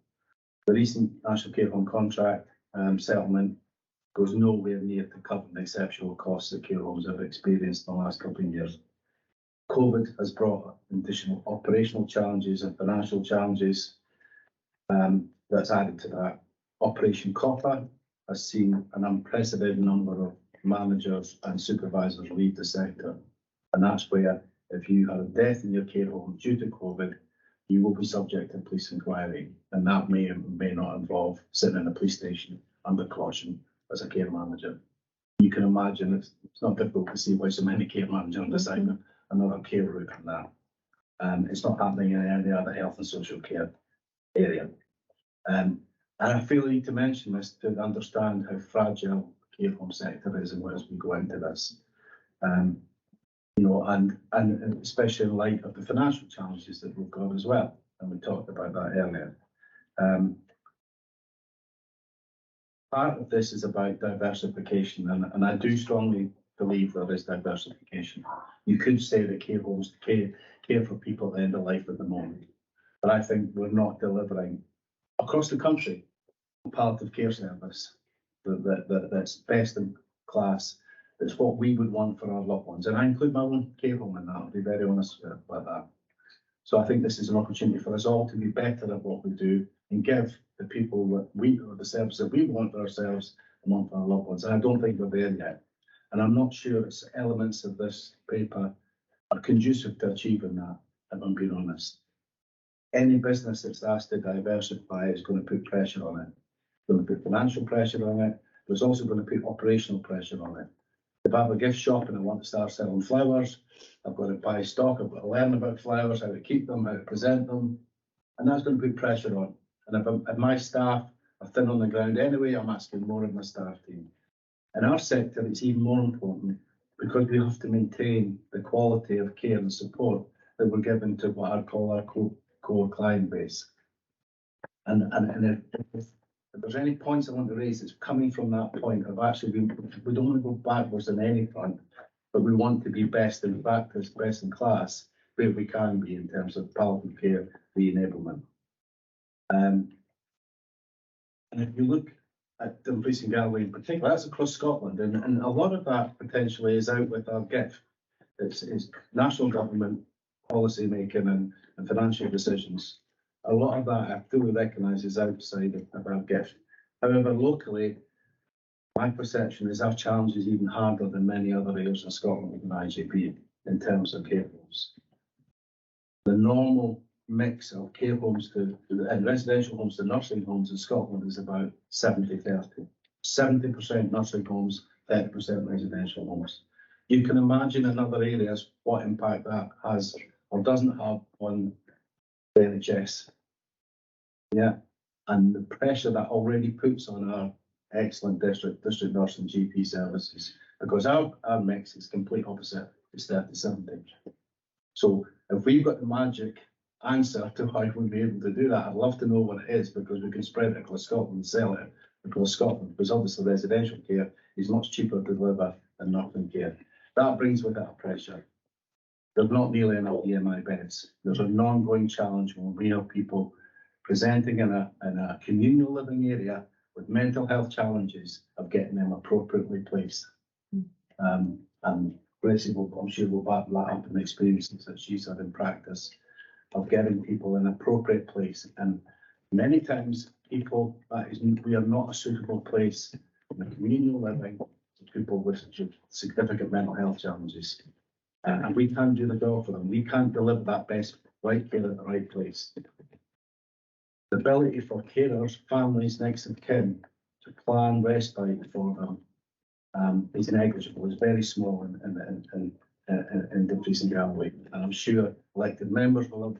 The recent National Care Home contract settlement goes nowhere near to cover the exceptional costs that care homes have experienced in the last couple of years. COVID has brought additional operational challenges and financial challenges that's added to that. Operation Copper has seen an unprecedented number of managers and supervisors leave the sector. And that's where, if you have a death in your care home due to COVID, you will be subject to police inquiry. And that may or may not involve sitting in a police station under caution as a care manager. You can imagine it's not difficult to see why so many care managers are deciding another care route than that. It's not happening in any other health and social care area. And I feel the need to mention this to understand how fragile the care home sector is and as we go into this. You know, and especially in light of the financial challenges that we've got as well. And we talked about that earlier. Part of this is about diversification, and I do strongly believe there is diversification. You could say that care homes care for people at the end of life at the moment, but I think we're not delivering across the country a palliative care service that's best in class. It's what we would want for our loved ones, and I include my own care home in that. I'll be very honest about that. So I think this is an opportunity for us all to be better at what we do and give the people the service that we want for ourselves and want for our loved ones. And I don't think we're there yet. And I'm not sure it's elements of this paper are conducive to achieving that, if I'm being honest. Any business that's asked to diversify is going to put pressure on it. It's going to put financial pressure on it. But it's also going to put operational pressure on it. If I have a gift shop and I want to start selling flowers, I've got to buy stock, I've got to learn about flowers, how to keep them, how to present them, and that's going to put pressure on. And if my staff are thin on the ground anyway, I'm asking more of my staff team. In our sector, it's even more important because we have to maintain the quality of care and support that we're giving to what I call our core client base. And if there's any points I want to raise, it's coming from that point of actually we don't want to go backwards on any front, but we want to be best in practice, best in class, where we can be in terms of palliative care re-enablement. And if you look at Dumfries and Galloway in particular, that's across Scotland, and a lot of that potentially is out with our GIF. It's national government policy making and financial decisions. A lot of that I fully recognise is outside of our GIF. However, locally, my perception is our challenge is even harder than many other areas in Scotland with an IGP. in terms of care homes. The normal mix of care homes and residential homes to nursing homes in Scotland is about 70-30. 70% nursing homes, 30% residential homes. You can imagine in other areas what impact that has or doesn't have on the NHS. Yeah, and the pressure that already puts on our excellent district nurse and GP services, because our mix is complete opposite. It's 30-70. So if we've got the magic answer to how we'll be able to do that, I'd love to know what it is, because we can spread it across Scotland and sell it across Scotland, because obviously residential care is much cheaper to deliver than nursing care. That brings with it a pressure. There's not nearly enough EMI beds. There's an ongoing challenge when we have people presenting in a communal living area with mental health challenges of getting them appropriately placed. And Gracie will, I'm sure, will back that up in the experiences that she's had in practice of getting people in an appropriate place. And many times people, we are not a suitable place in the communal living for people with significant mental health challenges. And we can't do the job for them. We can't deliver that best right care at the right place. The ability for carers, families, next of kin to plan respite for them is negligible. It's very small in Dumfries and Galloway. And I'm sure elected members will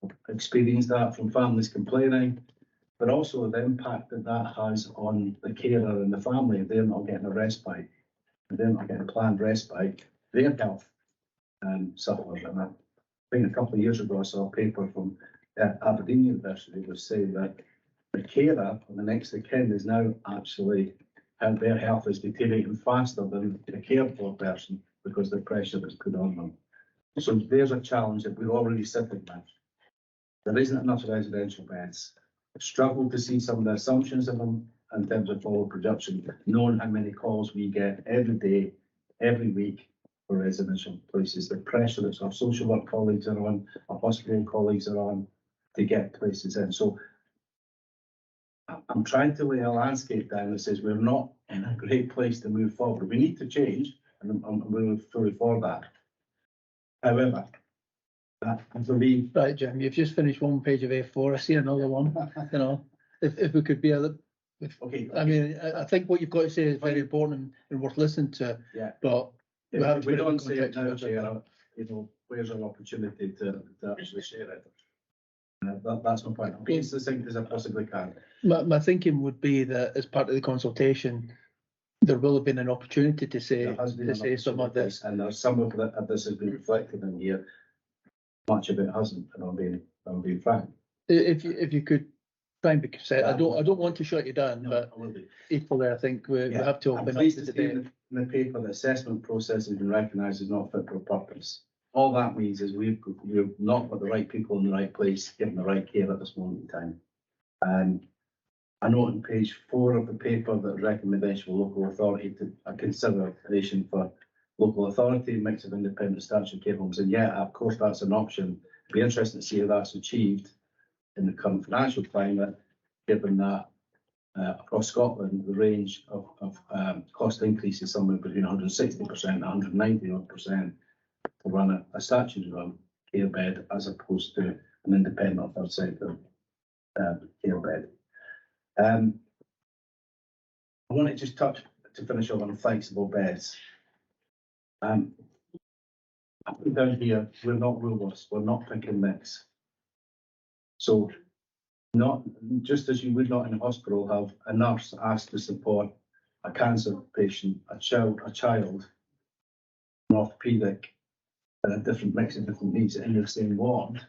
have experienced that from families complaining, but also the impact that that has on the carer and the family. If they're not getting a respite, if they're not getting planned respite, their health suffers. And I think a couple of years ago I saw a paper from Aberdeen University was saying that the carer and the next of kin is now actually, their health is deteriorating faster than the cared for person because of the pressure that's put on them. So there's a challenge that we're already sitting with. There isn't enough residential beds. I struggle to see some of the assumptions of them in terms of forward production, knowing how many calls we get every day, every week for residential places. The pressure that our social work colleagues are on, our hospital colleagues are on to get places in. So I'm trying to lay a landscape down that says we're not in a great place to move forward. We need to change, and I'm really fully for that. However, for me, right, Jim, you've just finished one page of A4. I see another one. You know, if we could be a little. Okay. I mean, I think what you've got to say is very important and worth listening to. Yeah. But if we don't say it now, Chair, you know, where's our opportunity to actually share it? That's my point. I'm being succinct as I possibly can. My thinking would be that as part of the consultation, there will have been an opportunity to say some of this, and there's some of this has been reflected in here. Much of it hasn't, and I'm being frank. If you could try and be concise, I don't want to shut you down, but equally, I think we have to open up pleased the to debate. see in the paper the assessment process has been recognised as not fit for purpose. All that means is we've not got the right people in the right place, given the right care at this moment in time. And I note on page 4 of the paper that recommendation for local authority to a consideration for local authority, mix of independent statutory care homes. And yeah, of course, that's an option. It'd be interesting to see how that's achieved in the current financial climate, given that across Scotland, the range of cost increase is somewhere between 160% and 190% to run a statutory run care bed as opposed to an independent or third sector care bed. I want to just touch to finish off on flexible beds. Up and down here, we're not Woolworths, we're not pick and mix. So not just as you would not in a hospital have a nurse asked to support a cancer patient, a child, an orthopaedic, a different mix of different needs in the same ward.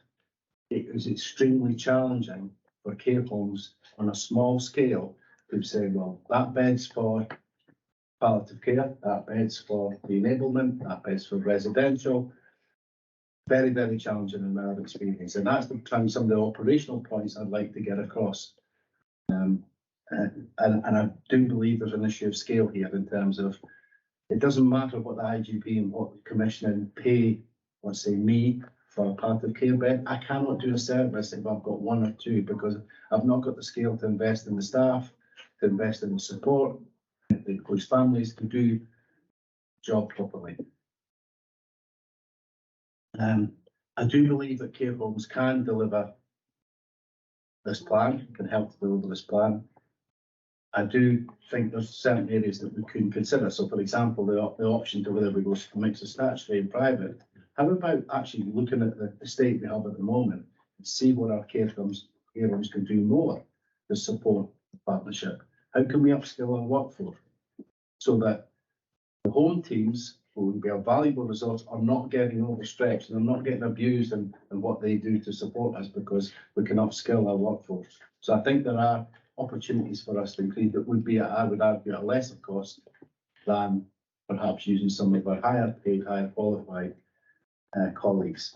It was extremely challenging for care homes on a small scale to say, well, that bed's for palliative care, that bed's for the enablement, that bed's for residential. Very, very challenging in my experience. And that's some of the operational points I'd like to get across. And I do believe there's an issue of scale here in terms of it doesn't matter what the IGP and what the commissioning pay, let's say me, for a palliative care bed. I cannot do a service if I've got 1 or 2 because I've not got the scale to invest in the staff, to invest in the support, to include families to do the job properly. I do believe that care homes can deliver this plan, can help to deliver this plan. I do think there's certain areas that we can consider. So, for example, the option to whether we go a mix of statutory and private. How about actually looking at the state we have at the moment and see what our care homes can do more to support the partnership? How can we upskill our workforce so that the home teams, who will be a valuable resource, are not getting overstretched and are not getting abused in what they do to support us, because we can upskill our workforce. So I think there are opportunities for us to increase that would be, I would argue, at a lesser cost than perhaps using some of our higher paid, higher qualified colleagues.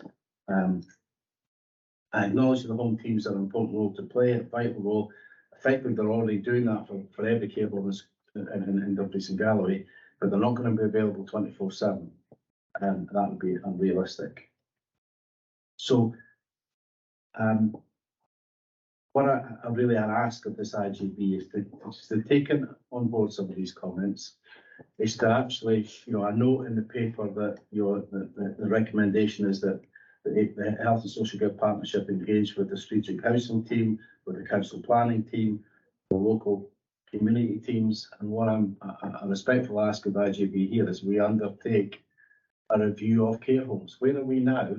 I acknowledge the home teams are an important role to play, a vital role. Effectively, they're already doing that for every care home in Dumfries and Galloway, but they're not going to be available 24/7, and that would be unrealistic. So, what I really ask of this IGB is to take on board some of these comments, is to actually, I note in the paper that the recommendation is that the Health and Social Care Partnership engage with the strategic housing team, with the council planning team, the local community teams, and what a respectful ask of IGB here is we undertake a review of care homes. Where are we now,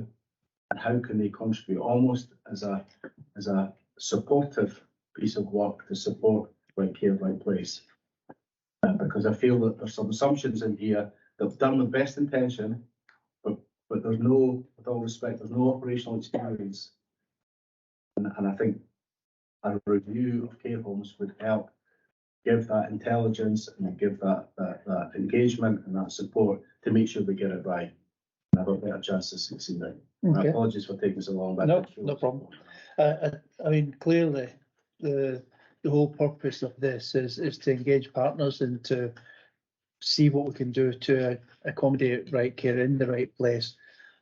and how can they contribute, almost as a supportive piece of work to support right care, right place? Because I feel that there's some assumptions in here that are done with best intention, but there's no, with all respect, there's no operational experience. And I think a review of care homes would help give that intelligence and give that engagement and that support to make sure we get it right. And I hope we have a chance to succeed. My apologies for taking so long. No problem. I mean, clearly, the whole purpose of this is to engage partners and to see what we can do to accommodate right care in the right place.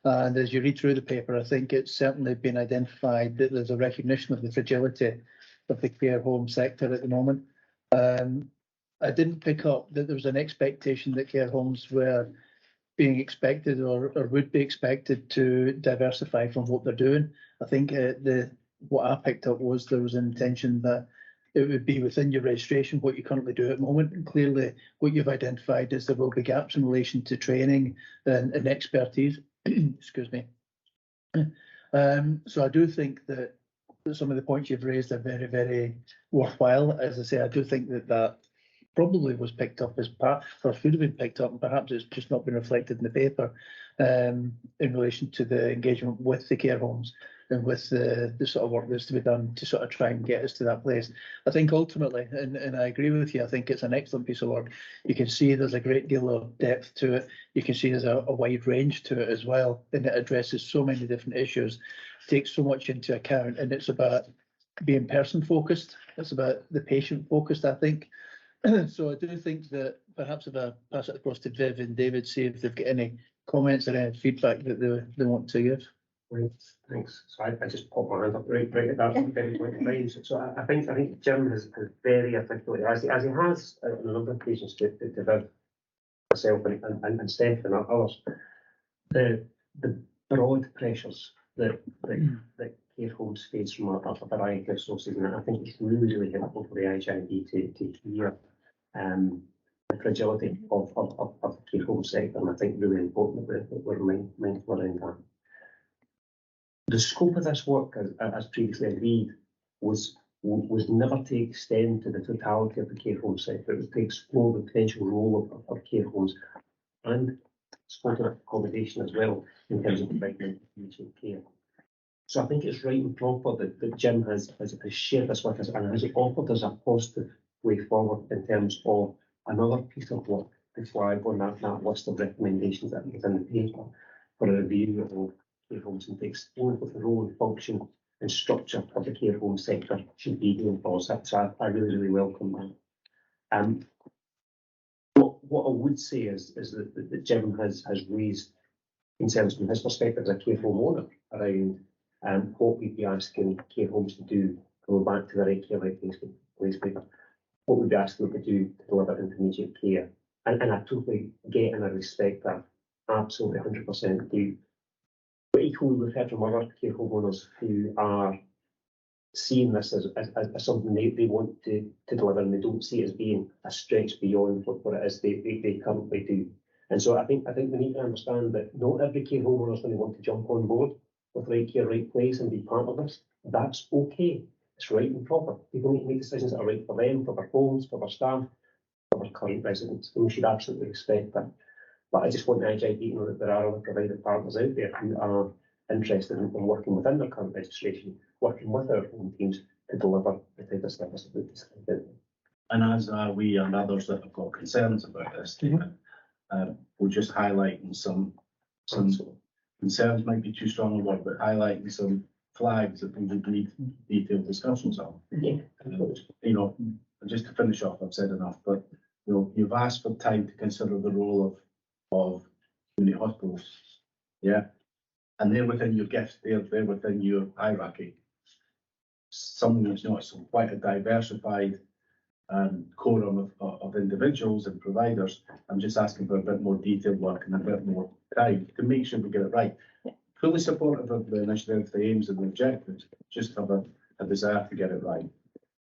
And as you read through the paper, I think it's certainly been identified that there's a recognition of the fragility of the care home sector at the moment. I didn't pick up that there was an expectation that care homes were being expected or would be expected to diversify from what they're doing. I think what I picked up was there was an intention that it would be within your registration what you currently do at the moment. And clearly what you've identified is there will be gaps in relation to training and expertise. Excuse me. So I do think that some of the points you've raised are very, very worthwhile. As I say, I do think that probably was picked up as part, or should have been picked up, and perhaps it's just not been reflected in the paper in relation to the engagement with the care homes and with the sort of work that's to be done to sort of try and get us to that place. I think ultimately, and I agree with you, I think it's an excellent piece of work. You can see there's a great deal of depth to it. You can see there's a wide range to it as well, and it addresses so many different issues, takes so much into account, and it's about being person focused. It's about the patient focused, I think. So I do think that perhaps if I pass it across to Viv and David, see if they've got any comments or any feedback that they want to give. Right, thanks. So I just popped my hand up right at that very point in time. So I think Jim has very articulated, as he has on a number of occasions to Viv, myself and Steph and others, the broad pressures that care homes face from a variety of sources, and I think it's really helpful for the IGB to hear the fragility of the care home sector, and I think really important that we're mindful around that. The scope of this work, as previously agreed, was never to extend to the totality of the care home sector. It was to explore the potential role of care homes and supported accommodation as well in terms of providing immediate care. So I think it's right and proper that Jim has shared this with us and has offered us a positive way forward in terms of another piece of work to flag on that list of recommendations that is in the paper for a review of care homes and to explore what the role and function and structure of the care home sector should be going forward. So I really welcome that. What I would say is that Jim has raised concerns from his perspective as a care home owner around what we'd be asking care homes to do, going back to the right care, right place paper, what we'd be asking them to do to deliver intermediate care. And I totally get and I respect that, absolutely 100% do. But equally, we've heard from other care homeowners who are seeing this as something they want to deliver, and they don't see it as being a stretch beyond what it is they currently do. And so I think we need to understand that not every care homeowner is going to want to jump on board with Right Care, Right Place and be part of this. That's okay. It's right and proper. People need to make decisions that are right for them, for their homes, for their staff, for their current residents, and we should absolutely respect that. But I just want the IGB to know that there are other provider partners out there who are interested in working within their current registration, working with our home teams to deliver the type of service that we've described out there. And as are we and others that have got concerns about this statement, we're just highlighting some concerns, might be too strong a word, but highlighting some flags that we would need detailed discussions on. Yeah. You know, just to finish off, I've said enough, but you know, you've asked for time to consider the role of community hospitals, yeah, and they're within your gifts, they're within your hierarchy. Something that's not so quite a diversified quorum of individuals and providers. I'm just asking for a bit more detailed work and a bit more time to make sure we get it right. Fully supportive of the initiative, the aims and the objectives, just have a desire to get it right,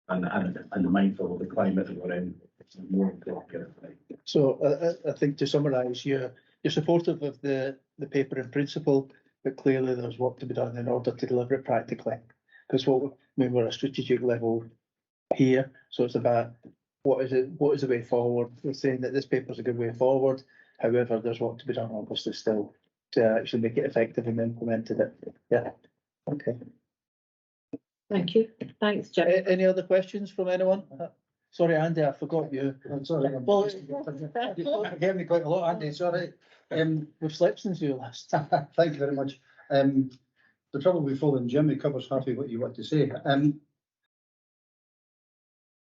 and mindful of the climate that we're in. It's more important to get it right. So I think to summarise, you're supportive of the paper in principle, but clearly there's work to be done in order to deliver it practically. Because we're at a strategic level here, so it's about what is the way forward. We're saying that this paper is a good way forward. However, there's work to be done, obviously, still to actually make it effective and implemented it. Yeah. Okay. Thank you. Thanks, Jim. Any other questions from anyone? Sorry, Andy, I forgot you. I'm sorry. Well, you gave me quite a lot, Andy. Sorry. We've slept since you last. Thank you very much. The trouble with following Jim, he covers half of what you want to say.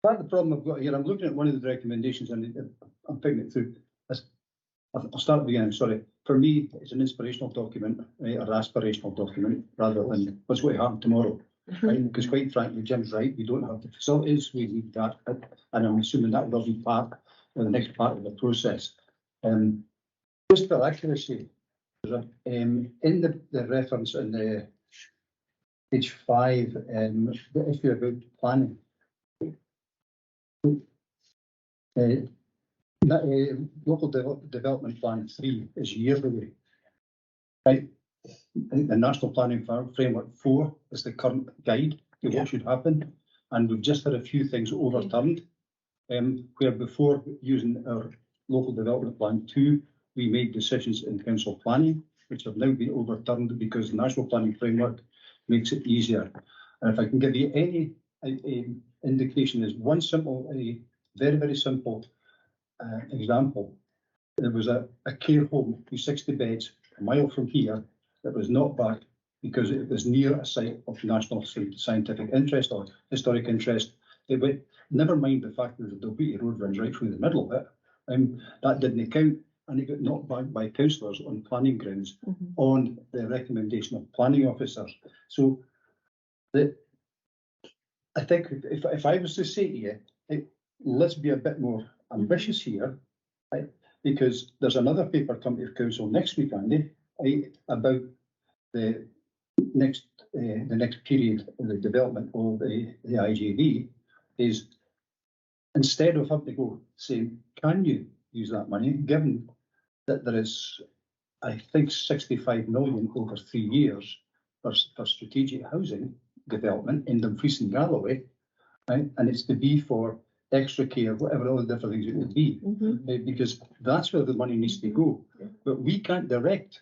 Part of the problem I've got here, I'm looking at one of the recommendations and I'm picking it through. I'll start at the beginning, sorry. For me, it's an inspirational document, right, or aspirational document, rather than what's going to happen tomorrow. Right? Because quite frankly, Jim's right, we don't have the facilities, we need that, and I'm assuming that will be part of the next part of the process. Just for accuracy, in the reference in the page 5, the issue about planning. Local development plan 3 is yearly, right? I think the National Planning Framework 4 is the current guide to what should happen, and we've just had a few things overturned. Where before using our local development plan 2, we made decisions in council planning, which have now been overturned because the National Planning Framework makes it easier. And if I can give you any indication, is one simple, very, very simple example. There was a care home with 60 beds a mile from here that was not back because it was near a site of national scientific interest or historic interest. Never mind the fact that the Dalbeattie Road runs right through the middle of it. That didn't count, and it got knocked back by councillors on planning grounds on the recommendation of planning officers. So I think if I was to say to you, let's be a bit more ambitious here, right? Because there's another paper coming to council next week, Andy, right, about the next period of the development of the IGB. Is instead of having to go saying, can you use that money, given that there is, I think, 65 million over 3 years for strategic housing development in Dumfries and Galloway, right? And it's to be for extra care, whatever all the different things it would be, right? Because that's where the money needs to go. But we can't direct,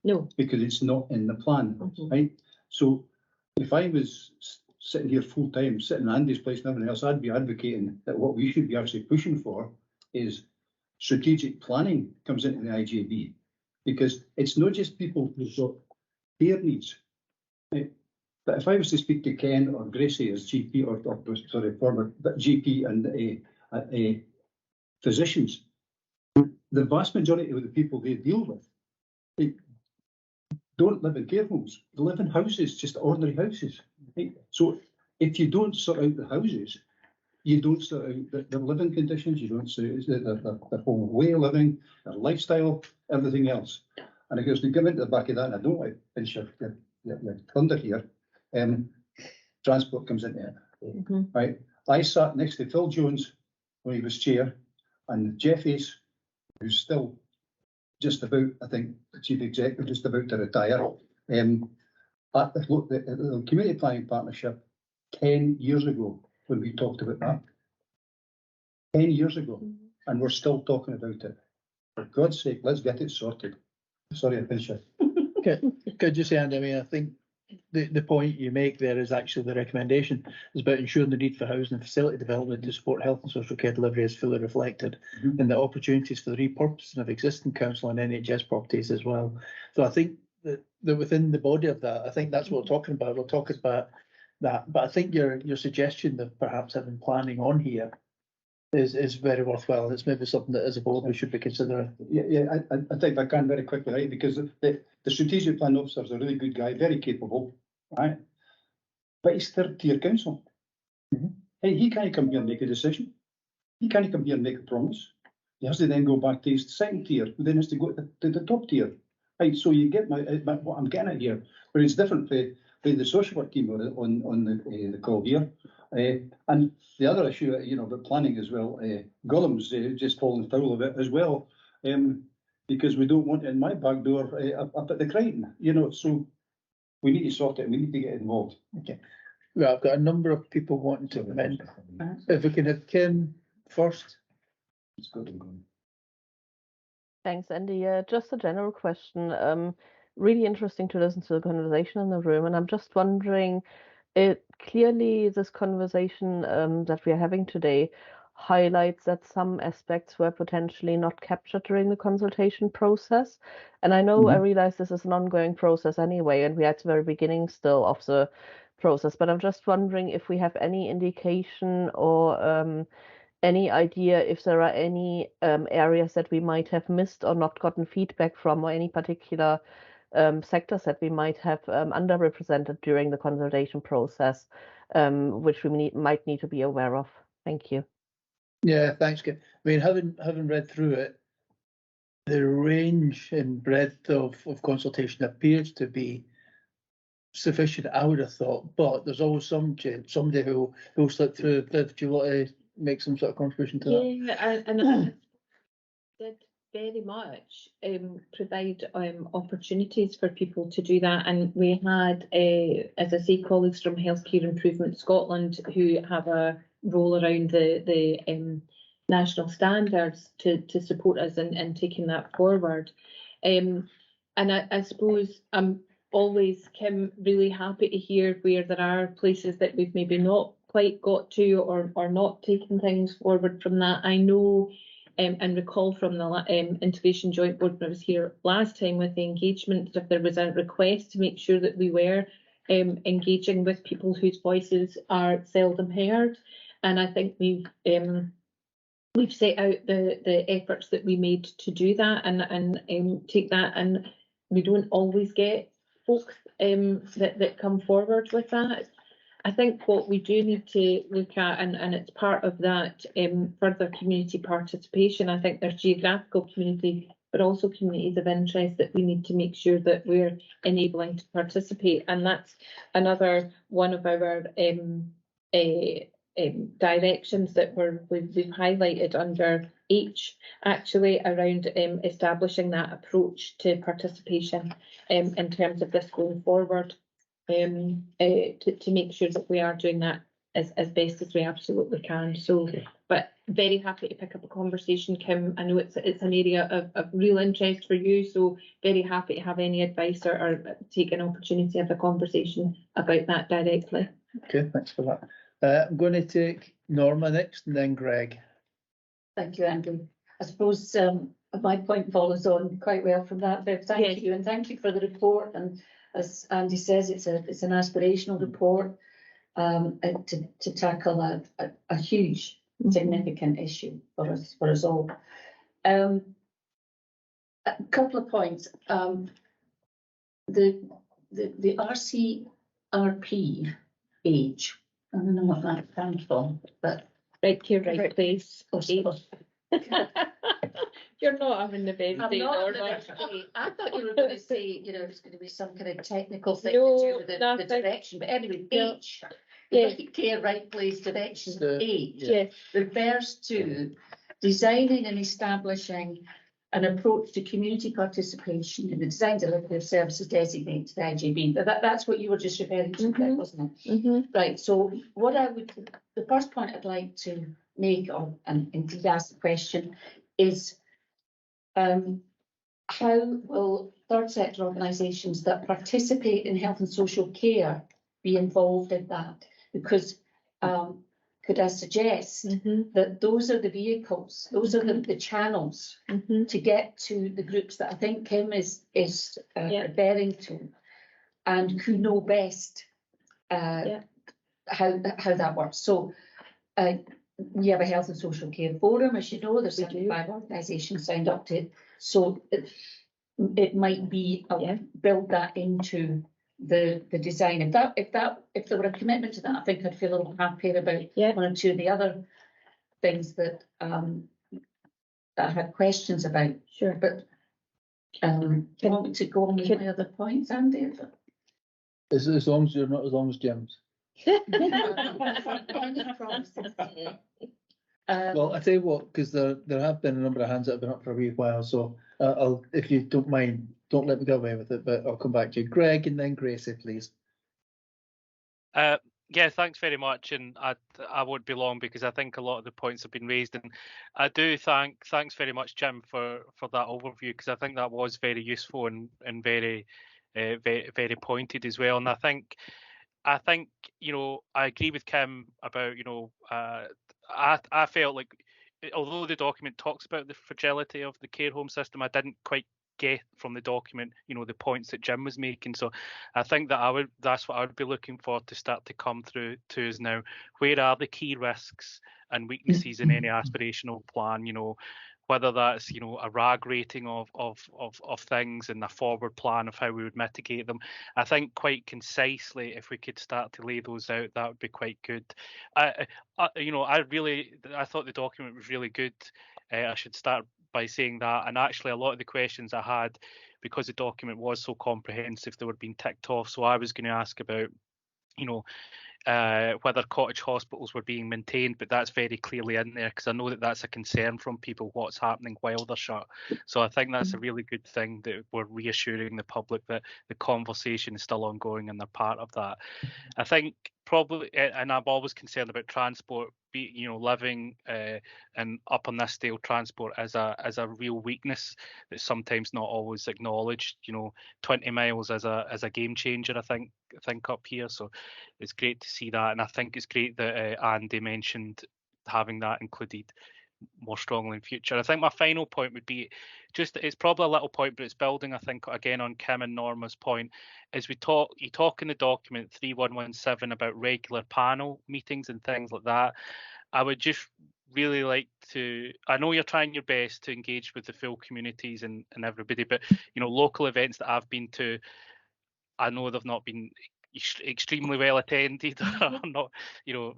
no, because it's not in the plan, right? So if I was sitting here full time, sitting in Andy's place and everything else, I'd be advocating that what we should be actually pushing for is strategic planning comes into the IGB, because it's not just people who've got care needs. Right? But if I was to speak to Ken or Gracie as GP or former GP and physicians, the vast majority of the people they deal with, they don't live in care homes. They live in houses, just ordinary houses. Right? So if you don't sort out the houses, you don't sort out their living conditions, you don't sort out their whole way of living, their lifestyle, everything else. And of course, we come into the back of that, and I don't want to pinch your thunder here. Transport comes into it, right? I sat next to Phil Jones when he was chair, and Jeff Ace, who's still just about, I think, the chief executive, just about to retire, at the community planning partnership 10 years ago when we talked about that. 10 years ago, and we're still talking about it. For God's sake, let's get it sorted. Sorry, I finished it. Could I just say, Andy, I mean, I think the point you make there is actually the recommendation is about ensuring the need for housing and facility development to support health and social care delivery is fully reflected in the opportunities for the repurposing of existing council and NHS properties as well. So I think that within the body of that, I think that's what we're talking about. We're talking about that, but I think your suggestion of perhaps having planning on here is very worthwhile. It's maybe something that as a board we should be considering. I think I can very quickly, right? Because the strategic plan officer is a really good guy, very capable, right? But he's third tier council. Hey, he can't come here and make a decision. He can't come here and make a promise. He has to then go back to his second tier, who then has to go to the top tier. Right, so you get what I'm getting at here, but it's different for the social work team on the call here. And the other issue, about planning as well, Gollum's just fallen foul of it as well, because we don't want it in my back door up at the Crichton, so we need to sort it, we need to get involved. Okay. Well, I've got a number of people wanting to amend. If we can have Kim first. It's good and good. Thanks, Andy. Just a general question. Really interesting to listen to the conversation in the room, and I'm just wondering, clearly this conversation that we are having today highlights that some aspects were potentially not captured during the consultation process. And I know, I realize this is an ongoing process anyway, and we're at the very beginning still of the process, but I'm just wondering if we have any indication or any idea if there are any areas that we might have missed or not gotten feedback from, or any particular sectors that we might have underrepresented during the consultation process, which we might need to be aware of. Thank you. Yeah, thanks, Kim. I mean, having read through it, the range and breadth of consultation appears to be sufficient, I would have thought, but there's always somebody who'll slip through. Viv, do you want to make some sort of contribution to that? Yeah, and I did very much provide opportunities for people to do that, and we had, as I say, colleagues from Healthcare Improvement Scotland who have a role around the national standards to support us in taking that forward. And I suppose I'm always, Kim, really happy to hear where there are places that we've maybe not quite got to or not taken things forward from that. I know and recall from the Integration Joint Board when I was here last time with the engagement, if there was a request to make sure that we were engaging with people whose voices are seldom heard. And I think we've set out the efforts that we made to do that and take that, and we don't always get folks that come forward with that. I think what we do need to look at, and it's part of that further community participation, I think there's geographical community, but also communities of interest that we need to make sure that we're enabling to participate. And that's another one of our directions that we've highlighted under H, actually, around establishing that approach to participation in terms of this going forward, to make sure that we are doing that as best as we absolutely can. So, but very happy to pick up a conversation, Kim. I know it's an area of real interest for you, so very happy to have any advice or take an opportunity to have a conversation about that directly. Okay, thanks for that. I'm going to take Norma next and then Greg. Thank you, Andrew. I suppose my point follows on quite well from that, Viv. Thank you, and thank you for the report. And as Andy says, it's an aspirational report to tackle a huge, significant issue for us all. A couple of points. The RCRP age. I don't know what that stands for, but right care, right place. You're not having the best I'm day, not Norma. having the best day. I thought you were going to say, it's going to be some kind of technical thing No, to do with the nothing. direction. But anyway, No. H, Yeah. right care, right place, direction, H, Yes. refers to designing and establishing an approach to community participation in the design delivery of services designated to the IGB. That's what you were just referring to, there, wasn't it? Right, so the first point I'd like to make, and indeed ask the question, is how will third sector organisations that participate in health and social care be involved in that? Because could I suggest that those are the vehicles, those are the channels to get to the groups that I think Kim is referring to, and who know best how that works. So we have a health and social care forum, as you know, there's 75 organisations signed up to it. So it might be build that into the design. If there were a commitment to that, I think I'd feel a little happier about one or two of the other things that that I had questions about. Sure. But do you want me to go on with my other points, Andy? As long as you're not as long as Jim's. Well, I tell you what, because there have been a number of hands that have been up for a wee while, so I'll, if you don't mind, don't let me go away with it, but I'll come back to you. Greg and then Gracie, please. Yeah, thanks very much, and I won't be long because I think a lot of the points have been raised, and I do thanks very much, Jim, for that overview, because I think that was very useful and very very pointed as well. And I think I agree with Kim about I felt like, although the document talks about the fragility of the care home system, I didn't quite get from the document, the points that Jim was making. So I think that that's what I would be looking for to start to come through to us now. Where are the key risks and weaknesses in any aspirational plan? Whether that's a RAG rating of things and a forward plan of how we would mitigate them. I think quite concisely, if we could start to lay those out, that would be quite good. I thought the document was really good. I should start by saying that, and actually a lot of the questions I had, because the document was so comprehensive, they were being ticked off. So I was going to ask about whether cottage hospitals were being maintained, but that's very clearly in there, because I know that that's a concern from people, what's happening while they're shut. So I think that's a really good thing, that we're reassuring the public that the conversation is still ongoing and they're part of that. I think probably, and I'm always concerned about transport, living and up on this scale, transport as a real weakness that's sometimes not always acknowledged. 20 miles as a game changer, I think up here. So it's great to see that, and I think it's great that Andy mentioned having that included more strongly in future. I think my final point would be it's probably a little point, but it's building, I think, again on Kim and Norma's point, is you talk in the document 3117 about regular panel meetings and things like that. I would just really like to, I know you're trying your best to engage with the full communities and everybody, but local events that I've been to, I know they've not been extremely well attended, or not,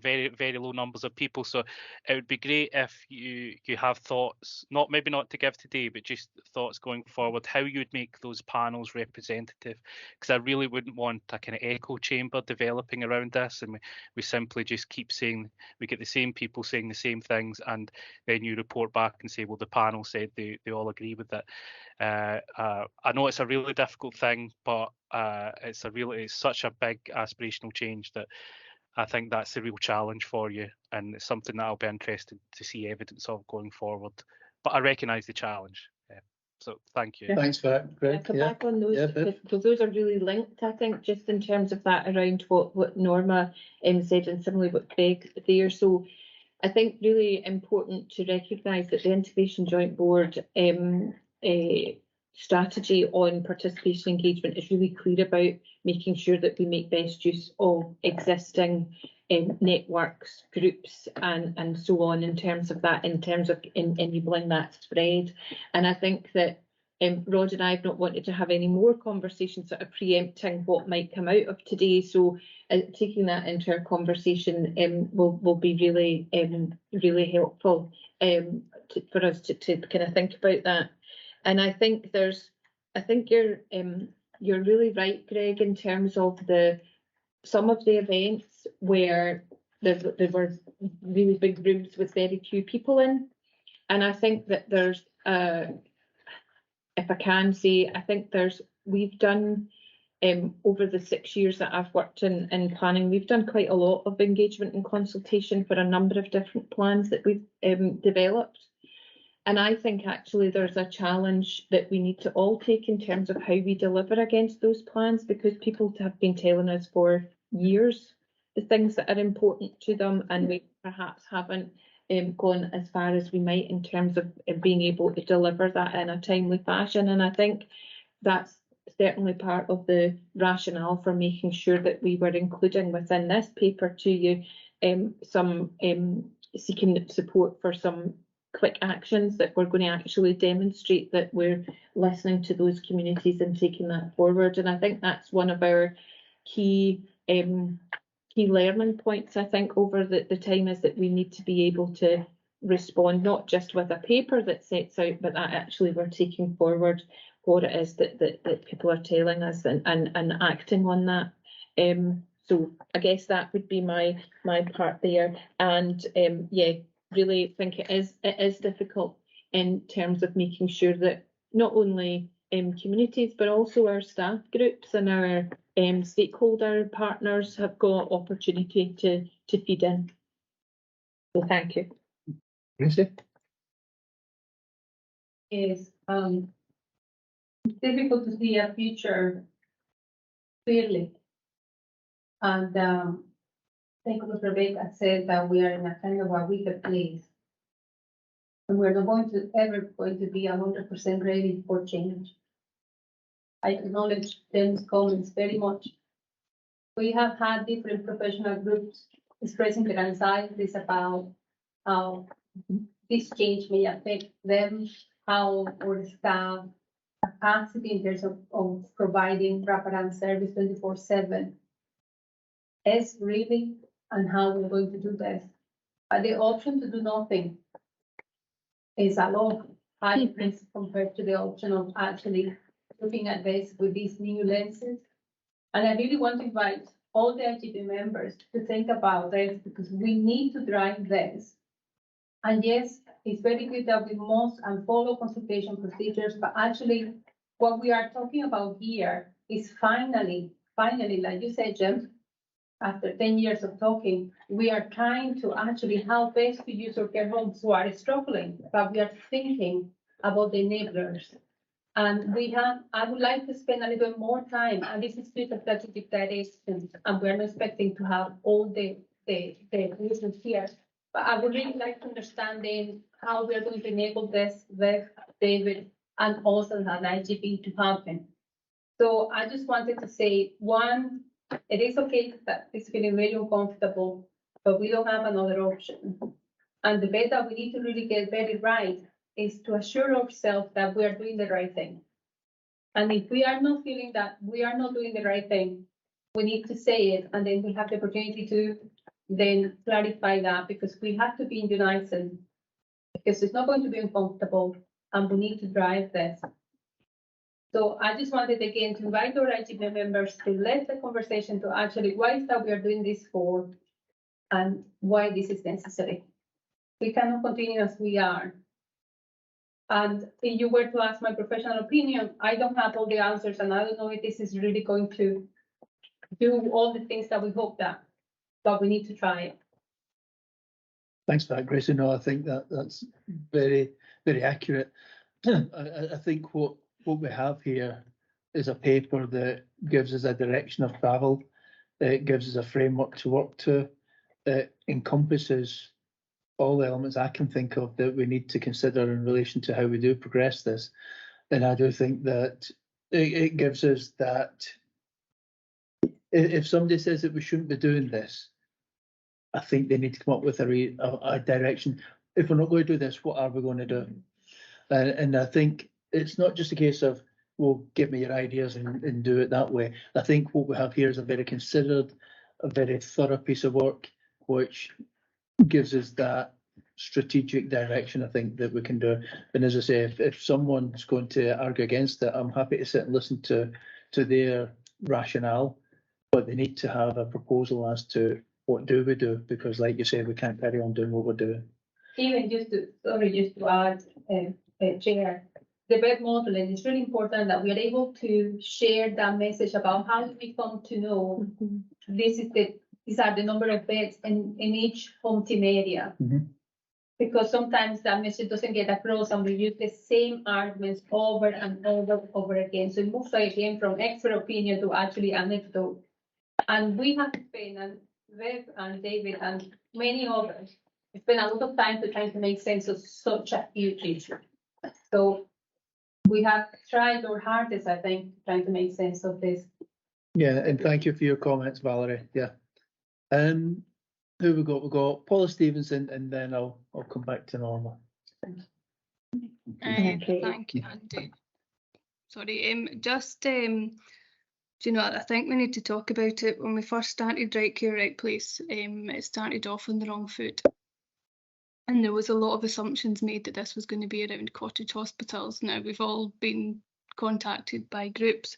very very low numbers of people. So it would be great if you have thoughts, maybe not to give today, but just thoughts going forward, how you would make those panels representative, because I really wouldn't want a kind of echo chamber developing around this, and we simply just keep saying, we get the same people saying the same things, and then you report back and say, well, the panel said they all agree with it. I know it's a really difficult thing, but it's such a big aspirational change that I think that's the real challenge for you, and it's something that I'll be interested to see evidence of going forward. But I recognise the challenge. So thank you. Thanks for that, Greg. Come back on those, because those are really linked, I think, just in terms of that around what Norma said, and similarly what Greg there. So I think really important to recognise that the Integration Joint Board strategy on participation engagement is really clear about making sure that we make best use of existing networks, groups, and so on, in terms of enabling that spread. And I think that Rod and I have not wanted to have any more conversations sort of preempting what might come out of today. So taking that into our conversation will be really really helpful. for us to kind of think about that. And I think you're really right, Greg, in terms of some of the events where there were really big rooms with very few people in. And I think that there's, if I can say, I think we've done, over the 6 years that I've worked in planning, we've done quite a lot of engagement and consultation for a number of different plans that we've developed. And I think actually there's a challenge that we need to all take in terms of how we deliver against those plans, because people have been telling us for years the things that are important to them, and we perhaps haven't gone as far as we might in terms of being able to deliver that in a timely fashion. And I think that's certainly part of the rationale for making sure that we were including within this paper to you some seeking support for some quick actions that we're going to actually demonstrate that we're listening to those communities and taking that forward. And I think that's one of our key learning points, I think, over the time, is that we need to be able to respond not just with a paper that sets out, but that actually we're taking forward what it is that people are telling us and acting on that. So I guess that would be my part there. And yeah, really think it is difficult in terms of making sure that not only communities but also our staff groups and our stakeholder partners have got opportunity to feed in. So thank you. Lucy? Is it's difficult to see a future clearly. And I think it was Rebecca said that we are in a kind of a weaker place. And we're not ever going to be 100% ready for change. I acknowledge Jen's comments very much. We have had different professional groups expressing their anxieties about how this change may affect them, how our staff capacity in terms of providing wraparound service 24/7 is really, and how we're going to do this. But the option to do nothing is a lot higher risk compared to the option of actually looking at this with these new lenses. And I really want to invite all the IGB members to think about this, because we need to drive this. And yes, it's very good that we must follow consultation procedures, but actually what we are talking about here is finally, like you said, Jim, after 10 years of talking, we are trying to actually how best to use our care homes who are struggling, but we are thinking about the enablers. And I would like to spend a little more time, and this is due to strategic direction, and we're not expecting to have all the reasons here, but I would really like to understand then how we're going to enable this with David and also an IGB to happen. So I just wanted to say, one, it is okay that it's feeling very uncomfortable, but we don't have another option. And the bit that we need to really get very right is to assure ourselves that we are doing the right thing. And if we are not feeling that we are not doing the right thing, we need to say it, and then we have the opportunity to then clarify that, because we have to be in unison, because it's not going to be uncomfortable, and we need to drive this. So I just wanted again to invite our IGB members to let the conversation to actually why is that we are doing this for, and why this is necessary. We cannot continue as we are. And if you were to ask my professional opinion, I don't have all the answers, and I don't know if this is really going to do all the things that we hope that, but we need to try it. Thanks for that, Gracie. No, I think that's very, very accurate. I think what we have here is a paper that gives us a direction of travel. It gives us a framework to work to. It encompasses all the elements I can think of that we need to consider in relation to how we do progress this. And I do think that it gives us that, if somebody says that we shouldn't be doing this, I think they need to come up with a direction. If we're not going to do this, what are we going to do? And I think it's not just a case of, well, give me your ideas and do it that way. I think what we have here is a very considered, a very thorough piece of work, which gives us that strategic direction I think that we can do. And as I say, if someone's going to argue against it, I'm happy to sit and listen to their rationale, but they need to have a proposal as to what do we do, because like you say, we can't carry on doing what we're doing. Even just to add, Chair, the web modeling, it's really important that we are able to share that message about how do we come to know these are the number of beds in each home team area. Because sometimes that message doesn't get across and we use the same arguments over and over again. So it moves again from expert opinion to actually anecdote. And we have spent, and Web and David and many others, spend a lot of time trying to make sense of such a huge issue. So we have tried our hardest, I think, trying to make sense of this. Yeah, and thank you for your comments, Valerie. Yeah. Who we got? We got Paula Stevenson, and then I'll come back to Norma. Thank you, Andy. Sorry, do you know, I think we need to talk about it. When we first started Right Care, Right Place, it started off on the wrong foot. And there was a lot of assumptions made that this was going to be around cottage hospitals. Now, we've all been contacted by groups.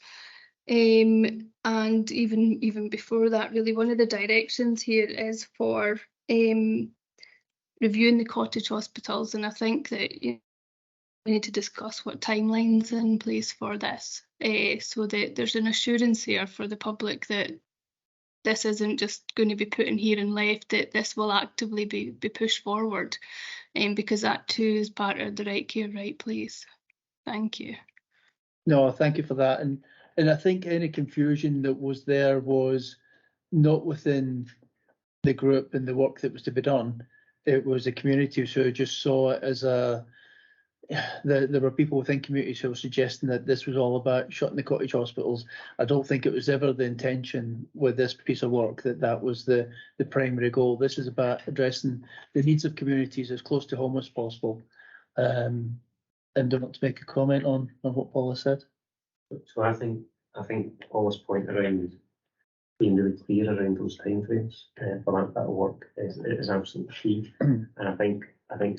And even before that, really, one of the directions here is for reviewing the cottage hospitals. And I think that we need to discuss what timelines are in place for this, so that there's an assurance here for the public that this isn't just going to be put in here and left, that this will actively be pushed forward, because that too is part of the Right Care, Right Place. Thank you. No, thank you for that. And I think any confusion that was there was not within the group and the work that was to be done. It was the community who just saw it as there were people within communities who were suggesting that this was all about shutting the cottage hospitals. I don't think it was ever the intention with this piece of work that was the primary goal. This is about addressing the needs of communities as close to home as possible. And do not to make a comment on what Paula said. So I think Paula's point around being really clear around those timeframes for that bit of work is absolutely key. And I think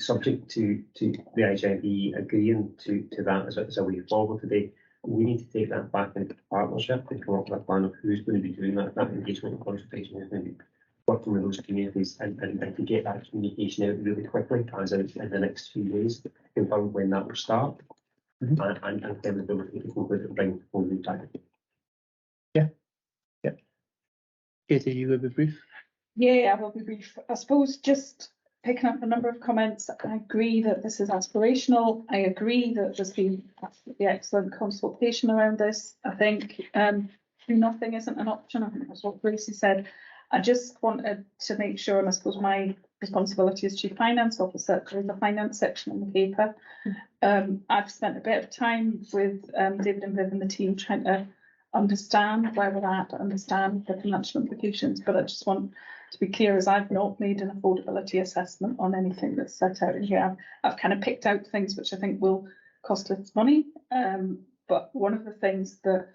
subject to the IGIB agreeing to that as a way forward today, we need to take that back into partnership and come up with a plan of who's going to be doing that engagement and consultation, who's going to be working with those communities and to get that communication out really quickly, as in the next few days, to confirm when that will start. And then the ability to conclude and bring full new time. Yeah. Katie, you will be brief? Yeah, I will be brief. I suppose just picking up a number of comments, I agree that this is aspirational. I agree that there's been absolutely excellent consultation around this. I think do nothing isn't an option. I think that's what Gracie said. I just wanted to make sure, and I suppose my responsibility as Chief Finance Officer, there's a finance section in the paper. I've spent a bit of time with David and Viv and the team trying to understand where we're at, understand the financial implications, but I just want to be clear, as I've not made an affordability assessment on anything that's set out in here. I've kind of picked out things which I think will cost less money, but one of the things that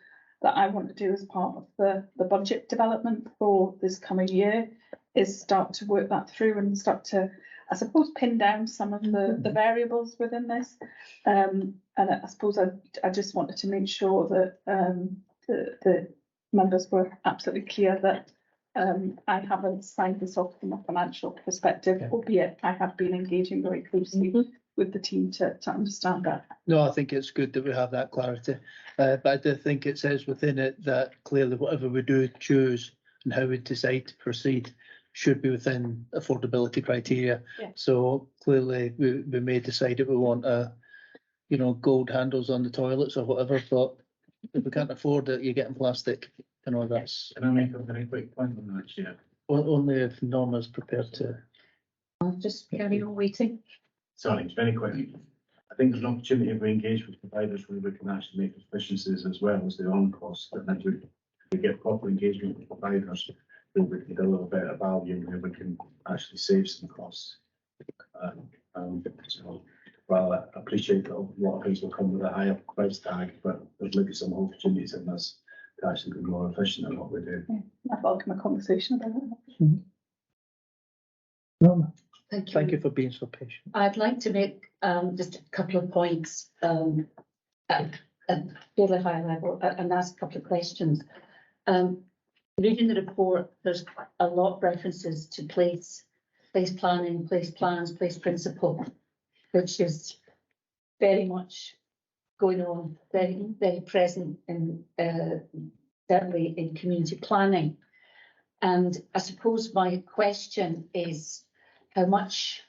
I want to do as part of the budget development for this coming year is start to work that through and start to, I suppose, pin down some of the variables within this. And I suppose I just wanted to make sure that the members were absolutely clear that I haven't signed this off from a financial perspective, albeit I have been engaging very closely with the team to understand that. No, I think it's good that we have that clarity. But I do think it says within it that clearly whatever we do choose and how we decide to proceed should be within affordability criteria. Yeah. So clearly we may decide that we want gold handles on the toilets or whatever, but if we can't afford it, you're getting plastic. That's. Can I make a very quick point on that, Chair? Only if Norma's prepared to. I'll just carry on waiting. Sorry, very quick. I think there's an opportunity if we engage with providers where we can actually make efficiencies as well as their own costs. And then we get proper engagement with providers, where we can deliver better value and where we can actually save some costs. So, well, I appreciate that a lot of things will come with a higher price tag, but there's maybe some opportunities in this to actually be more efficient in what we do. I welcome a conversation about it. Thank you for being so patient. I'd like to make just a couple of points at a fairly high level and ask a couple of questions. Reading the report, there's a lot of references to place planning, place plans, place principle, which is very much going on, very, very present in certainly in community planning. And I suppose my question is how much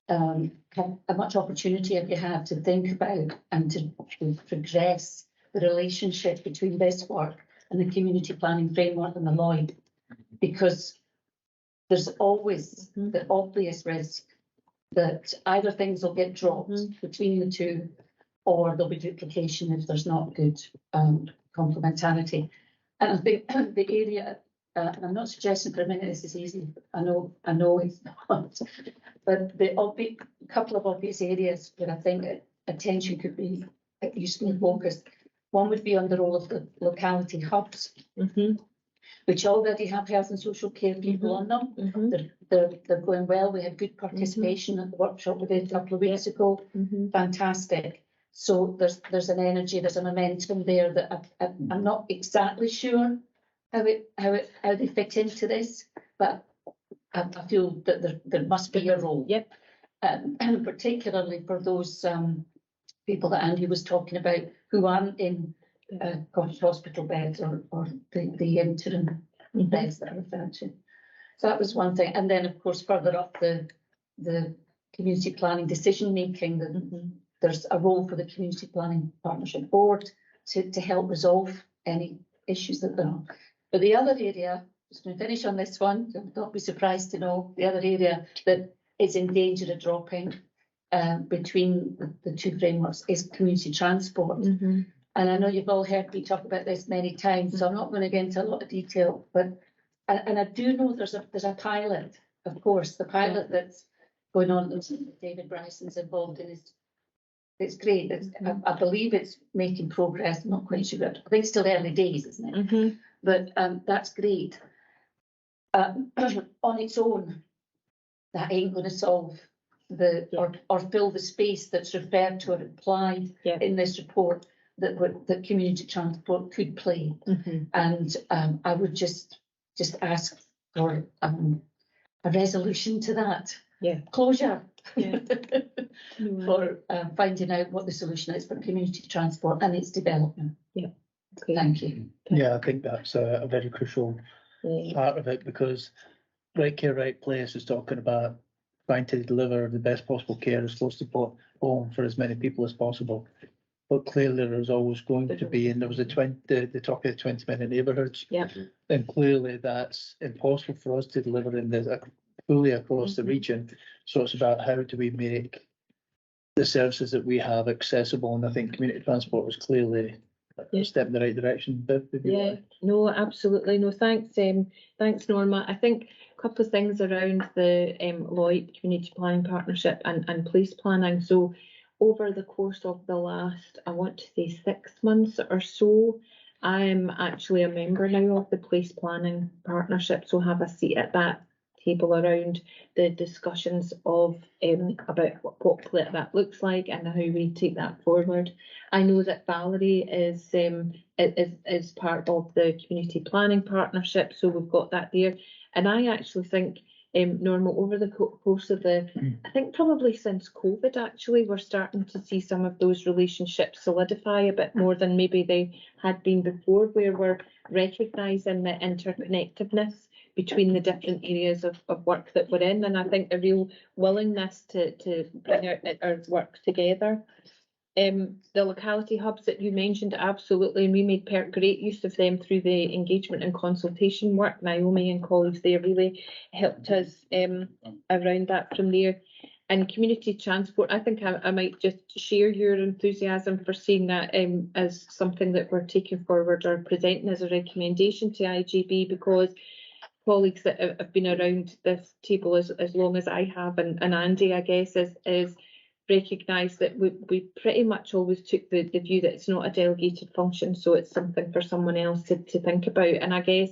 opportunity have you had to think about and to progress the relationship between this work and the community planning framework and the Lloyd? Because there's always the obvious risk that either things will get dropped between the two, or there'll be duplication if there's not good complementarity. And I think the area, and I'm not suggesting for a minute this is easy. I know it's not, but the couple of obvious areas where I think attention could be usefully focused. One would be on the role of the locality hubs, which already have health and social care people on them. They're going well. We had good participation at the workshop we did a couple of weeks ago. Fantastic. So there's an energy, there's a momentum there that I'm not exactly sure how they fit into this, but I feel that there must be a role. And particularly for those people that Andy was talking about who aren't in cottage hospital beds or the interim beds that are referred to. So that was one thing. And then of course further up the community planning decision making, there's a role for the Community Planning Partnership Board to help resolve any issues that there are. But the other area, just going to finish on this one, you'll not be surprised to know the other area that is in danger of dropping between the two frameworks is community transport. And I know you've all heard me talk about this many times, so I'm not going to get into a lot of detail, but and I do know there's a pilot, of course, the pilot that's going on that David Bryson's involved in is. It's great. I believe it's making progress. I'm not quite sure. I think it's still early days, isn't it? But that's great. On its own, that ain't going to solve or fill the space that's referred to or implied in this report that community transport could play. And I would just ask for a resolution to that. Closure. For finding out what the solution is for community transport and its development. Thank you. Yeah, I think that's a very crucial part of it, because Right Care, Right Place is talking about trying to deliver the best possible care as close to home for as many people as possible. But clearly there's always going to be, and there was the talk of the 20-minute neighbourhoods. And clearly that's impossible for us to deliver in this fully across the region. So it's about how do we make the services that we have accessible, and I think community transport was clearly a step in the right direction. No, absolutely. No, thanks, thanks, Norma. I think a couple of things around the Lloyd Community Planning Partnership and place planning. So over the course of the last, I want to say 6 months or so, I'm actually a member now of the Place Planning Partnership, so have a seat at that table around the discussions of about what that looks like and how we take that forward. I know that Valerie is part of the Community Planning Partnership, so we've got that there. And I actually think, Norma, over the course of I think probably since COVID, actually, we're starting to see some of those relationships solidify a bit more than maybe they had been before, where we're recognising the interconnectedness between the different areas of work that we're in, and I think a real willingness to bring our work together. The locality hubs that you mentioned, absolutely, and we made great use of them through the engagement and consultation work. Naomi and colleagues there really helped us around that from there. And community transport, I think I might just share your enthusiasm for seeing that as something that we're taking forward or presenting as a recommendation to IGB, because colleagues that have been around this table as long as I have, and Andy, I guess, is recognise that we pretty much always took the view that it's not a delegated function, so it's something for someone else to think about. And I guess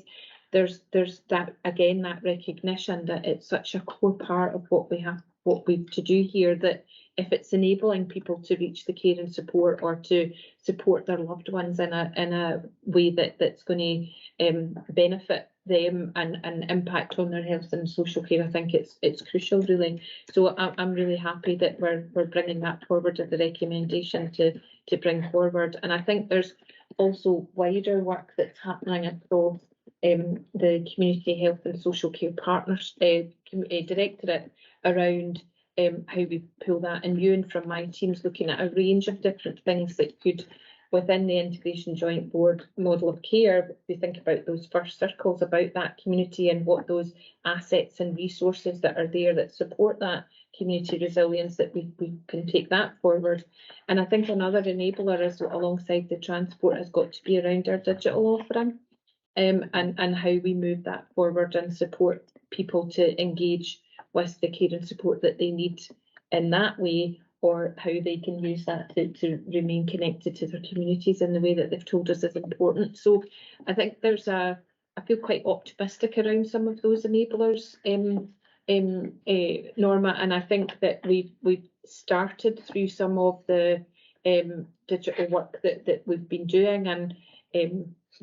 there's that, again, that recognition that it's such a core part of what we have what we've to do here, that if it's enabling people to reach the care and support, or to support their loved ones in a way that's going to benefit them and impact on their health and social care, I think it's crucial, really. So I'm really happy that we're bringing that forward as a recommendation to bring forward. And I think there's also wider work that's happening across the Community Health and Social Care Partners Directorate around how we pull that, and Ewan from my team's looking at a range of different things that could, within the Integration Joint Board model of care, if we think about those first circles about that community and what those assets and resources that are there that support that community resilience, that we can take that forward. And I think another enabler is, alongside the transport, has got to be around our digital offering, and how we move that forward and support people to engage with the care and support that they need in that way, or how they can use that to remain connected to their communities in the way that they've told us is important. So I think I feel quite optimistic around some of those enablers, Norma, and I think that we've started through some of the digital work that we've been doing, and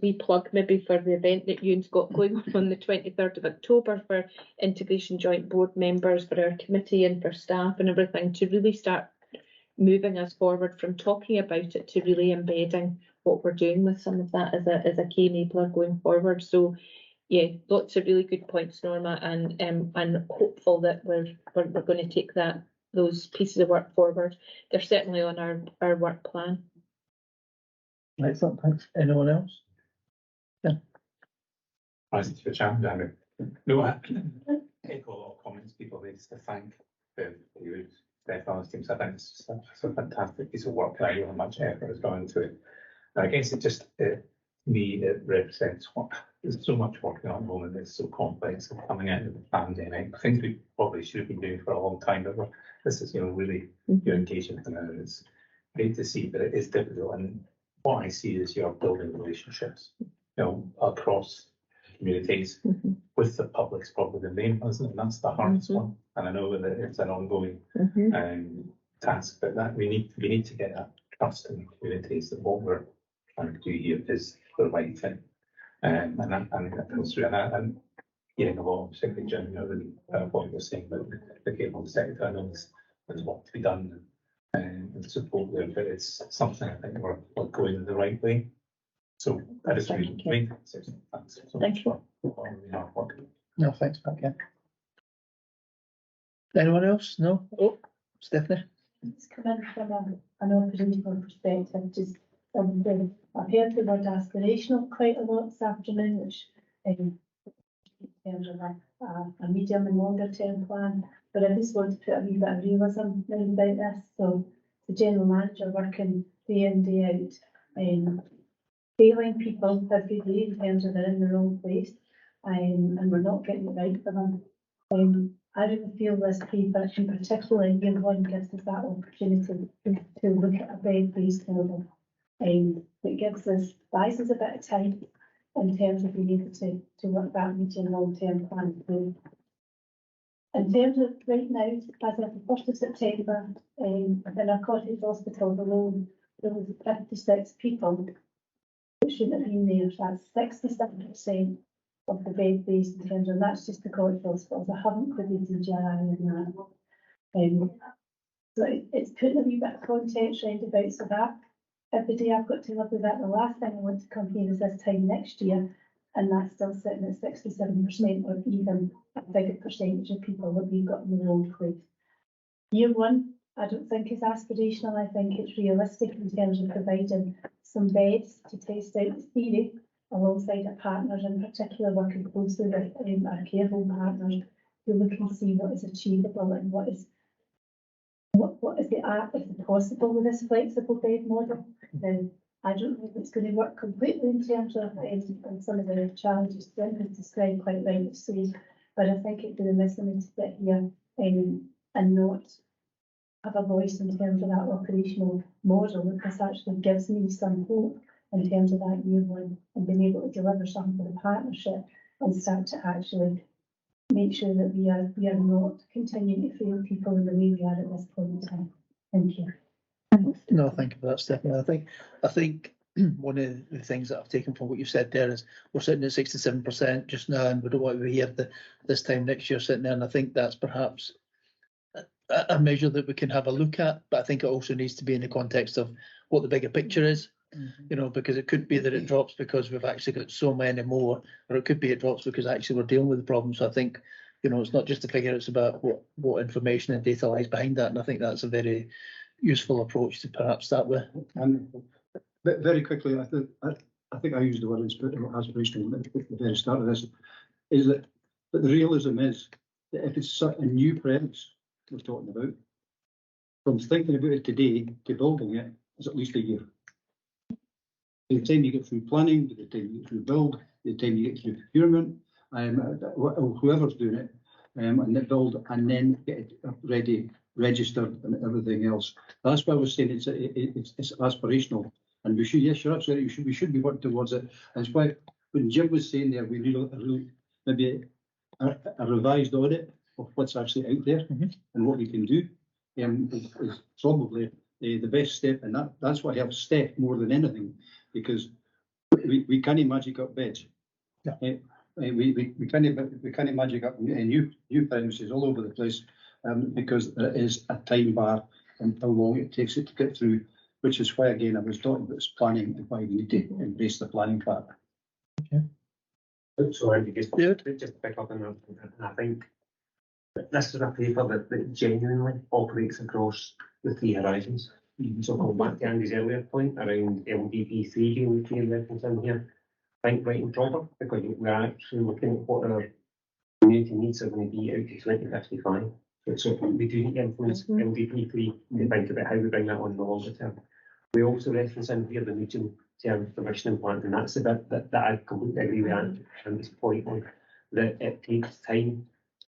we plug maybe for the event that Ewan's got going on the 23rd of October for Integration Joint Board members, for our committee and for staff and everything, to really start moving us forward from talking about it to really embedding what we're doing with some of that as a key enabler going forward. So yeah, lots of really good points, Norma, and hopeful that we're going to take those pieces of work forward. They're certainly on our work plan. Excellent, thanks. Anyone else? Yeah. Thanks for the chat, Danny. No, I echo a lot of comments people made to thank you, Stefan's team. So I think it's a fantastic piece of work, and I know how much effort has gone into it. And I guess it just, it represents what there's so much working on at the moment that's so complex, and coming out of the pandemic, things we probably should have been doing for a long time, but this is, really your engagement now, and it's great to see, but it is difficult. And what I see is you're building relationships, across communities with the public's probably the main one, and that's the hardest one. And I know that it's an ongoing task, but that we need to get that trust in the communities that what we're trying to do here is the right thing. And that comes through, and getting along, particularly Jim, really what you're saying about the care home sector. I know there's work to be done and support there, but it's something I think we're going in the right way. So that is really great. Thanks so much for really hard work. No, thanks, Pat. Yeah. Anyone else? No? Oh, Stephanie. It's coming from an operational perspective. Just I've heard the word aspirational quite a lot this afternoon, which in terms of a medium and longer term plan. But I just want to put a wee bit of realism in about this. So the general manager working day in, day out, failing people every day in terms of they're in the wrong place, and we're not getting it right for them. I really feel this paper, in particular year one, gives us that opportunity to look at a bed-based model. It buys us a bit of time in terms of being able to work that medium and long-term plan through. In terms of right now, as of the 1st of September, in our cottage hospital alone, there was 56 people that shouldn't have been there. So that's 67% of the bed base in terms of, and that's just the cottage hospitals. I haven't included GRI in that. So it's putting a wee bit of context round about, so that every day I've got to live with that. The last thing I want to come here is this time next year, and that's still sitting at 67%, or even a bigger percentage of people that we've got in the wrong place. Year one, I don't think is aspirational. I think it's realistic in terms of providing some beds to test out the theory alongside our partners, in particular working closely with our care home partners, who look and see what is achievable and what is the art, is it possible with this flexible bed model. Then I don't know if it's going to work completely in terms of some of the challenges that is described quite rightly so, but I think it'd be remiss of me to sit here and not have a voice in terms of that operational model, because actually gives me some hope in terms of that year one and being able to deliver something for the partnership and start to actually make sure that we are not continuing to fail people in the way we are at this point in time. Thank you. No, thank you for that, Stephanie. I think one of the things that I've taken from what you said there is we're sitting at 67% just now, and we don't want to be here this time next year sitting there. And I think that's perhaps a measure that we can have a look at, but I think it also needs to be in the context of what the bigger picture is. You know, because it could be that it drops because we've actually got so many more, or it could be it drops because actually we're dealing with the problem. So I think, you know, it's not just a figure, it's about what information and data lies behind that. And I think that's a very useful approach to perhaps start with. And very quickly, I think I used the word aspirational at the very start of this, is that the realism is that if it's a new premise we're talking about, from thinking about it today to building it is at least a year. By the time you get through planning, by the time you get through build, by the time you get through procurement, whoever's doing it, and then build and then get it ready, registered and everything else. That's why I was saying it's aspirational. And we should, yes, you're absolutely, we should be working towards it. And it's why when Jim was saying there, we need maybe a revised audit of what's actually out there and what we can do is probably the best step. And that's why I have Steph more than anything, because we can't magic up beds. Yeah. We can't magic up new premises all over the place because there is a time bar and how long it takes it to get through, which is why, again, I was talking about this planning and why we need to embrace the planning part. Okay. So Andy, just to pick up on that, and I think this is a paper that genuinely operates across the three horizons. So going back to Andy's earlier point around LDP 3 being referenced in here, think right and proper, because we're actually looking at what our community needs are going to be out to 2055. So we do need to influence LDP 3 to think about how we bring that on in the longer term. We also reference in here the medium-term commissioning plan, and that's a bit that I completely agree with Andy and this point on that it takes time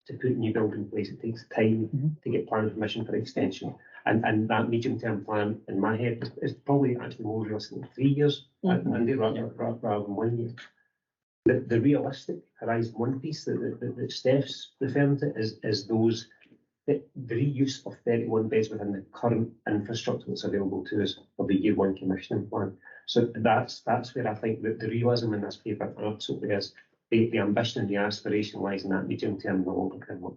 to put new build in place. It takes time to get planning permission for extension. And that medium-term plan in my head is probably actually more realistic than 3 years, rather than 1 year. The realistic Horizon 1 piece that Steph's referring to is those the reuse of 31 beds within the current infrastructure that's available to us of the year 1 commissioning plan. So that's where I think that the realism in this paper absolutely is. The ambition and the aspiration lies in that medium term and the longer term one.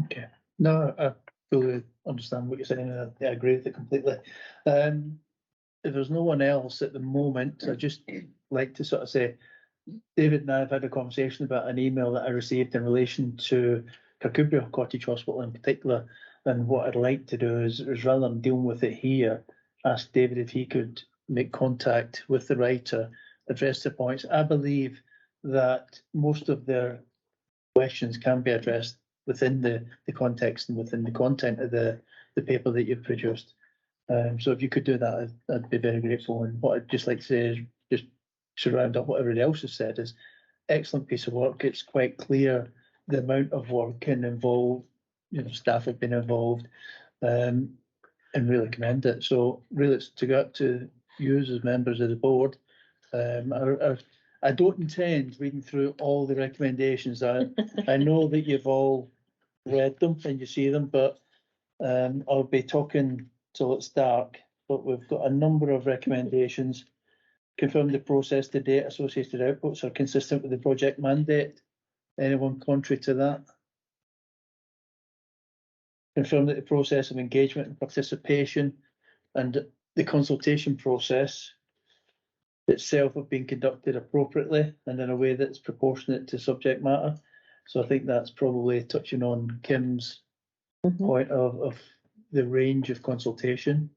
Okay. No, I fully understand what you're saying, and I agree with it completely. If there's no one else at the moment, I'd just like to sort of say, David and I have had a conversation about an email that I received in relation to Kirkcudbright Cottage Hospital in particular, and what I'd like to do is rather than dealing with it here, ask David if he could make contact with the writer, address the points. I believe that most of their questions can be addressed within the context and within the content of the paper that you've produced. So if you could do that, I'd be very grateful. And what I'd just like to say is, just to round up what everybody else has said, is excellent piece of work. It's quite clear the amount of work and involved, staff have been involved, and really commend it. So really, it's to go up to you as members of the board. I don't intend reading through all the recommendations. I know that you've all read them and you see them, but I'll be talking till it's dark. But we've got a number of recommendations. Confirm the process to date associated outputs are consistent with the project mandate. Anyone contrary to that? Confirm that the process of engagement and participation and the consultation process itself have been conducted appropriately and in a way that's proportionate to subject matter. So I think that's probably touching on Kim's point of the range of consultation.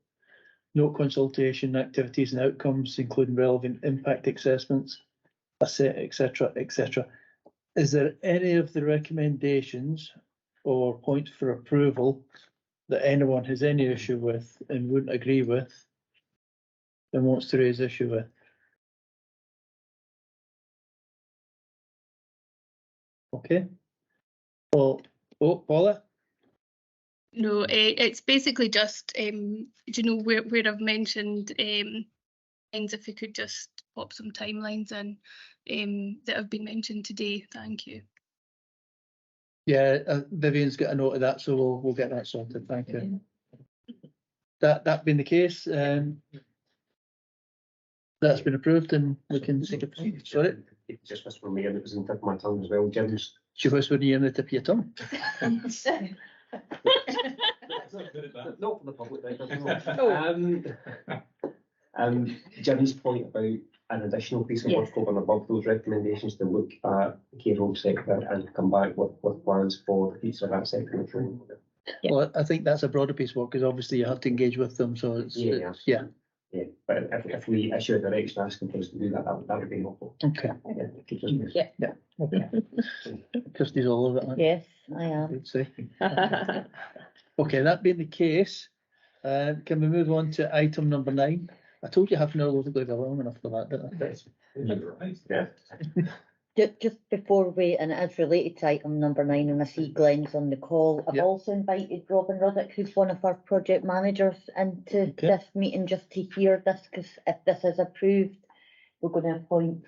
Note consultation activities and outcomes, including relevant impact assessments, etc., etc. Is there any of the recommendations or points for approval that anyone has any issue with and wouldn't agree with and wants to raise issue with? Okay. Well, Paula? No, it's basically just, where I've mentioned things, if you could just pop some timelines in that have been mentioned today. Thank you. Yeah, Vivian's got a note of that, so we'll get that sorted. Thank you. That being the case, that's been approved, and we can take it. Sorry, It just was for me, and it was in the tip of my tongue as well. Jim's. she whispered in the tip of your tongue. Not for the public record. Jim's point about an additional piece of work over and above those recommendations to look at the care home sector and come back with plans for the future of that sector. Well, I think that's a broader piece of work, because obviously you have to engage with them. So it's yeah. But if we issue a direction asking for us to do that, that would be helpful. Okay. Yeah. Okay. Kirsty's all over it. Aren't you? Yes, I am. Good say. Okay, that being the case, can we move on to item number 9? I told you half an hour wasn't going to be long enough for that, didn't I? Yeah. Just before we, and it is related to item number 9, and I see Glenn's on the call. I've also invited Robin Ruddock, who's one of our project managers, into this meeting just to hear this, because if this is approved, we're going to appoint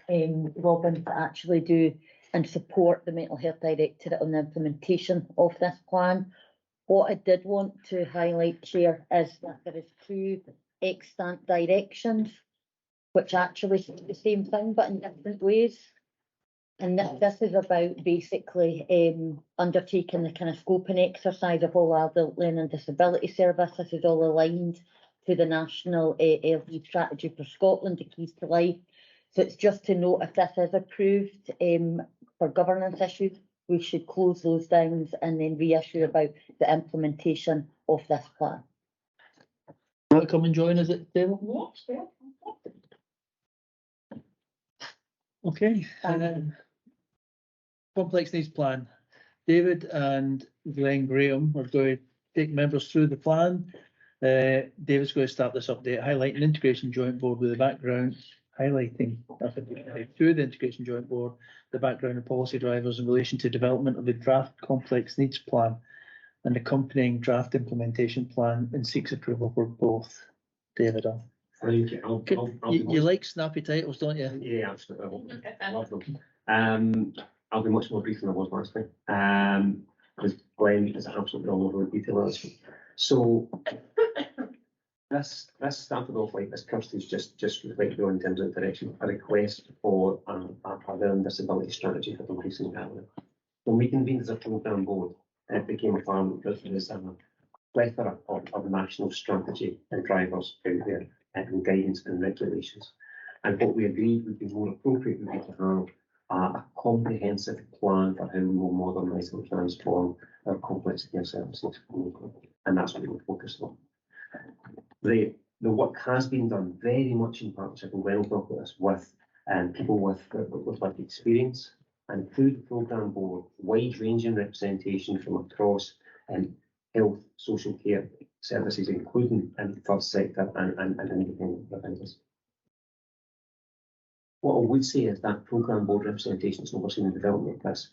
Robin to actually do and support the Mental Health Directorate on the implementation of this plan. What I did want to highlight, Chair, is that there is 2 extant directions, which actually say the same thing, but in different ways. And this is about basically undertaking the kind of scoping exercise of all adult learning disability service. This is all aligned to the national LD strategy for Scotland, the Keys to Life. So it's just to note, if this is approved for governance issues, we should close those down and then reissue about the implementation of this plan. Want to come and join us at the table? Okay. Complex needs plan. David and Glenn Graham are going to take members through the plan. David's going to start this update, highlighting integration joint board with the background, highlighting through the integration joint board, the background and policy drivers in relation to development of the draft complex needs plan and accompanying draft implementation plan, and seeks approval for both. David, thank you. You like snappy titles, don't you? Yeah, absolutely. I love them. I'll be much more brief than I was last time. Because Glenn is absolutely all over the detail. So this started off like this. Kirsty's just reflected on in terms of direction, a request for a learning disability strategy for Dumfries and Galloway. When we convened as a programme board, it became apparent that there is a plethora of national strategy and drivers out there, and guidance and regulations. And what we agreed would be more appropriate would be to have a comprehensive plan for how we will modernise and transform our complex care services. And that's what we will focus on. The work has been done very much in partnership, and Glenn will talk about this, with people with lived experience, and through the programme board, wide-ranging representation from across health, social care services, including third sector and independent providers. What I would say is that programme board representation is overseeing the development of this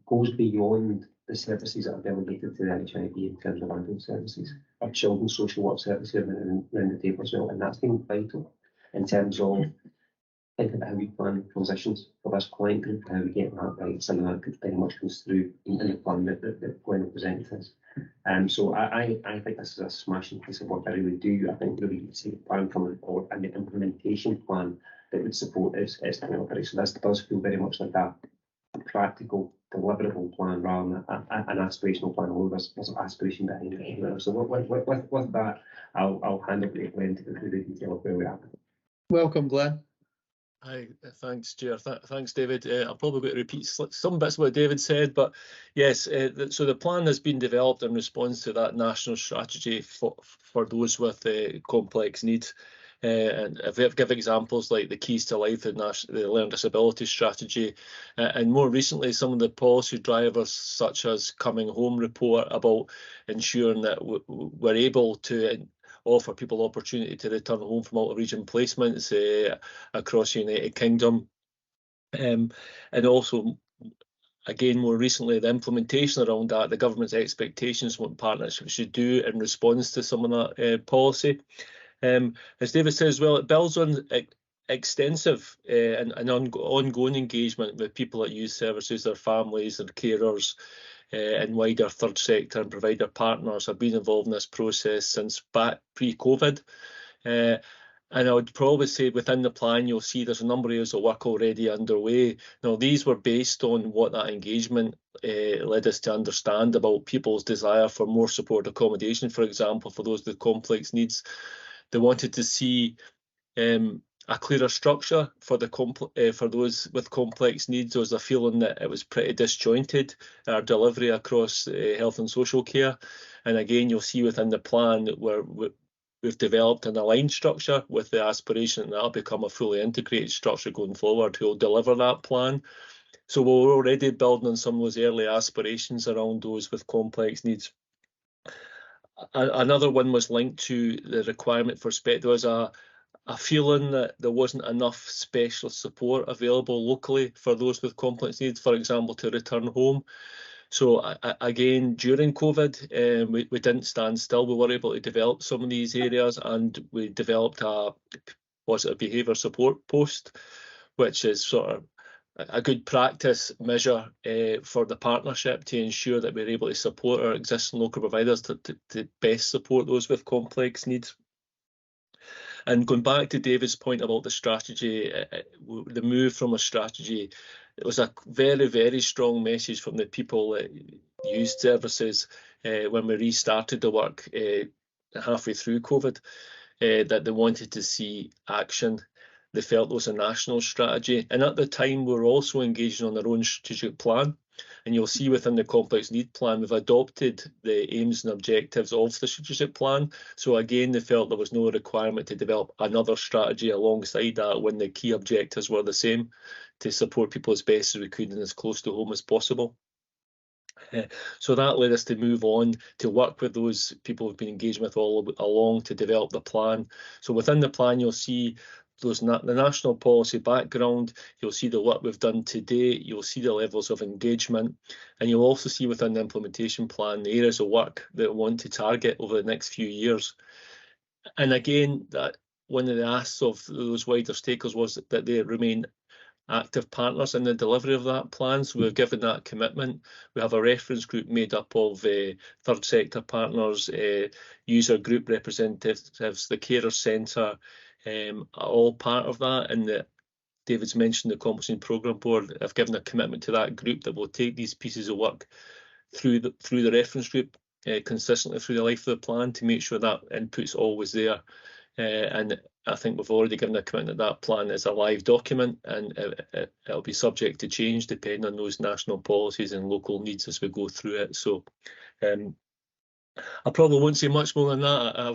goes beyond the services that are delegated to the HIV in terms of adult services. Our children's social work services are around the table as well, and that's been vital in terms of thinking about how we plan transitions for this client group, how we get that right. Some of that very much comes through in the plan that Glenn presented us. So I think this is a smashing piece of work. I really do. I think really you see the plan coming forward and the implementation plan that would support its delivery. So this does feel very much like a practical, deliverable plan rather than an aspirational plan. Although there's an aspiration behind it. So with that, I'll hand over to Glenn to go through the detail of where we are. Welcome, Glenn. Hi, thanks, Chair. Thanks, David. I'm probably going to repeat some bits of what David said, but yes, so the plan has been developed in response to that national strategy for those with complex needs. And if we give examples like the Keys to Life, the Learning Disability Strategy, and more recently some of the policy drivers such as Coming Home report about ensuring that we're able to offer people opportunity to return home from out-of-region placements across the United Kingdom. And also, again, more recently, the implementation around that, the government's expectations, what partnerships should do in response to some of that policy. As David said as well, it builds on extensive and ongoing engagement with people that use services, their families, their carers, and wider third sector and provider partners have been involved in this process since back pre-COVID. And I would probably say within the plan, you'll see there's a number of areas of work already underway. Now, these were based on what that engagement led us to understand about people's desire for more support accommodation, for example, for those with complex needs. They wanted to see a clearer structure for those with complex needs. There was a feeling that it was pretty disjointed, our delivery across health and social care. And again, you'll see within the plan that we've developed an aligned structure with the aspiration that that'll become a fully integrated structure going forward who will deliver that plan. So we're already building on some of those early aspirations around those with complex needs. Another one was linked to the requirement for there was a feeling that there wasn't enough specialist support available locally for those with complex needs, for example, to return home. So again, during COVID, we didn't stand still. We were able to develop some of these areas, and we developed a positive behaviour support post, which is sort of a good practice measure for the partnership to ensure that we're able to support our existing local providers to best support those with complex needs. And going back to David's point about the strategy, the move from a strategy, it was a very, very strong message from the people that used services when we restarted the work halfway through COVID, that they wanted to see action. They felt there was a national strategy. And at the time, we were also engaging on their own strategic plan. And you'll see within the complex need plan, we've adopted the aims and objectives of the strategic plan. So again, they felt there was no requirement to develop another strategy alongside that when the key objectives were the same, to support people as best as we could and as close to home as possible. So that led us to move on to work with those people we've been engaging with all along to develop the plan. So within the plan, you'll see the national policy background, you'll see the work we've done to date, you'll see the levels of engagement, and you'll also see within the implementation plan the areas of work that we want to target over the next few years. And again, that one of the asks of those wider stakeholders was that they remain active partners in the delivery of that plan. So we've given that commitment. We have a reference group made up of third sector partners, user group representatives, the carer centre, all part of that. And David's mentioned the Competency Programme Board. I've given a commitment to that group that will take these pieces of work through the reference group consistently through the life of the plan to make sure that input's always there. And I think we've already given a commitment that plan is a live document, and it'll be subject to change depending on those national policies and local needs as we go through it. So I probably won't say much more than that. I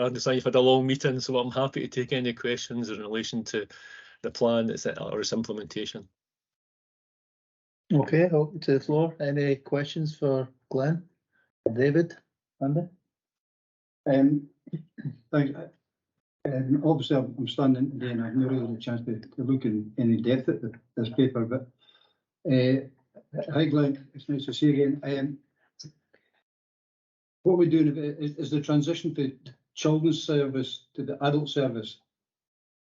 understand you've had a long meeting, so I'm happy to take any questions in relation to the plan or its implementation. Okay, open to the floor. Any questions for Glenn? David? Andy? Obviously, I'm standing today and I've not really had a chance to look in any depth at this paper, but hi Glenn, it's nice to see you again. What we're doing is the transition to children's service to the adult service.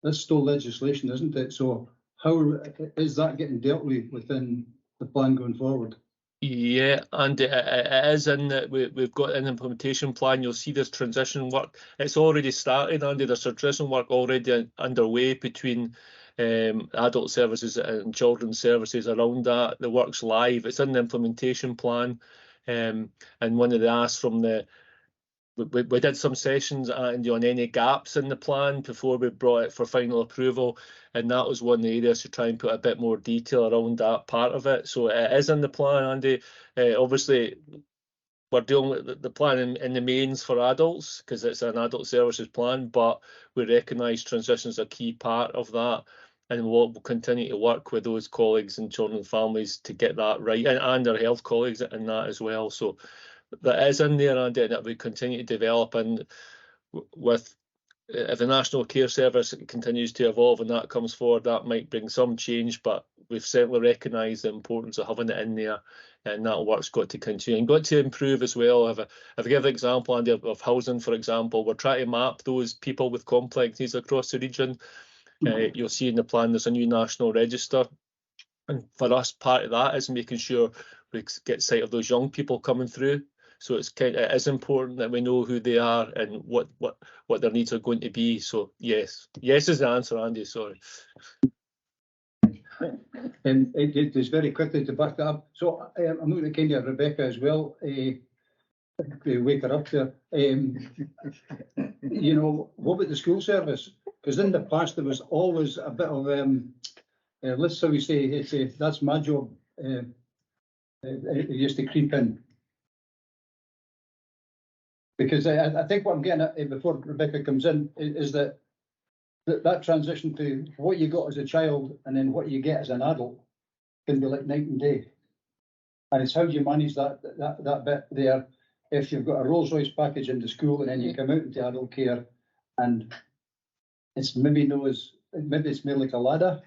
That's still legislation, isn't it? So how is that getting dealt with within the plan going forward? Yeah, and it is in that we've got an implementation plan. You'll see this transition work. It's already started, Andy. There's a transition work already underway between adult services and children's services around that. The work's live. It's in the implementation plan. And one of the asks from we did some sessions on any gaps in the plan before we brought it for final approval, and that was one of the areas to try and put a bit more detail around that part of it. So it is in the plan, Andy. Obviously, we're dealing with the plan in the mains for adults because it's an adult services plan, but we recognise transition is a key part of that, and we'll continue to work with those colleagues and children and families to get that right, and our health colleagues in that as well. So that is in there, Andy, and that we continue to develop. And with if the National Care Service continues to evolve and that comes forward, that might bring some change, but we've certainly recognised the importance of having it in there, and that work's got to continue and got to improve as well. If I give an example, Andy, of housing, for example, we're trying to map those people with complex needs across the region. You'll see in the plan there's a new national register, and for us, part of that is making sure we get sight of those young people coming through. So it is important that we know who they are and what their needs are going to be. So yes is the answer, Andy. Sorry. Just very quickly to back that up. So I'm looking at kind of Rebecca as well. Wake her up there. You know, what about the school service? Because in the past there was always a bit of let's how we say that's my job. It used to creep in. Because I think what I'm getting at before Rebecca comes in is that transition to what you got as a child and then what you get as an adult can be like night and day. And it's how you manage that bit there. If you've got a Rolls Royce package into school and then you come out into adult care and it's maybe it's more like a ladder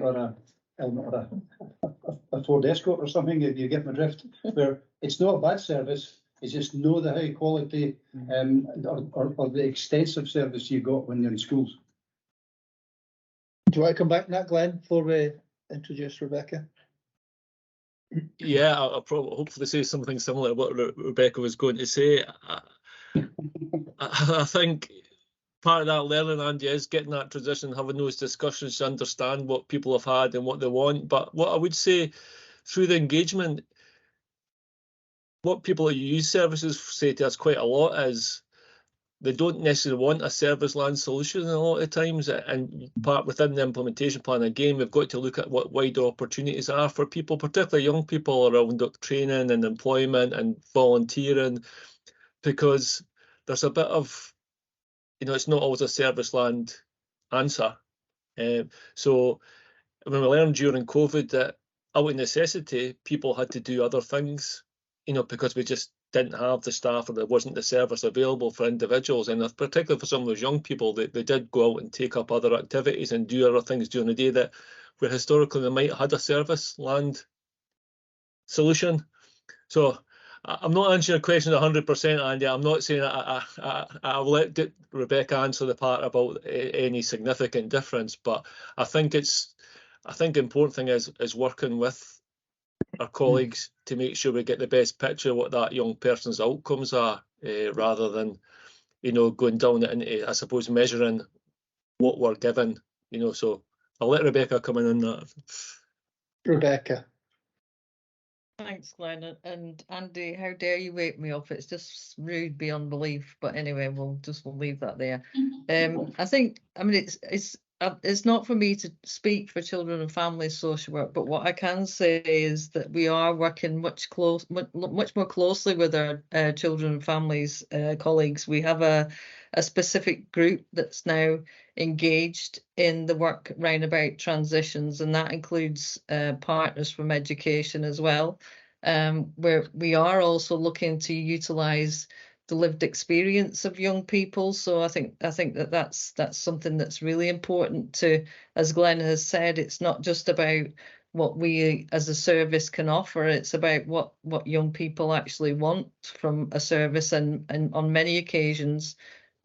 or a Ford Escort or something, if you get my drift, where it's not a bad service. It's just know the high quality or the extensive service you got when you're in schools. Do you want to come back on that, Glenn, before we introduce Rebecca? Yeah, I'll probably hopefully say something similar to what Rebecca was going to say. I think part of that learning, Andy, is getting that transition, having those discussions to understand what people have had and what they want. But what I would say through the engagement, what people who use services say to us quite a lot is they don't necessarily want a service land solution a lot of times, and part within the implementation plan, again, we've got to look at what wider opportunities are for people, particularly young people, around training and employment and volunteering, because there's a bit of, it's not always a service land answer. So when we learned during COVID that out of necessity, people had to do other things, because we just didn't have the staff or there wasn't the service available for individuals. And particularly for some of those young people, they did go out and take up other activities and do other things during the day that where historically they might have had a service land solution. So I'm not answering your question 100%, Andy. I'm not saying I'll let Rebecca answer the part about any significant difference, but I think the important thing is working with our colleagues to make sure we get the best picture of what that young person's outcomes are, rather than, going down it into, I suppose, measuring what we're given, so I'll let Rebecca come in on that. Rebecca. Thanks, Glenn. And Andy, how dare you wake me up? It's just rude beyond belief. But anyway, we'll leave that there. It's not for me to speak for children and families social work, but what I can say is that we are working much more closely with our children and families colleagues. We have a specific group that's now engaged in the work round about transitions, and that includes partners from education as well, where we are also looking to utilise the lived experience of young people. So I think that's something that's really important to, as Glenn has said, it's not just about what we as a service can offer, it's about what young people actually want from a service, and on many occasions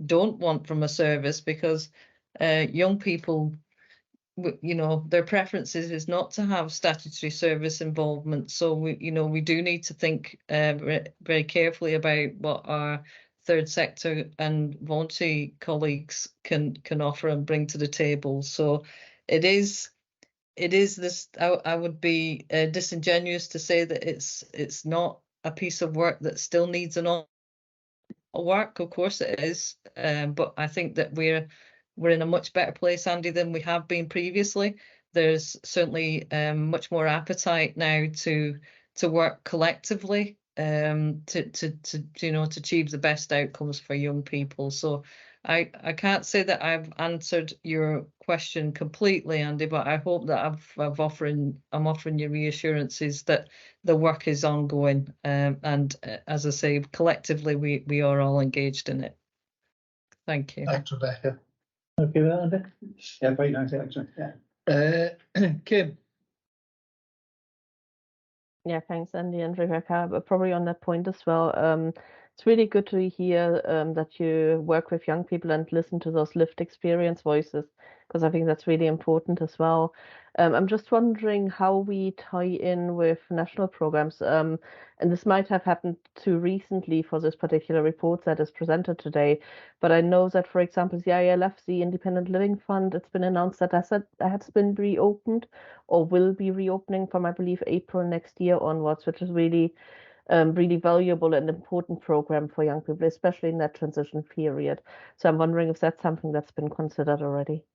don't want from a service, because young people, their preferences is not to have statutory service involvement. So we do need to think very carefully about what our third sector and voluntary colleagues can offer and bring to the table. So it is this. I would be disingenuous to say that it's not a piece of work that still needs an work. Of course it is, but I think that we're in a much better place, Andy, than we have been previously. There's certainly much more appetite now to work collectively to achieve the best outcomes for young people. So I can't say that I've answered your question completely, Andy, but I hope that I'm offering you reassurances that the work is ongoing, and as I say, collectively we are all engaged in it. Thank you. Thanks, Rebecca. Okay, with that, Andy? Yeah, fine, actually. Yeah. Kim. Yeah, thanks, Andy and Rebecca. But probably on that point as well, it's really good to hear that you work with young people and listen to those lived experience voices, because I think that's really important as well. I'm just wondering how we tie in with national programs. And this might have happened too recently for this particular report that is presented today. But I know that, for example, the ILF, the Independent Living Fund, it's been announced that has been reopened or will be reopening from, I believe, April next year onwards, which is really really valuable and important program for young people, especially in that transition period. So I'm wondering if that's something that's been considered already.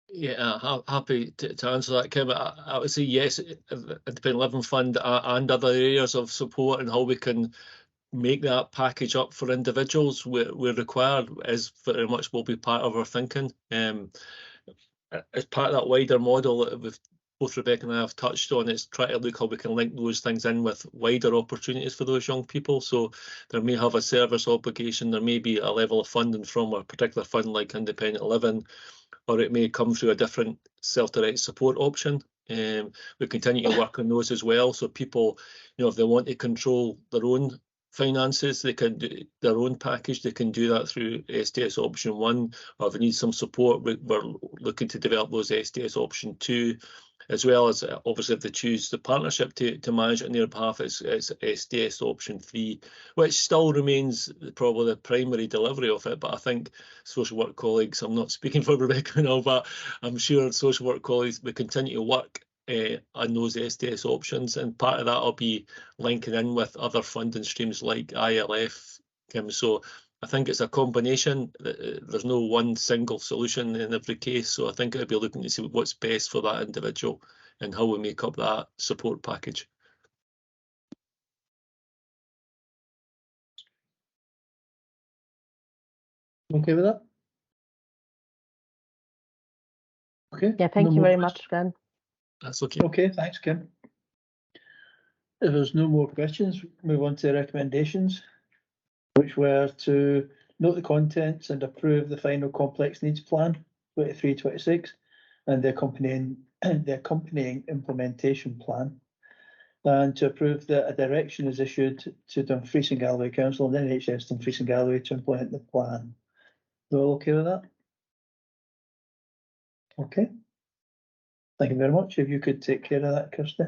Yeah, happy to answer that, Kim. I would say yes, Independent Living Fund and other areas of support and how we can make that package up for individuals where required is very much will be part of our thinking. As part of that wider model that we've both Rebecca and I have touched on, is try to look how we can link those things in with wider opportunities for those young people. So there may have a service obligation, there may be a level of funding from a particular fund like Independent Living, or it may come through a different self-directed support option. We continue to work on those as well. So people, if they want to control their own finances, they can do their own package. They can do that through SDS option 1, or if they need some support, we're looking to develop those SDS option 2, as well as obviously if they choose the partnership to manage it on their behalf, it's SDS option 3, which still remains probably the primary delivery of it. But I think social work colleagues, I'm not speaking for Rebecca now, but I'm sure social work colleagues will continue to work on those SDS options, and part of that will be linking in with other funding streams like ILF, Kim. So I think it's a combination. There's no one single solution in every case. So I think I'll be looking to see what's best for that individual and how we make up that support package. Okay with that? Okay. Yeah, thank you very much, Glenn. That's okay. Okay, thanks, Kim. If there's no more questions, move on to recommendations, which were to note the contents and approve the final complex needs plan 23-26 and the accompanying implementation plan, and to approve that a direction is issued to Dumfries and Galloway Council and NHS Dumfries and Galloway to implement the plan. You all okay with that? Okay. Thank you very much. If you could take care of that, Kirsty.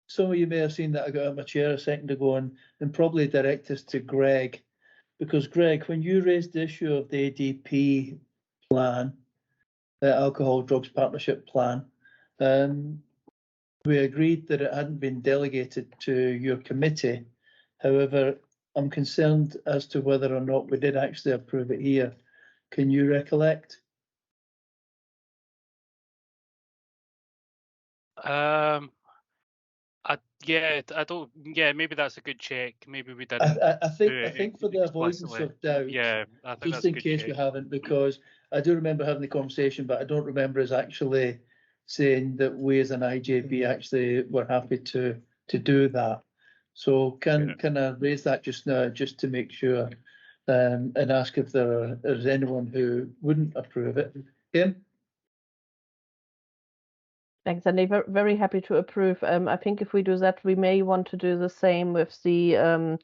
Some of you may have seen that I got out of my chair a second ago and probably direct us to Greg, because Greg, when you raised the issue of the ADP plan, the Alcohol Drugs Partnership plan, we agreed that it hadn't been delegated to your committee. However, I'm concerned as to whether or not we did actually approve it here. Can you recollect? Yeah, maybe that's a good check. Maybe we didn't. I think for the avoidance of doubt, yeah, I think just that's in case we haven't, because I do remember having the conversation, but I don't remember us actually saying that we as an IJB actually were happy to do that. So can I raise that just now, just to make sure, and ask if there is anyone who wouldn't approve it? Kim? Thanks, Andy. Very happy to approve. I think if we do that, we may want to do the same with the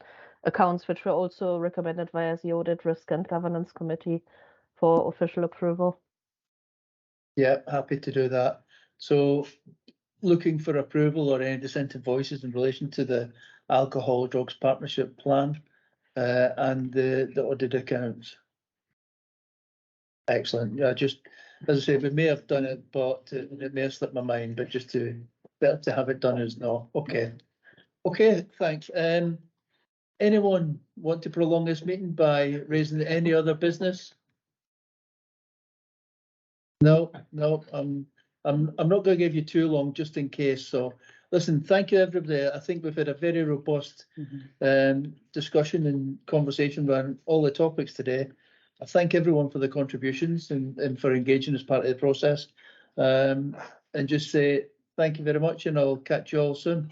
accounts, which were also recommended via the Audit, Risk and Governance Committee for official approval. Yeah, happy to do that. So looking for approval or any dissenting voices in relation to the Alcohol Drugs Partnership Plan and the audit accounts. Excellent. Yeah, just as I say, we may have done it, but it may have slipped my mind, but just better to have it done as not. Okay. Okay, thanks. Anyone want to prolong this meeting by raising any other business? No, I'm not going to give you too long, just in case. So, listen, thank you, everybody. I think we've had a very robust discussion and conversation around all the topics today. I thank everyone for the contributions and for engaging as part of the process. And just say thank you very much, and I'll catch you all soon.